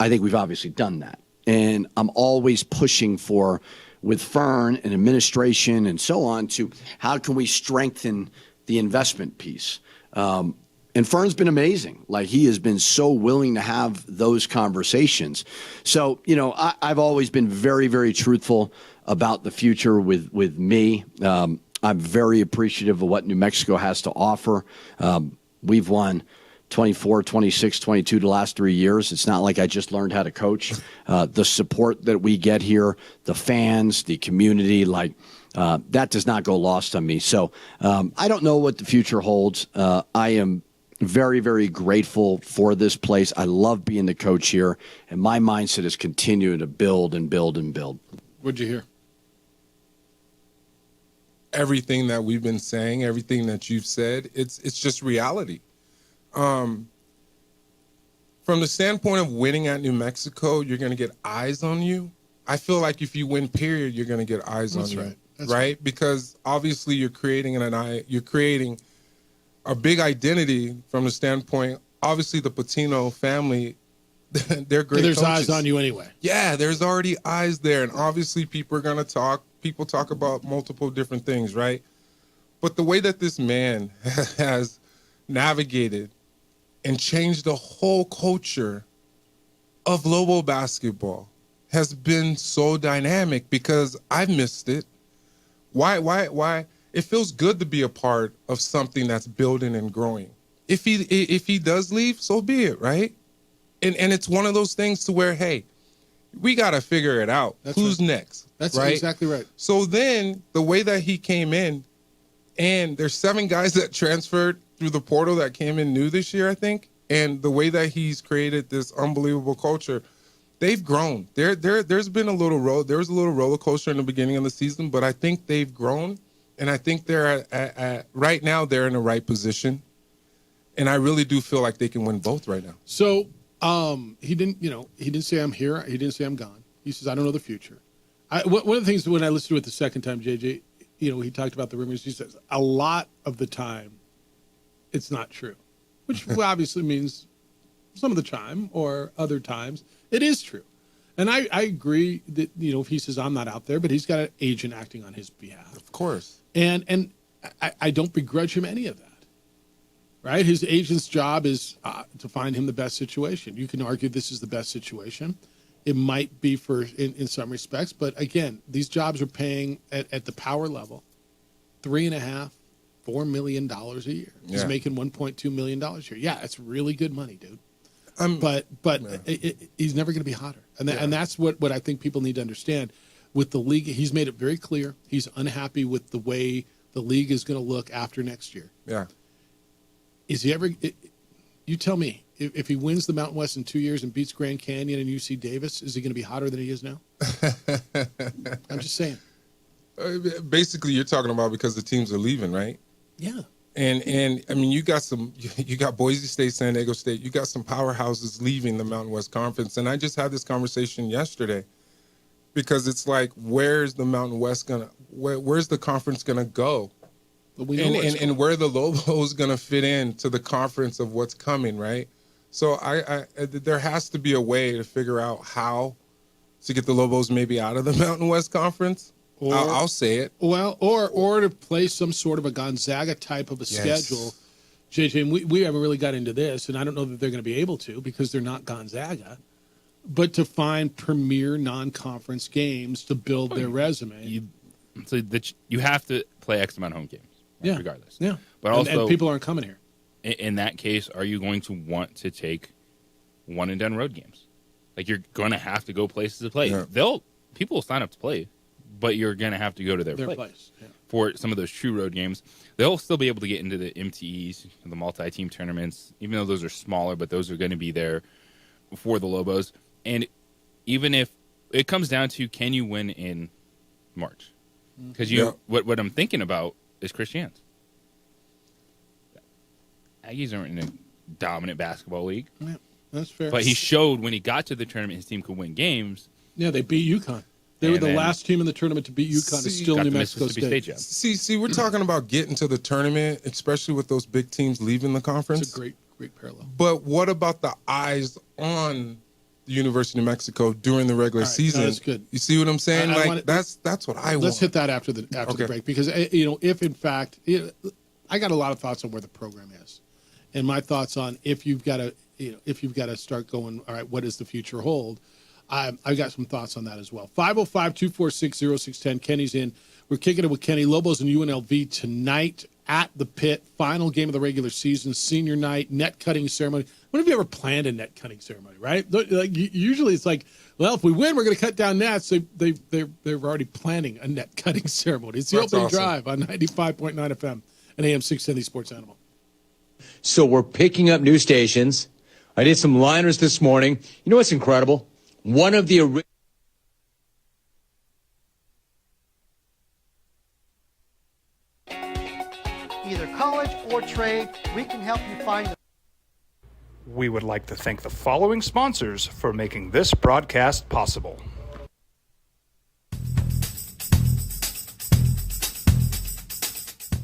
think we've obviously done that. And I'm always pushing for, with Fern and administration and so on, to how can we strengthen the investment piece. And Fern's been amazing. Like, he has been so willing to have those conversations. So, I've always been very, very truthful about the future with me. I'm very appreciative of what New Mexico has to offer. We've won 24, 26, 22 the last 3 years. It's not like I just learned how to coach. The support that we get here, the fans, the community, that does not go lost on me. So I don't know what the future holds. I am very, very grateful for this place. I love being the coach here, and my mindset is continuing to build and build and build. What'd you hear? Everything that we've been saying, everything that you've said, it's just reality. From the standpoint of winning at New Mexico, you're going to get eyes on you. I feel like if you win, period, you're going to get eyes on you. That's right? Because obviously you're creating a big identity from the standpoint. Obviously, the Patino family, they're great. There's coaches. eyes on you anyway. Yeah, there's already eyes there, and obviously people are going to talk. People talk about multiple different things, right? But the way that this man has navigated and changed the whole culture of Lobo basketball has been so dynamic because I've missed it. Why? It feels good to be a part of something that's building and growing. If he does leave, so be it, right? And it's one of those things to where, hey, we got to figure it out. Who's next? That's right? exactly right. So then the way that he came in, and there's 7 guys that transferred through the portal that came in new this year, I think. And the way that he's created this unbelievable culture, they've grown. There's been a little roller coaster in the beginning of the season, but I think they've grown, and I think they're at right now they're in the right position, and I really do feel like they can win both right now. So he didn't say I'm here. He didn't say I'm gone. He says I don't know the future. One of the things when I listened to it the second time, JJ, he talked about the rumors. He says a lot of the time it's not true, which obviously means some of the time or other times it is true. And I agree that, if he says I'm not out there, but he's got an agent acting on his behalf. Of course. And I don't begrudge him any of that, right? His agent's job is to find him the best situation. You can argue this is the best situation. It might be in some respects, but again, these jobs are paying at the power level $3.5-4 million a year. He's making $1.2 million a year. Yeah, it's really good money, dude. But he's never going to be hotter, and that's what I think people need to understand. With the league, he's made it very clear he's unhappy with the way the league is going to look after next year. Yeah. Is he ever? You tell me. If he wins the Mountain West in 2 years and beats Grand Canyon and UC Davis, is he going to be hotter than he is now? I'm just saying. Basically, you're talking about because the teams are leaving, right? Yeah. And I mean, you got Boise State, San Diego State, you got some powerhouses leaving the Mountain West Conference. And I just had this conversation yesterday because it's like, where's the Mountain West where's the conference gonna go? And where the Lobos gonna fit into the conference of what's coming, right? So there has to be a way to figure out how to get the Lobos maybe out of the Mountain West Conference. I'll say it. Well, or to play some sort of a Gonzaga type of a schedule. JJ, and we haven't really got into this, and I don't know that they're going to be able to because they're not Gonzaga, but to find premier non-conference games to build their resume. You have to play X amount of home games, regardless. Yeah, but also and people aren't coming here. In that case, are you going to want to take one and done road games? Like, you're going to have to go places to play. Yeah. People will sign up to play, but you're going to have to go to their place. Yeah. For some of those true road games. They'll still be able to get into the MTEs, the multi-team tournaments, even though those are smaller, but those are going to be there for the Lobos. And even if it comes down to, can you win in March? Because what I'm thinking about is Chris Jans. Aggies aren't in a dominant basketball league. Yeah, that's fair. But he showed when he got to the tournament, his team could win games. Yeah, they beat UConn. They were the last team in the tournament to beat UConn. It's still New Mexico State. See, we're talking about getting to the tournament, especially with those big teams leaving the conference. It's a great parallel. But what about the eyes on the University of New Mexico during the regular season? No, that's good. You see what I'm saying? That's what I want. Let's hit that after the break, because if in fact I got a lot of thoughts on where the program is, and my thoughts on if you've got to start going. All right, what does the future hold? I've got some thoughts on that as well. 505-246-0610. Kenny's in. We're kicking it with Kenny. Lobos and UNLV tonight at the Pit, final game of the regular season, senior night, net cutting ceremony. When have you ever planned a net cutting ceremony, right? Like usually it's like, well, if we win, we're going to cut down nets. They're already planning a net cutting ceremony. It's the That's opening awesome. drive on 95.9 FM and AM 670 Sports Animal. So we're picking up new stations. I did some liners this morning. You know what's incredible? One of the Either college or trade, we can help you find the We would like to thank the following sponsors for making this broadcast possible.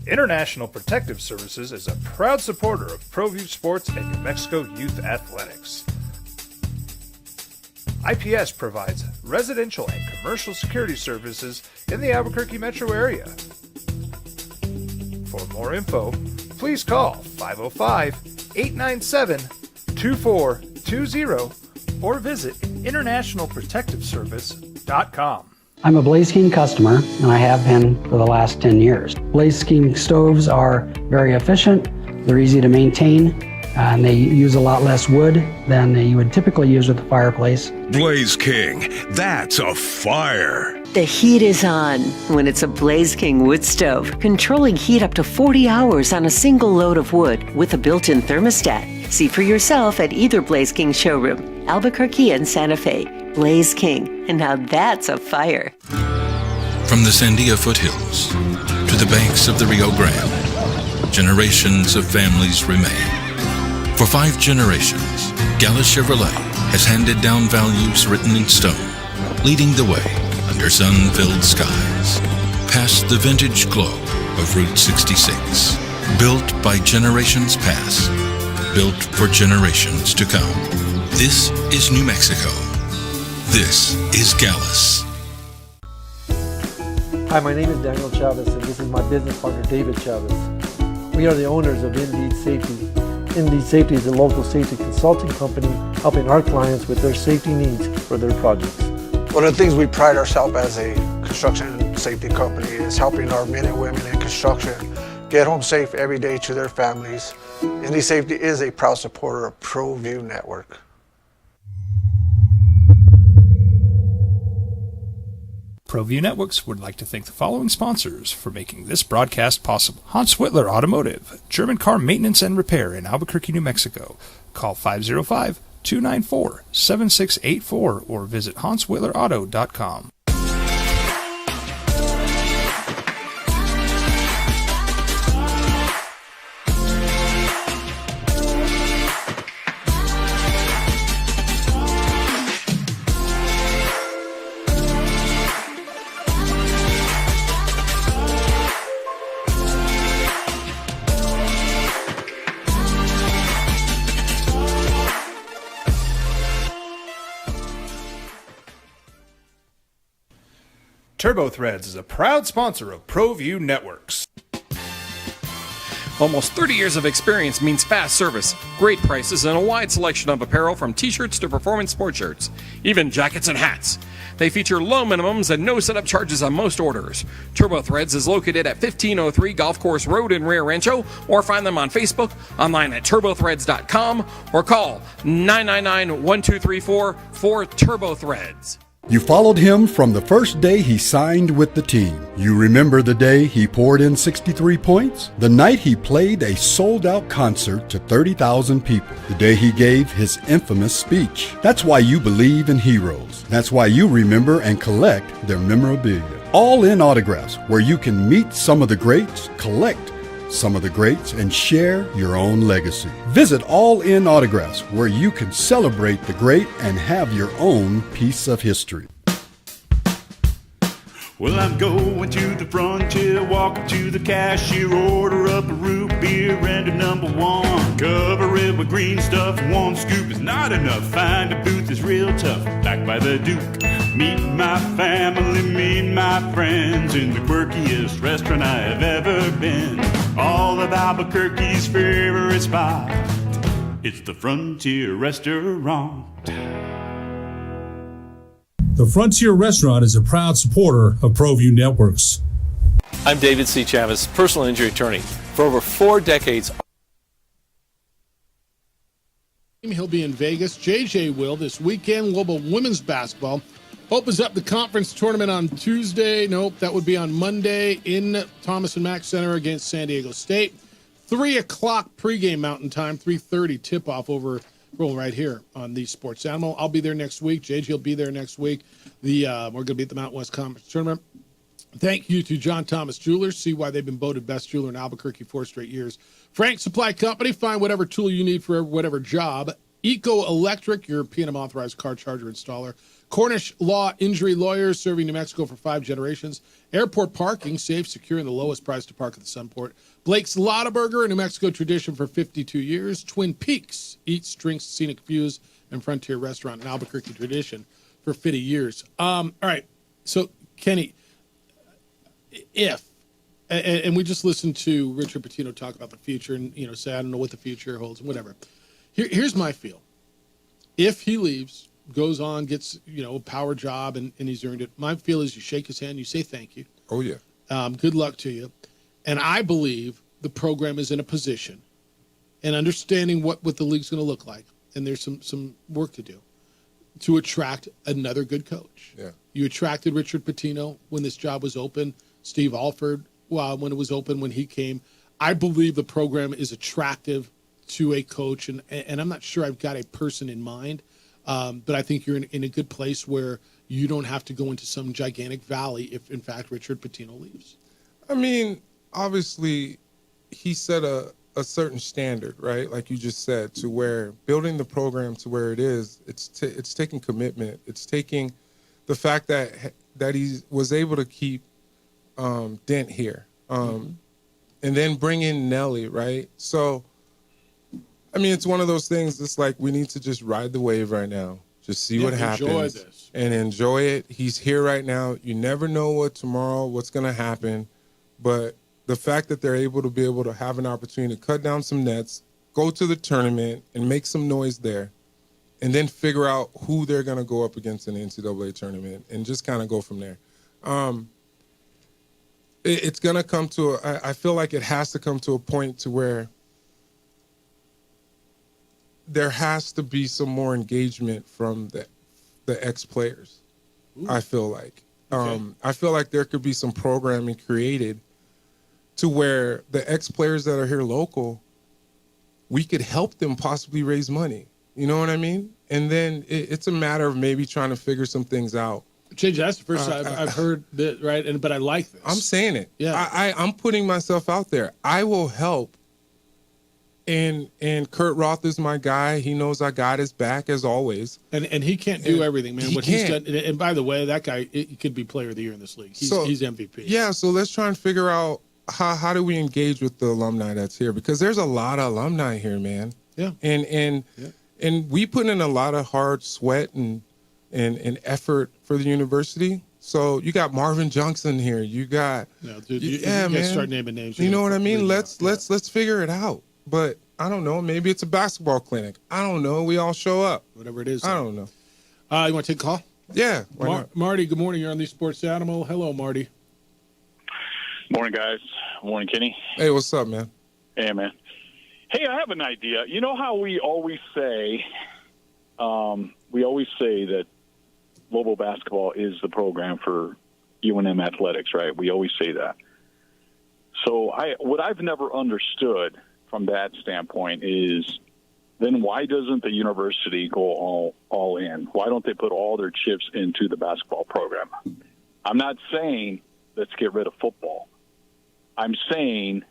International Protective Services is a proud supporter of ProView Sports and New Mexico Youth Athletics. IPS provides residential and commercial security services in the Albuquerque metro area. For more info, please call 505-897-2420 or visit internationalprotectiveservice.com. I'm a Blaze King customer, and I have been for the last 10 years. Blaze King stoves are very efficient, they're easy to maintain, and they use a lot less wood than you would typically use with a fireplace. Blaze King, that's a fire. The heat is on when it's a Blaze King wood stove, controlling heat up to 40 hours on a single load of wood with a built-in thermostat. See for yourself at either Blaze King showroom, Albuquerque and Santa Fe. Blaze King, and now that's a fire. From the Sandia foothills to the banks of the Rio Grande, generations of families remain. For 5 generations, Gallus Chevrolet has handed down values written in stone, leading the way under sun-filled skies, past the vintage glow of Route 66. Built by generations past, built for generations to come. This is New Mexico. This is Gallus. Hi, my name is Daniel Chavez, and this is my business partner, David Chavez. We are the owners of Indeed Safety. Indeed Safety is a local safety consulting company helping our clients with their safety needs for their projects. One of the things we pride ourselves as a construction safety company is helping our men and women in construction get home safe every day to their families. Indeed Safety is a proud supporter of ProView Network. ProView Networks would like to thank the following sponsors for making this broadcast possible. Hans Whitler Automotive, German car maintenance and repair in Albuquerque, New Mexico. Call 505-294-7684 or visit hanswhitlerauto.com. TurboThreads is a proud sponsor of ProView Networks. Almost 30 years of experience means fast service, great prices, and a wide selection of apparel from t-shirts to performance sport shirts, even jackets and hats. They feature low minimums and no setup charges on most orders. TurboThreads is located at 1503 Golf Course Road in Rio Rancho, or find them on Facebook, online at turbothreads.com, or call 999-1234 for TurboThreads. You followed him from the first day he signed with the team. You remember the day he poured in 63 points? The night he played a sold-out concert to 30,000 people. The day he gave his infamous speech. That's why you believe in heroes. That's why you remember and collect their memorabilia. All in autographs, where you can meet some of the greats, collect some of the greats, and share your own legacy. Visit All In Autographs, where you can celebrate the great and have your own piece of history. Well, I'm going to the frontier, walking to the cashier, order up a root beer and a number 1. Cover it with green stuff, 1 scoop is not enough. Find a booth is real tough, back by the Duke. Meet my family, meet my friends in the quirkiest restaurant I have ever been. All of Albuquerque's favorite spot, it's the Frontier Restaurant. The Frontier Restaurant is a proud supporter of ProView Networks. I'm David C. Chavez, personal injury attorney. For over 4 decades, He'll be in Vegas. JJ will this weekend. Global women's basketball opens up the conference tournament on Tuesday. Nope, that would be on Monday in Thomas and Mack Center against San Diego State. 3 o'clock pregame Mountain Time, 3:30 tip-off over right here on the Sports Animal. I'll be there next week. JJ will be there next week. We're going to be at the Mountain West Conference Tournament. Thank you to John Thomas Jewelers. See why they've been voted best jeweler in Albuquerque 4 straight years. Frank Supply Company. Find whatever tool you need for whatever job. Eco Electric, your PNM authorized car charger installer. Cornish Law Injury Lawyers, serving New Mexico for 5 generations. Airport parking, safe, secure, and the lowest price to park at the Sunport. Blake's Lottaburger, a New Mexico tradition for 52 years. Twin Peaks, eats, drinks, scenic views, and Frontier Restaurant, an Albuquerque tradition for 50 years. All right, so Kenny, and we just listened to Richard Pitino talk about the future and, say, I don't know what the future holds and whatever. Here's my feel. If he leaves, goes on, gets, a power job and he's earned it, my feel is you shake his hand, you say thank you. Oh, yeah. Good luck to you. And I believe the program is in a position and understanding what the league's going to look like, and there's some work to do, to attract another good coach. Yeah. You attracted Richard Pitino when this job was open, Steve Alford when it was open, when he came. I believe the program is attractive to a coach, and I'm not sure I've got a person in mind, but I think you're in a good place where you don't have to go into some gigantic valley if, in fact, Richard Pitino leaves. I mean, obviously, he set a certain standard, right? Like you just said, to where building the program to where it is, it's taking commitment. It's taking the fact that he was able to keep Dent here, and then bring in Nelly, right? So, I mean, it's one of those things. It's like we need to just ride the wave right now, just see what happens, and enjoy it. He's here right now. You never know what's going to happen, but the fact that they're able to have an opportunity to cut down some nets, go to the tournament, and make some noise there, and then figure out who they're going to go up against in the NCAA tournament, and just kind of go from there. It's going to come to I feel like it has to come to a point to where there has to be some more engagement from the ex-players. I feel like. I feel like there could be some programming created to where the ex-players that are here local, we could help them possibly raise money. You know what I mean? And then it's a matter of maybe trying to figure some things out. JJ, that's the first time I've heard that, right? But I like this. I'm saying it. Yeah. I'm putting myself out there. I will help. And Kurt Roth is my guy. He knows I got his back as always. And he can't do everything, man. He He's done. And by the way, that guy he could be player of the year in this league. He's MVP. Yeah, so let's try and figure out how do we engage with the alumni that's here, because there's a lot of alumni here, man. Yeah. And we put in a lot of hard sweat and effort for the university. So you got Marvin Johnson here. You got you man. Start naming names. You know what I mean? Let's figure it out. But I don't know. Maybe it's a basketball clinic. I don't know. We all show up. Whatever it is. I don't know. You want to take a call? Yeah. Marty, good morning. You're on the Sports Animal. Hello, Marty. Morning, guys. Morning, Kenny. Hey, what's up, man? Hey, man. Hey, I have an idea. You know how we always say, that Lobo basketball is the program for UNM athletics, right? We always say that. So what I've never understood from that standpoint is, then why doesn't the university go all in? Why don't they put all their chips into the basketball program? I'm not saying let's get rid of football. I'm saying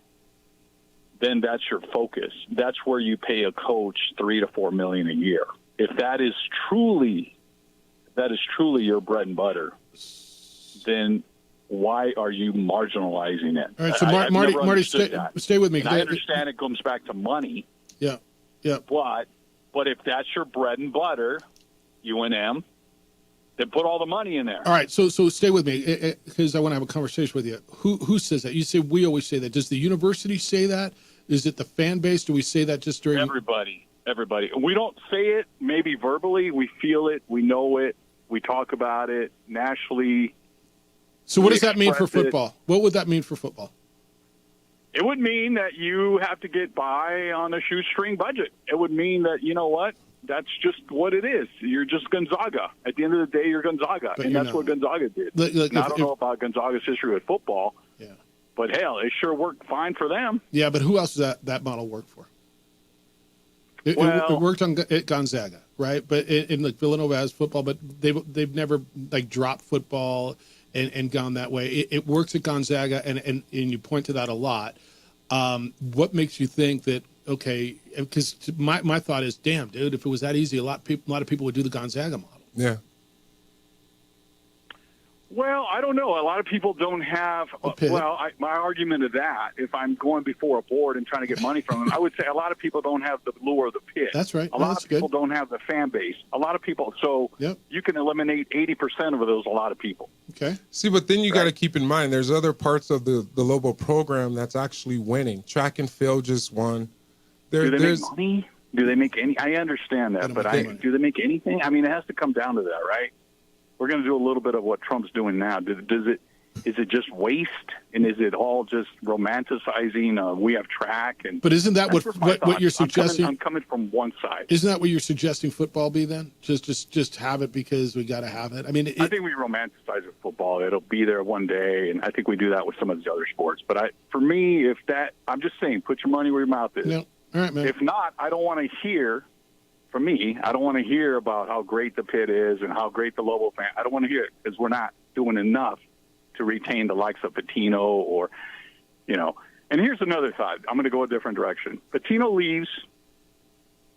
then that's your focus. That's where you pay a coach $3 to $4 million a year. If that is truly your bread and butter, then why are you marginalizing it? All right, so Marty, stay with me. And I understand it comes back to money. Yeah. But if that's your bread and butter, UNM, then put all the money in there. All right, so stay with me, because I want to have a conversation with you. Who says that? You say we always say that. Does the university say that? Is it the fan base? Do we say that just during? Everybody. We don't say it maybe verbally. We feel it. We know it. We talk about it nationally. So what does that mean for football? What would that mean for football? It would mean that you have to get by on a shoestring budget. It would mean that, you know what, that's just what it is. You're just Gonzaga. At the end of the day, you're Gonzaga, and that's what Gonzaga did. Now, I don't know about Gonzaga's history with football, but hell, it sure worked fine for them. Yeah, but who else does that model work for? It worked at Gonzaga, right? But in like Villanova has football, but they've never like dropped football and gone that way. It works at Gonzaga, and you point to that a lot. What makes you think that? Okay, because my thought is, damn, dude, if it was that easy, a lot of people would do the Gonzaga model. Yeah. Well, I don't know. A lot of people don't have. My argument of that, if I'm going before a board and trying to get money from them, I would say a lot of people don't have the lure of the pit. That's right. A lot of people don't have the fan base. A lot of people. So you can eliminate 80% of those. A lot of people. Okay. See, but then you got to keep in mind there's other parts of the Lobo program that's actually winning. Track and field just won. Do they make money? Do they make any? I understand that, but do they make anything? I mean, it has to come down to that, right? We're going to do a little bit of what Trump's doing now. Is it just waste, and is it all just romanticizing? We have track, and but isn't that what you're suggesting? I'm coming from one side. Isn't that what you're suggesting football be then? Just have it because we got to have it. I mean, I think we romanticize it, football. It'll be there one day, and I think we do that with some of these other sports. But for me, I'm just saying, put your money where your mouth is. No. All right, man. If not, I don't want to hear. For me, I don't want to hear about how great the pit is and how great the Lobo fan. I don't want to hear it because we're not doing enough to retain the likes of Patino or, And here's another thought. I'm going to go a different direction. Patino leaves,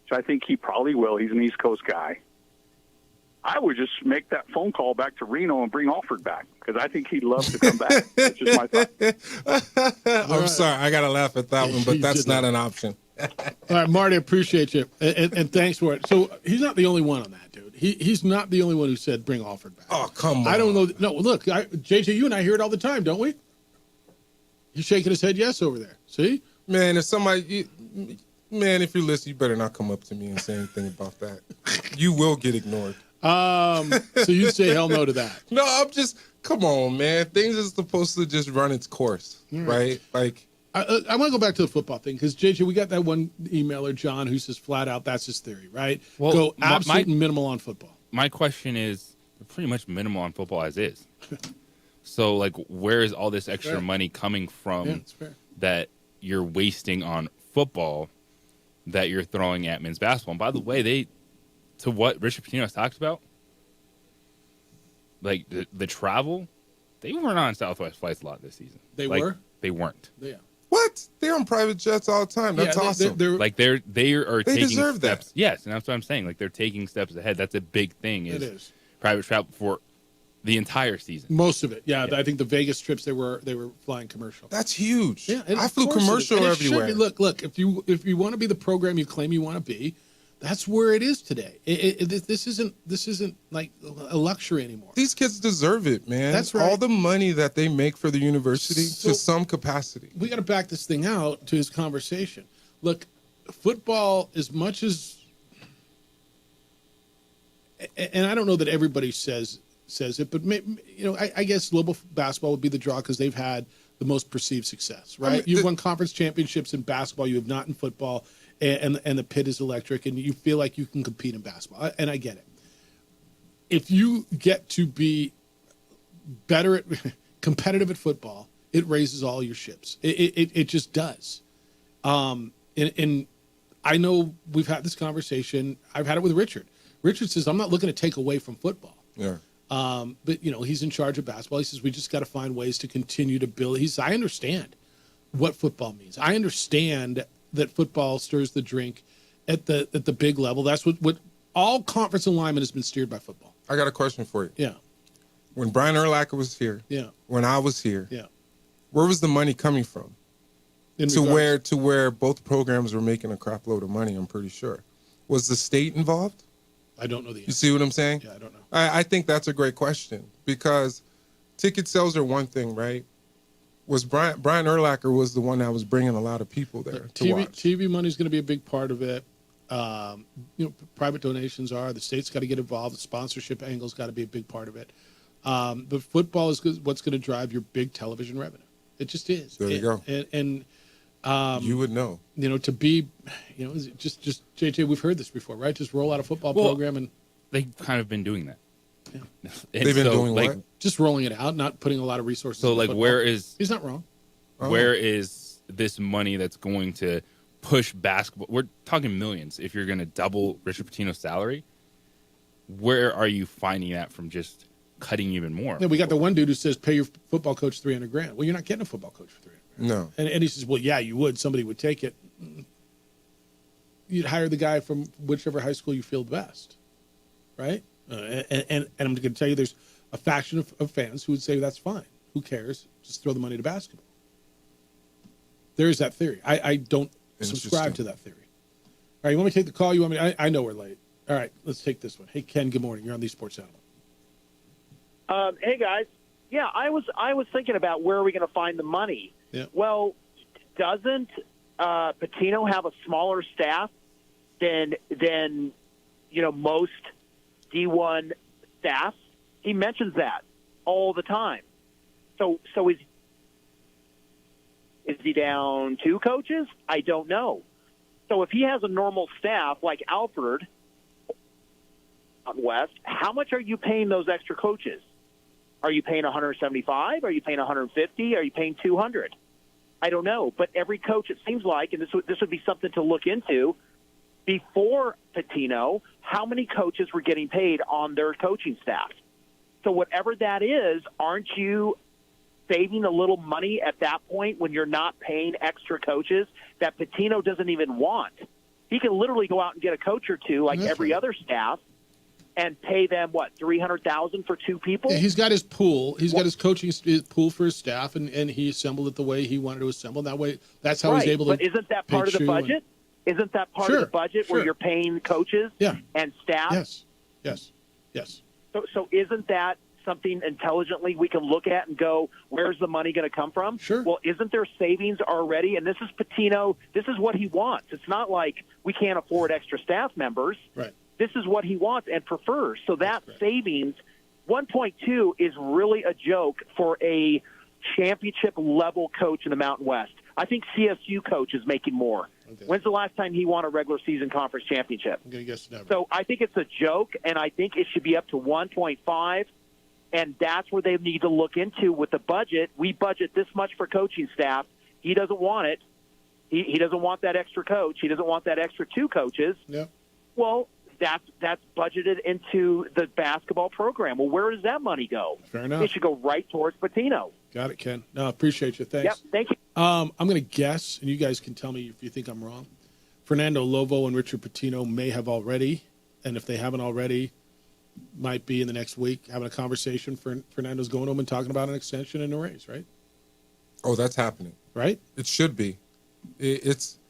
which I think he probably will. He's an East Coast guy. I would just make that phone call back to Reno and bring Alford back because I think he'd love to come back. That's just my thought. I'm sorry. I got to laugh at that one, but that's not an option. All right, Marty, appreciate you, and thanks for it. So he's not the only one on that, dude. He's not the only one who said bring Alford back. Oh, come on. I don't know. No, look, JJ, you and I hear it all the time, don't we? He's shaking his head yes over there. See? Man, if you're listening, you better not come up to me and say anything about that. You will get ignored. So you'd say hell no to that? No, I'm just, come on, man. Things are supposed to just run its course, right? Like, I want to go back to the football thing because, JJ, we got that one emailer, John, who says flat out that's his theory, right? Well, go absolute minimal on football. My question is pretty much minimal on football as is. So, like, where is all this extra money coming from that you're wasting on football that you're throwing at men's basketball? And by the way, to what Richard Pitino has talked about, like the travel, they weren't on Southwest flights a lot this season. They were? They weren't. Yeah. What? They're on private jets all the time. That's awesome. They are taking deserve steps. That. Yes, and that's what I'm saying. Like, they're taking steps ahead. That's a big thing. It is private travel for the entire season. Most of it, yeah. I think the Vegas trips they were flying commercial. That's huge. Yeah, I flew commercial everywhere. Look. If you want to be the program you claim you want to be, that's where it is today. This isn't like a luxury anymore. These kids deserve it, man. That's right. All the money that they make for the university to some capacity. We got to back this thing out to his conversation. Look, football, as much as, and I don't know that everybody says it, but I guess Lobo basketball would be the draw because they've had the most perceived success, right? You've won conference championships in basketball. You have not in football. And the pit is electric, and you feel like you can compete in basketball. And I get it. If you get to be better at competitive at football, it raises all your ships. It just does. And I know we've had this conversation. I've had it with Richard. Richard says, I'm not looking to take away from football. Yeah. But, he's in charge of basketball. He says, we just got to find ways to continue to build. I understand what football means. I understand that football stirs the drink at the big level. That's what all conference alignment has been steered by football. I got a question for you. Yeah. When Brian Urlacher was here, when I was here, where was the money coming from? To where both programs were making a crap load of money, I'm pretty sure. Was the state involved? I don't know the answer. You see what I'm saying? Yeah, I don't know. I think that's a great question because ticket sales are one thing, right? Was Brian Urlacher was the one that was bringing a lot of people there to watch. TV money is going to be a big part of it. Private donations are. The state's got to get involved. The sponsorship angle's got to be a big part of it. But football is what's going to drive your big television revenue. It just is. There you go. And You would know. To be, just JJ, we've heard this before, right? Just roll out a football program and they've kind of been doing that. Yeah. They've been doing what? Just rolling it out, not putting a lot of resources. So, into football. He's not wrong. Where is this money that's going to push basketball? We're talking millions. If you're going to double Richard Pitino's salary, where are you finding that from? Just cutting even more? Yeah, we got the one dude who says pay your football coach $300,000. Well, you're not getting a football coach for $300,000. No. And he says, well, yeah, you would. Somebody would take it. You'd hire the guy from whichever high school you feel the best, right? And I'm going to tell you, there's a faction of fans who would say that's fine. Who cares? Just throw the money to basketball. There is that theory. I don't subscribe to that theory. All right, you want me to take the call? You want me? I know we're late. All right, let's take this one. Hey, Ken, good morning. You're on the Sports Animal. Hey, guys. Yeah, I was thinking about where are we going to find the money. Yeah. Well, doesn't Pitino have a smaller staff than most D1 staffs? He mentions that all the time. So is he down 2 coaches? I don't know. So if he has a normal staff like Alfred out west, how much are you paying those extra coaches? Are you paying 175? Are you paying 150? Are you paying 200? I don't know. But every coach, it seems like, and this would be something to look into, before Pitino, how many coaches were getting paid on their coaching staff? So whatever that is, aren't you saving a little money at that point when you're not paying extra coaches that Pitino doesn't even want? He can literally go out and get a coach or two like every other staff and pay them, $300,000 for 2 people? Yeah, he's got his pool. He's got his coaching pool for his staff, and he assembled it the way he wanted to assemble. That way, that's how he's able to. But isn't that part of the budget? Isn't that part of the budget where you're paying coaches and staff? Yes. So isn't that something intelligently we can look at and go, where's the money going to come from? Sure. Well, isn't there savings already? And this is Pitino. This is what he wants. It's not like we can't afford extra staff members. Right. This is what he wants and prefers. So that savings, 1.2 is really a joke for a championship-level coach in the Mountain West. I think CSU coach is making more. Okay. When's the last time he won a regular season conference championship? I'm going to guess never. So I think it's a joke, and I think it should be up to 1.5, and that's where they need to look into with the budget. We budget this much for coaching staff. He doesn't want it. He doesn't want that extra coach. He doesn't want that extra 2 coaches. Yeah. Well, that's budgeted into the basketball program. Well, where does that money go? Fair enough. It should go right towards Pitino. Got it, Ken. No, appreciate you. Thanks. Yep, thank you. I'm going to guess, and you guys can tell me if you think I'm wrong. Fernando Lobo and Richard Pitino may have already, and if they haven't already, might be in the next week having a conversation. Fernando's going home and talking about an extension and a raise, right? Oh, that's happening. Right? It should be. It's.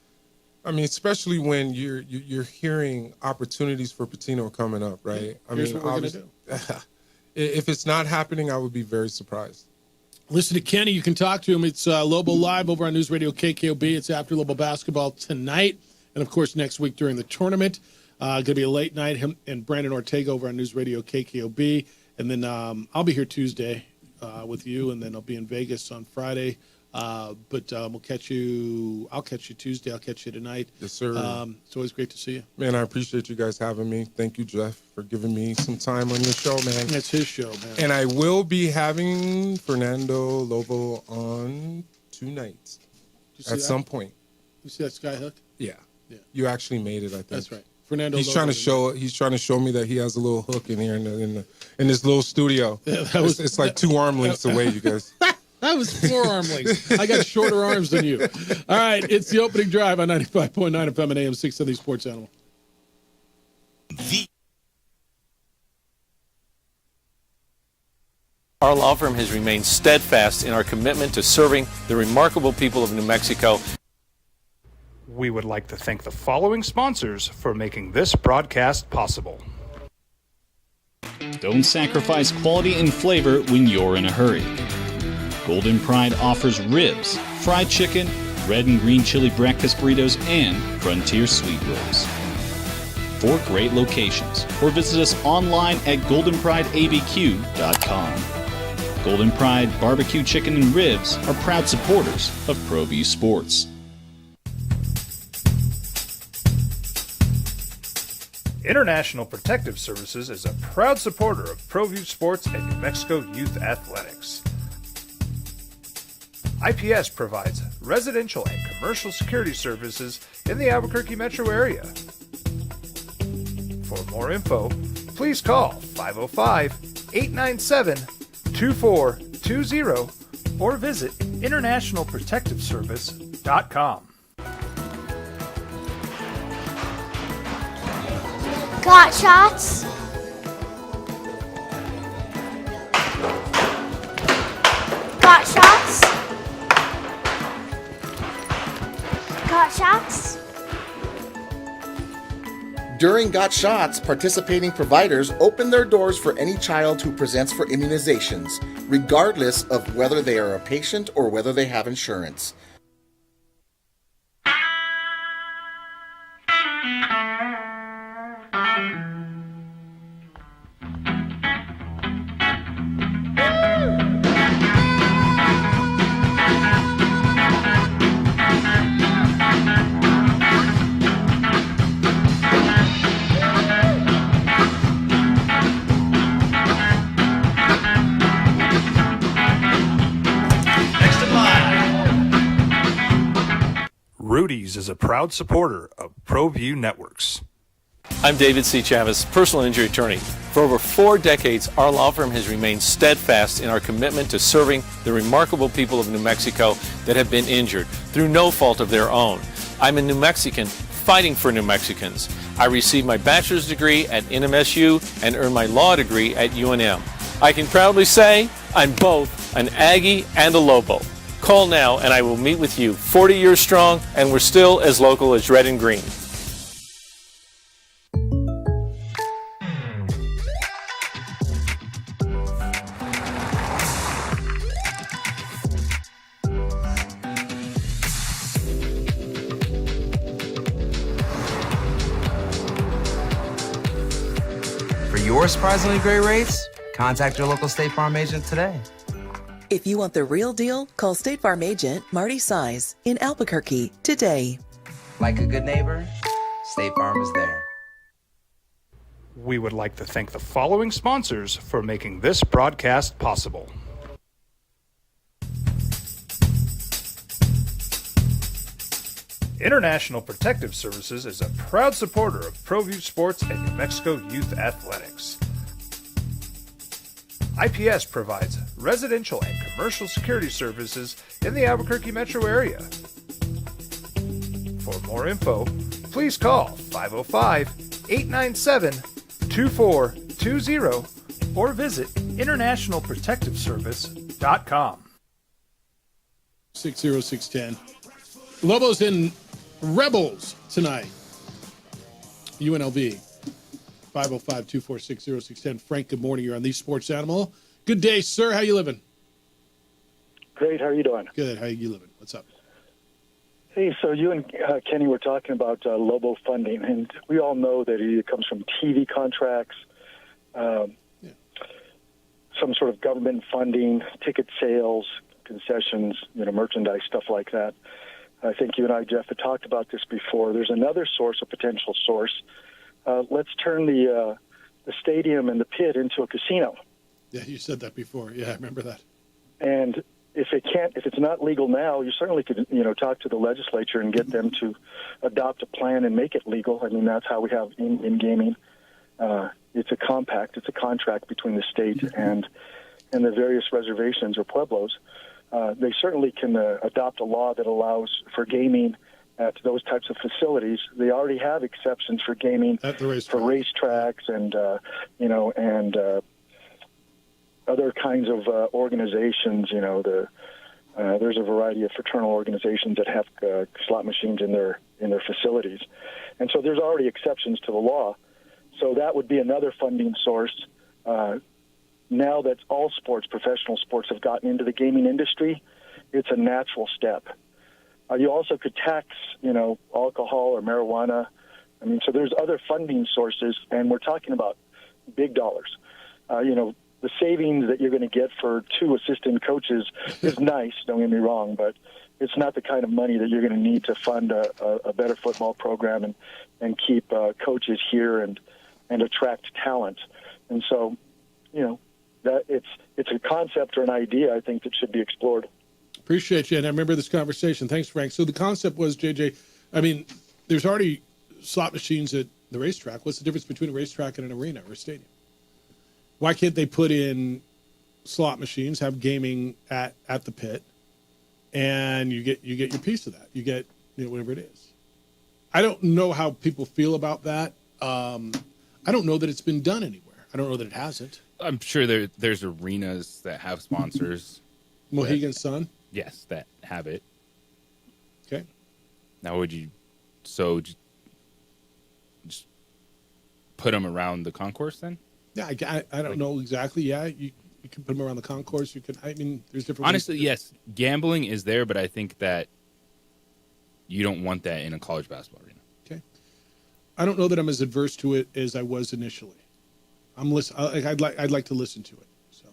I mean, especially when you're hearing opportunities for Pitino coming up, right? Here's what we're going to do. If it's not happening, I would be very surprised. Listen to Kenny. You can talk to him. It's Lobo Live over on News Radio KKOB. It's after Lobo basketball tonight. And, of course, next week during the tournament. Going to be a late night. Him and Brandon Ortega over on News Radio KKOB. And then I'll be here Tuesday with you, and then I'll be in Vegas on Friday. But we'll catch you. I'll catch you Tuesday. I'll catch you tonight. Yes, sir. It's always great to see you. Man, I appreciate you guys having me. Thank you, Jeff, for giving me some time on your show, man. That's his show, man. And I will be having Fernando Lobo on tonight at some point. You see that skyhook? Yeah. You actually made it, I think. That's right. Fernando. He's trying to show me that he has a little hook in here in this little studio. Yeah, it's like 2 arm lengths away, you guys. That was 4 arm lengths. I got shorter arms than you. All right, it's the opening drive on 95.9 FM and AM 670 Sports Animal. Our law firm has remained steadfast in our commitment to serving the remarkable people of New Mexico. We would like to thank the following sponsors for making this broadcast possible. Don't sacrifice quality and flavor when you're in a hurry. Golden Pride offers ribs, fried chicken, red and green chili breakfast burritos, and Frontier Sweet Rolls. 4 great locations, or visit us online at goldenprideabq.com. Golden Pride Barbecue Chicken and Ribs are proud supporters of ProView Sports. International Protective Services is a proud supporter of ProView Sports and New Mexico Youth Athletics. IPS provides residential and commercial security services in the Albuquerque metro area. For more info, please call 505-897-2420 or visit internationalprotectiveservice.com. Got shots? Got shots? Got shots? During Got Shots, participating providers open their doors for any child who presents for immunizations, regardless of whether they are a patient or whether they have insurance. Rudy's is a proud supporter of ProView Networks. I'm David C. Chavez, personal injury attorney. For over 4 decades, our law firm has remained steadfast in our commitment to serving the remarkable people of New Mexico that have been injured through no fault of their own. I'm a New Mexican fighting for New Mexicans. I received my bachelor's degree at NMSU and earned my law degree at UNM. I can proudly say I'm both an Aggie and a Lobo. Call now and I will meet with you. 40 years strong, and we're still as local as red and green. For your surprisingly great rates, contact your local State Farm agent today. If you want the real deal, call State Farm agent Marty Size in Albuquerque today. Like a good neighbor, State Farm is there. We would like to thank the following sponsors for making this broadcast possible. International Protective Services is a proud supporter of ProView Sports and New Mexico Youth Athletics. IPS provides residential and commercial security services in the Albuquerque metro area. For more info, please call 505-897-2420 or visit internationalprotectiveservice.com. 60610. Lobos and Rebels tonight. UNLV. 505-246-0610. Frank, good morning. You're on the Sports Animal. Good day, sir. How you living? Great. How are you doing? Good. How you living? What's up? Hey, so you and Kenny were talking about Lobo funding, and we all know that it comes from TV contracts, some sort of government funding, ticket sales, concessions, merchandise, stuff like that. I think you and I, Jeff, had talked about this before. There's another source, a potential source. Let's turn the stadium and the pit into a casino. Yeah, you said that before. Yeah, I remember that. And if it's not legal now, you certainly could, talk to the legislature and get them to adopt a plan and make it legal. I mean, that's how we have in gaming. It's a compact, it's a contract between the state and the various reservations or pueblos. They certainly can adopt a law that allows for gaming at those types of facilities. They already have exceptions for gaming at the for racetracks and other kinds of organizations. There's a variety of fraternal organizations that have slot machines in their facilities, and so there's already exceptions to the law. So that would be another funding source. Now that all sports, professional sports, have gotten into the gaming industry, it's a natural step. You also could tax, alcohol or marijuana. I mean, so there's other funding sources, and we're talking about big dollars. The savings that you're going to get for 2 assistant coaches is nice, don't get me wrong, but it's not the kind of money that you're going to need to fund a better football program and keep coaches here and attract talent. And so, that it's a concept or an idea, I think, that should be explored. Appreciate you, and I remember this conversation. Thanks, Frank. So the concept was, JJ, I mean, there's already slot machines at the racetrack. What's the difference between a racetrack and an arena or a stadium? Why can't they put in slot machines, have gaming at the pit, and you get your piece of that? You get whatever it is. I don't know how people feel about that. I don't know that it's been done anywhere. I don't know that it hasn't. I'm sure there's arenas that have sponsors. Mohegan Sun? Yes, that have it. Okay. Now, would you just put them around the concourse then? Yeah, I don't know exactly. Yeah, you can put them around the concourse. You can. I mean, there's different. Honestly, yes, gambling is there, but I think that you don't want that in a college basketball arena. Okay. I don't know that I'm as adverse to it as I was initially. I'd like to listen to it. So,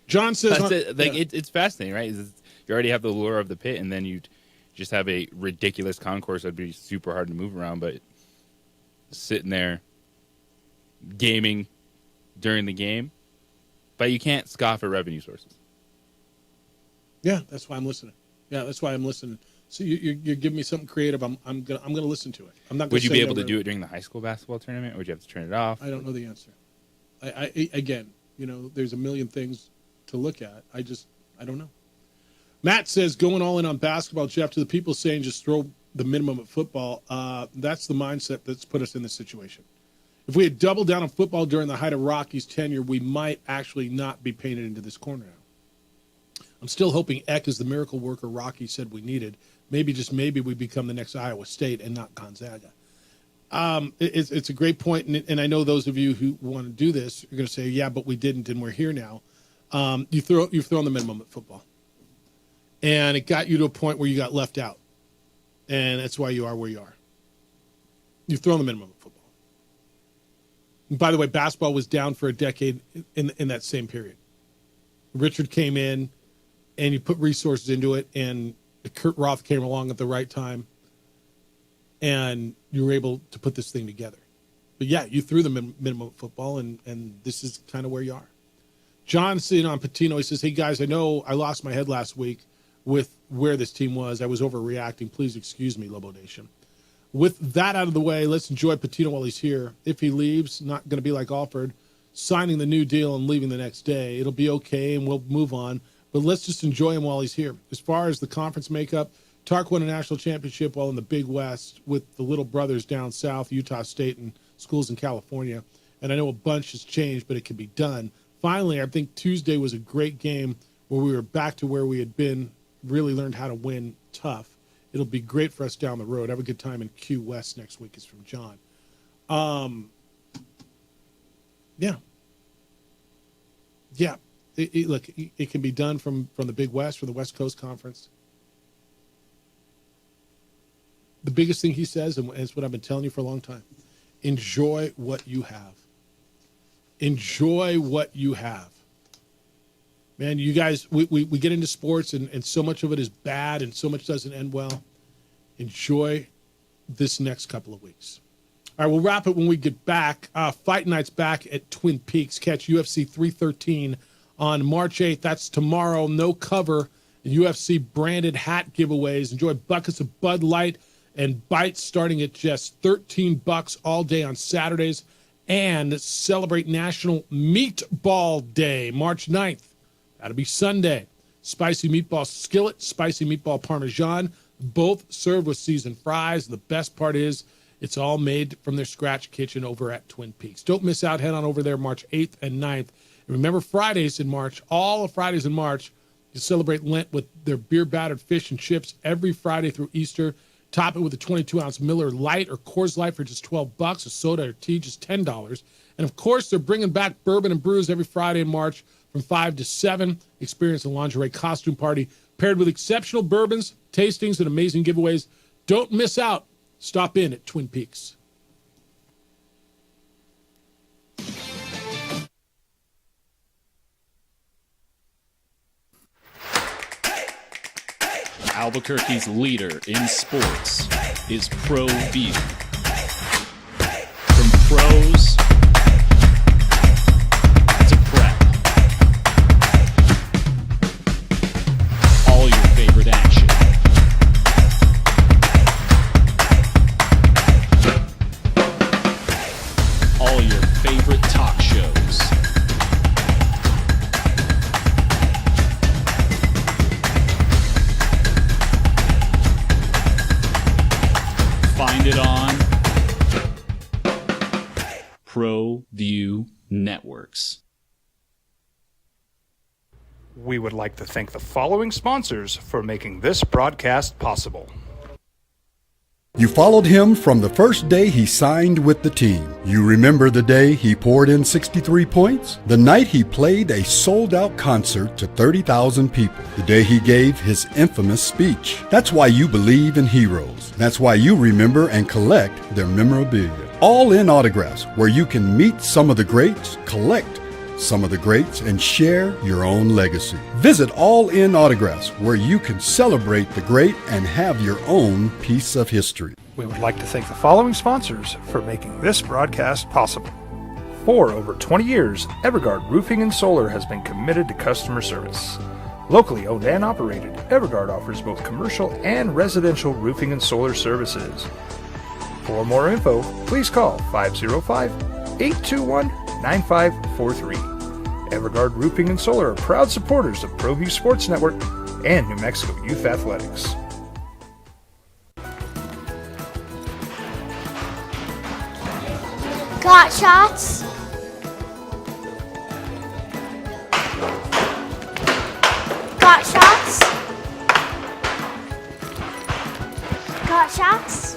John says, it's fascinating, right? You already have the lure of the pit, and then you just have a ridiculous concourse that'd be super hard to move around, but sitting there gaming during the game, but you can't scoff at revenue sources. Yeah, that's why I'm listening. So you're giving me something creative. I'm gonna listen to it. I'm not. Would you be able to do it during the high school basketball tournament, or would you have to turn it off? I don't know the answer. I again, there's a million things to look at. I don't know. Matt says, going all in on basketball, Jeff, to the people saying just throw the minimum at football, that's the mindset that's put us in this situation. If we had doubled down on football during the height of Rocky's tenure, we might actually not be painted into this corner now. I'm still hoping Eck is the miracle worker Rocky said we needed. Maybe, just maybe, we become the next Iowa State and not Gonzaga. It's a great point, and I know those of you who want to do this are going to say, yeah, but we didn't, and we're here now. You've thrown the minimum at football. And it got you to a point where you got left out. And that's why you are where you are. You've thrown the minimum at football. And by the way, basketball was down for a decade in that same period. Richard came in, and you put resources into it, and Kurt Roth came along at the right time, and you were able to put this thing together. But yeah, you threw the minimum at football, and this is kind of where you are. John sitting on Patino, he says, hey guys, I know I lost my head last week with where this team was. I was overreacting. Please excuse me, Lobo Nation. With that out of the way, let's enjoy Patino while he's here. If he leaves, not going to be like Alford, signing the new deal and leaving the next day. It'll be okay, and we'll move on. But let's just enjoy him while he's here. As far as the conference makeup, Tark won a national championship while in the Big West with the little brothers down south, Utah State, and schools in California. And I know a bunch has changed, but it can be done. Finally, I think Tuesday was a great game where we were back to where we had been, really learned how to win tough. It'll be great for us down the road. Have a good time in Q West next week is from John. Yeah. Look, it can be done from the Big West, from the West Coast Conference. The biggest thing he says, and it's what I've been telling you for a long time, enjoy what you have. Enjoy what you have. Man, you guys, we get into sports, and so much of it is bad, and so much doesn't end well. Enjoy this next couple of weeks. All right, we'll wrap it when we get back. Fight Night's back at Twin Peaks. Catch UFC 313 on March 8th. That's tomorrow. No cover. UFC branded hat giveaways. Enjoy buckets of Bud Light and bites starting at just $13 all day on Saturdays. And celebrate National Meatball Day, March 9th. That'll be Sunday. Spicy meatball skillet, spicy meatball parmesan, both served with seasoned fries. The best part is it's all made from their scratch kitchen over at Twin Peaks. Don't miss out. Head on over there March 8th and 9th. And remember, Fridays in March, all of Fridays in March, you celebrate Lent with their beer-battered fish and chips every Friday through Easter. Top it with a 22-ounce Miller Lite or Coors Light for just $12, a soda or tea just $10. And, of course, they're bringing back bourbon and brews every Friday in March from 5 to 7. Experience a lingerie costume party paired with exceptional bourbons, tastings, and amazing giveaways. Don't miss out. Stop in at Twin Peaks. Albuquerque's leader in sports is ProView. From pros to prep, all your favorite action. All your favorite talk shows. Find it on ProView Networks. We would like to thank the following sponsors for making this broadcast possible. You followed him from the first day he signed with the team. You remember the day he poured in 63 points? The night he played a sold-out concert to 30,000 people. The day he gave his infamous speech. That's why you believe in heroes. That's why you remember and collect their memorabilia. All in autographs, where you can meet some of the greats, collect some of the greats, and share your own legacy. Visit All In Autographs, where you can celebrate the great and have your own piece of history. We would like to thank the following sponsors for making this broadcast possible. For over 20 years, Evergard Roofing and Solar has been committed to customer service. Locally owned and operated, Evergard offers both commercial and residential roofing and solar services. For more info, please call 505-821-9543. Evergard Roofing and Solar are proud supporters of ProView Sports Network and New Mexico Youth Athletics. Got shots? Got shots? Got shots?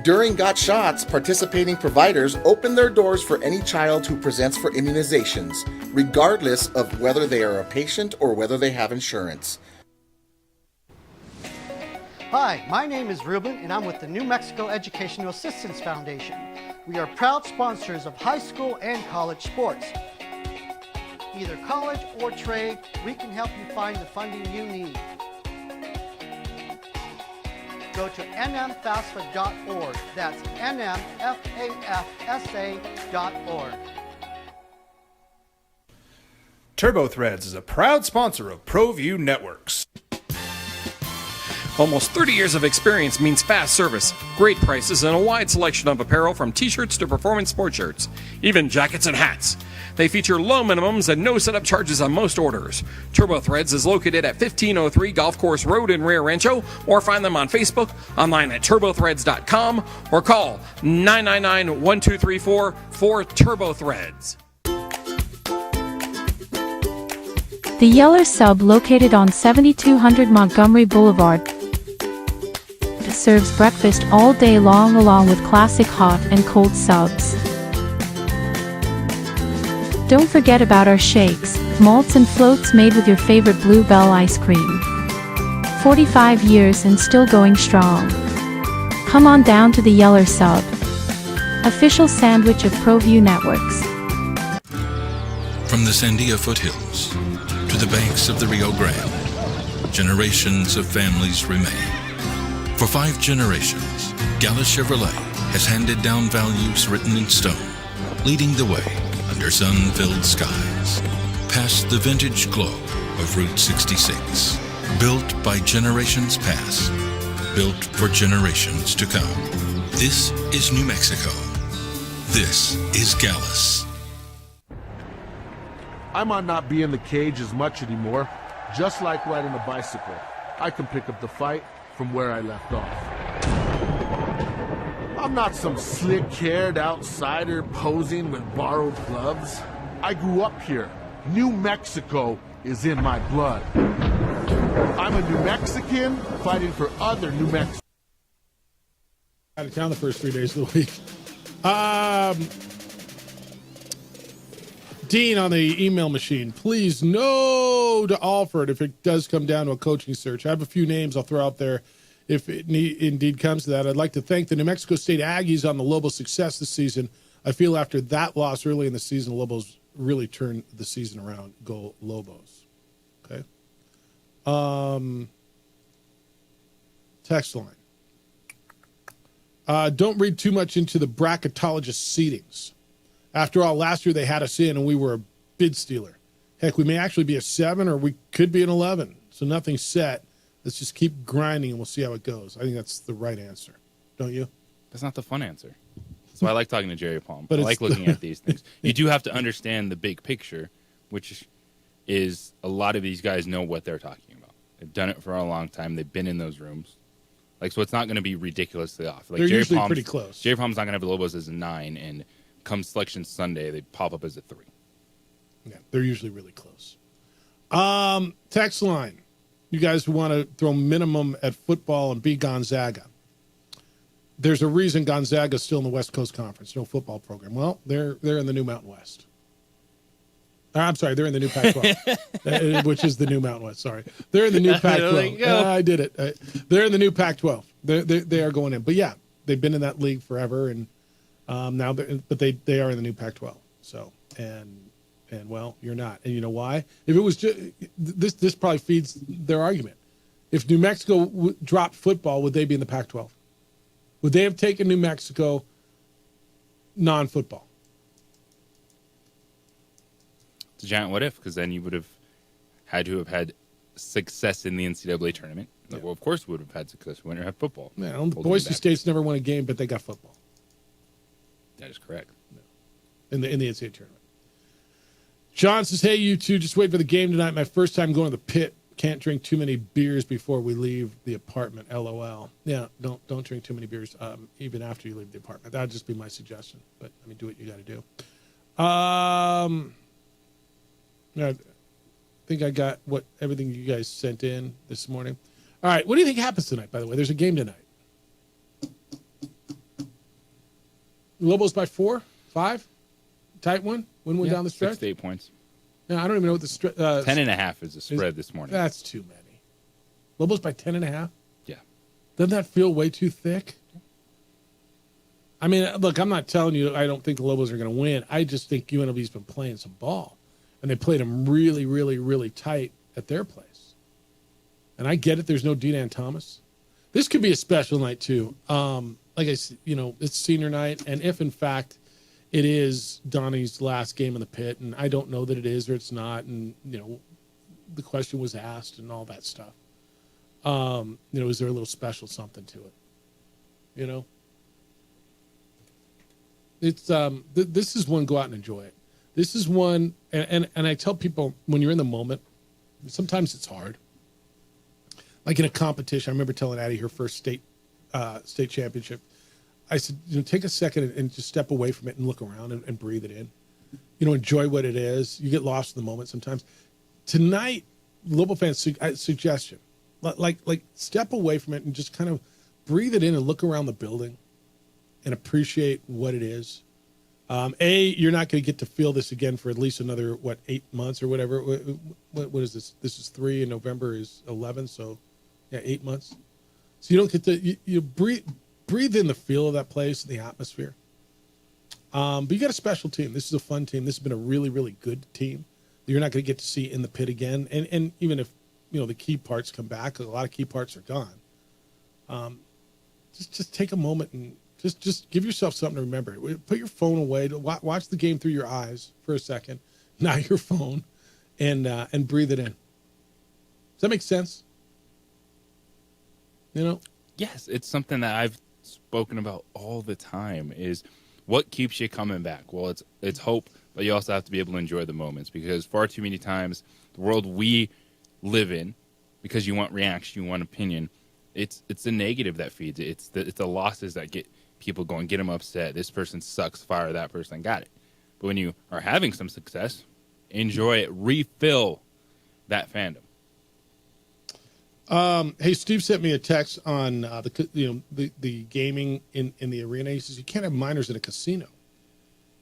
During Got Shots, participating providers open their doors for any child who presents for immunizations, regardless of whether they are a patient or whether they have insurance. Hi, my name is Ruben, and I'm with the New Mexico Educational Assistance Foundation. We are proud sponsors of high school and college sports. Either college or trade, we can help you find the funding you need. Go to nmfafsa.org. That's nmfafsa.org. TurboThreads is a proud sponsor of ProView Networks. Almost 30 years of experience means fast service, great prices, and a wide selection of apparel from t-shirts to performance sport shirts, even jackets and hats. They feature low minimums and no setup charges on most orders. TurboThreads is located at 1503 Golf Course Road in Rio Rancho, or find them on Facebook, online at turbothreads.com, or call 999-1234 for TurboThreads. The Yeller Sub, located on 7200 Montgomery Boulevard, serves breakfast all day long along with classic hot and cold subs. Don't forget about our shakes, malts and floats made with your favorite Bluebell ice cream. 45 years and still going strong. Come on down to the Yeller Sub, official sandwich of ProView Networks. From the Sandia foothills to the banks of the Rio Grande, generations of families remain. For 5 generations, Gallus Chevrolet has handed down values written in stone, leading the way under sun-filled skies, past the vintage glow of Route 66. Built by generations past, built for generations to come. This is New Mexico. This is Gallus. I might not be in the cage as much anymore. Just like riding a bicycle, I can pick up the fight from where I left off. I'm not some slick-haired outsider posing with borrowed gloves. I grew up here. New Mexico is in my blood. I'm a New Mexican fighting for other New Mexicans. Out of town the first 3 days of the week. Dean on the email machine, please no to Alford if it does come down to a coaching search. I have a few names I'll throw out there if it indeed comes to that. I'd like to thank the New Mexico State Aggies on the Lobos' success this season. I feel after that loss early in the season, Lobos really turned the season around. Go Lobos. Okay. Text line. Don't read too much into the bracketologist seedings. After all, last year they had us in and we were a bid stealer. Heck, we may actually be a 7 or we could be an 11. So nothing's set. Let's just keep grinding and we'll see how it goes. I think that's the right answer. Don't you? That's not the fun answer. So I like talking to Jerry Palm. But I it's like looking at these things. You do have to understand the big picture, which is a lot of these guys know what they're talking about. They've done it for a long time. They've been in those rooms. Like, so it's not going to be ridiculously off. Like, They're Jerry usually Palm's pretty close. Jerry Palm's not going to have the Lobos as a 9, and come Selection Sunday, they pop up as a 3. Yeah, they're usually really close. Text line. You guys who want to throw minimum at football and be Gonzaga. There's a reason Gonzaga's still in the West Coast Conference, no football program. Well, they're in the new Mountain West. I'm sorry, they're in the new Pac-12, which is the new Mountain West. Sorry, they're in the new Pac-12. I did it. They're in the new Pac-12. They are going in, but yeah, they've been in that league forever, and now, they are in the new Pac-12. So and well, you're not, and you know why? If it was just this probably feeds their argument. If New Mexico dropped football, would they be in the Pac-12? Would they have taken New Mexico non-football? It's a giant what if, because then you would have had to have had success in the NCAA tournament. Yeah. Well, of course we would have had success. We wouldn't have football. Yeah, Boise State's never won a game, but they got football. That is correct. In the NCAA tournament. John says, hey, you two, just wait for the game tonight. My first time going to the pit. Can't drink too many beers before we leave the apartment. LOL. Yeah, don't drink too many beers even after you leave the apartment. That would just be my suggestion. But I mean, do what you got to do. I think I got everything you guys sent in this morning. All right, what do you think happens tonight? By the way, there's a game tonight. Lobos by 4, 5, tight one. Win down the stretch. 6 to 8 points. No, I don't even know what the 10.5 is the spread this morning. That's too many. Lobos by 10.5. Yeah. Doesn't that feel way too thick? I mean, look, I'm not telling you I don't think the Lobos are going to win. I just think UNLV's been playing some ball, and they played them really, really, really tight at their place. And I get it. There's no Dean Thomas. This could be a special night too. Like I said, it's senior night, and if in fact it is Donnie's last game in the pit, and I don't know that it is or it's not, and the question was asked and all that stuff. Is there a little special something to it? It's this is one, go out and enjoy it. This is one, and I tell people when you're in the moment, sometimes it's hard. Like in a competition, I remember telling Addie her first state championship. I said, take a second and just step away from it and look around and breathe it in. Enjoy what it is. You get lost in the moment sometimes. Tonight, Lobo fans, suggestion, like step away from it and just kind of breathe it in and look around the building and appreciate what it is. You're not going to get to feel this again for at least another 8 months or whatever. What is this? This is 3 and November is 11, so yeah, 8 months. So you don't get to you breathe in the feel of that place, the atmosphere. But you got a special team. This is a fun team. This has been a really, really good team that you're not going to get to see in the pit again. And even if the key parts come back, a lot of key parts are gone. Just take a moment and just give yourself something to remember. Put your phone away. Watch the game through your eyes for a second, not your phone, and breathe it in. Does that make sense? Yes, it's something that I've spoken about all the time. Is what keeps you coming back? Well, it's hope, but you also have to be able to enjoy the moments, because far too many times the world we live in, because you want reaction, you want opinion, it's the negative that feeds it. It's the losses that get people going, get them upset. This person sucks, fire that person. Got it. But when you are having some success, enjoy it, refill that fandom. Hey, Steve sent me a text on the gaming in the arena. He says you can't have minors in a casino.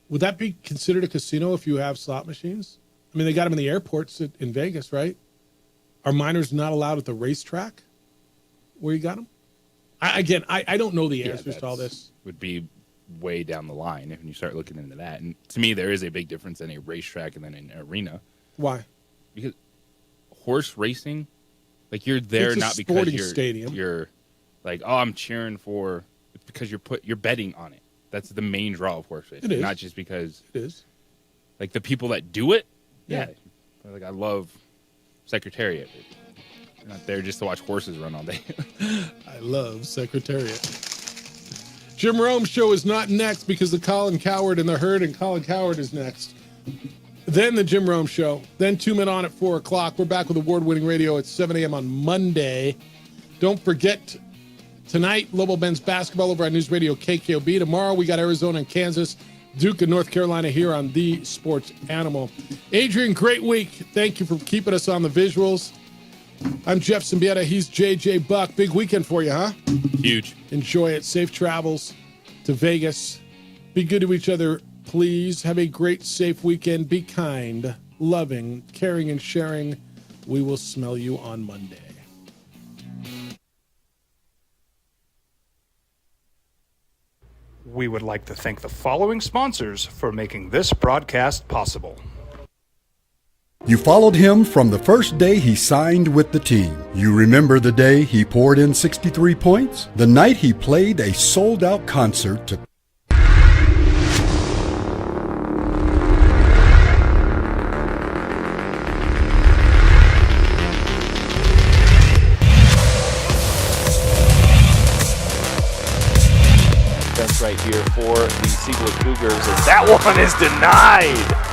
Would that be considered a casino if you have slot machines? I mean, they got them in the airports in Vegas, right? Are minors not allowed at the racetrack where you got them? I don't know the answers to all this. Would be way down the line if you start looking into that. And to me, there is a big difference in a racetrack and then an arena. Why? Because horse racing Like you're there It's a not because sporting stadium. you're like, oh, I'm cheering for, it's because you're betting on it. That's the main draw of horse racing. It is. Not just because It is. like the people that do it. Yeah. Like I love Secretariat. You're not there just to watch horses run all day. I love Secretariat. Jim Rome Show is not next because of Colin Cowherd and the Herd, and Colin Cowherd is next. Then the Jim Rome Show. Then 2 Men On at 4 o'clock. We're back with award-winning radio at 7 a.m. on Monday. Don't forget, tonight, Lobo Benz basketball over on News Radio KKOB. Tomorrow, we got Arizona and Kansas, Duke and North Carolina here on The Sports Animal. Adrian, great week. Thank you for keeping us on the visuals. I'm Jeff Symbieta. He's JJ Buck. Big weekend for you, huh? Huge. Enjoy it. Safe travels to Vegas. Be good to each other, please. Have a great, safe weekend. Be kind, loving, caring, and sharing. We will smell you on Monday. We would like to thank the following sponsors for making this broadcast possible. You followed him from the first day he signed with the team. You remember the day he poured in 63 points? The night he played a sold-out concert to That's right here for the Siegler Cougars. And that one is denied.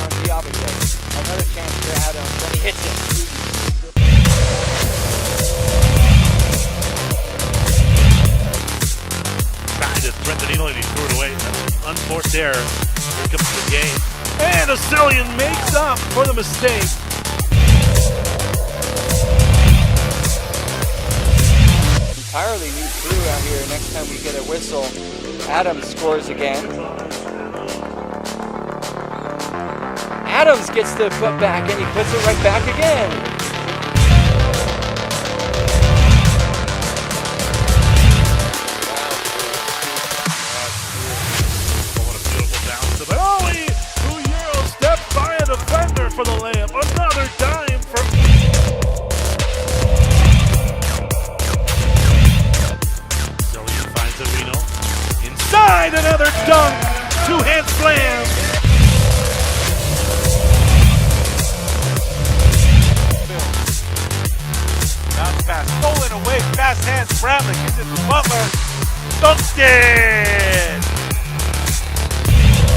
Another chance for Adams when he hits it. Trying to thread the needle and he threw it away. That's an unforced error. Here comes the game. And Ocillion makes up for the mistake. Entirely new crew out here. Next time we get a whistle, Adams scores again. Adams gets the put back and he puts it right back again. What a beautiful bounce to the Oli, who Euro stepped by a defender for the layup. Another dime for Ocillion finds Areno. Inside, another dunk. Two-hand slam. Bounce pass, stolen away, fast hands, Bradley gets it to Butler, dunked it!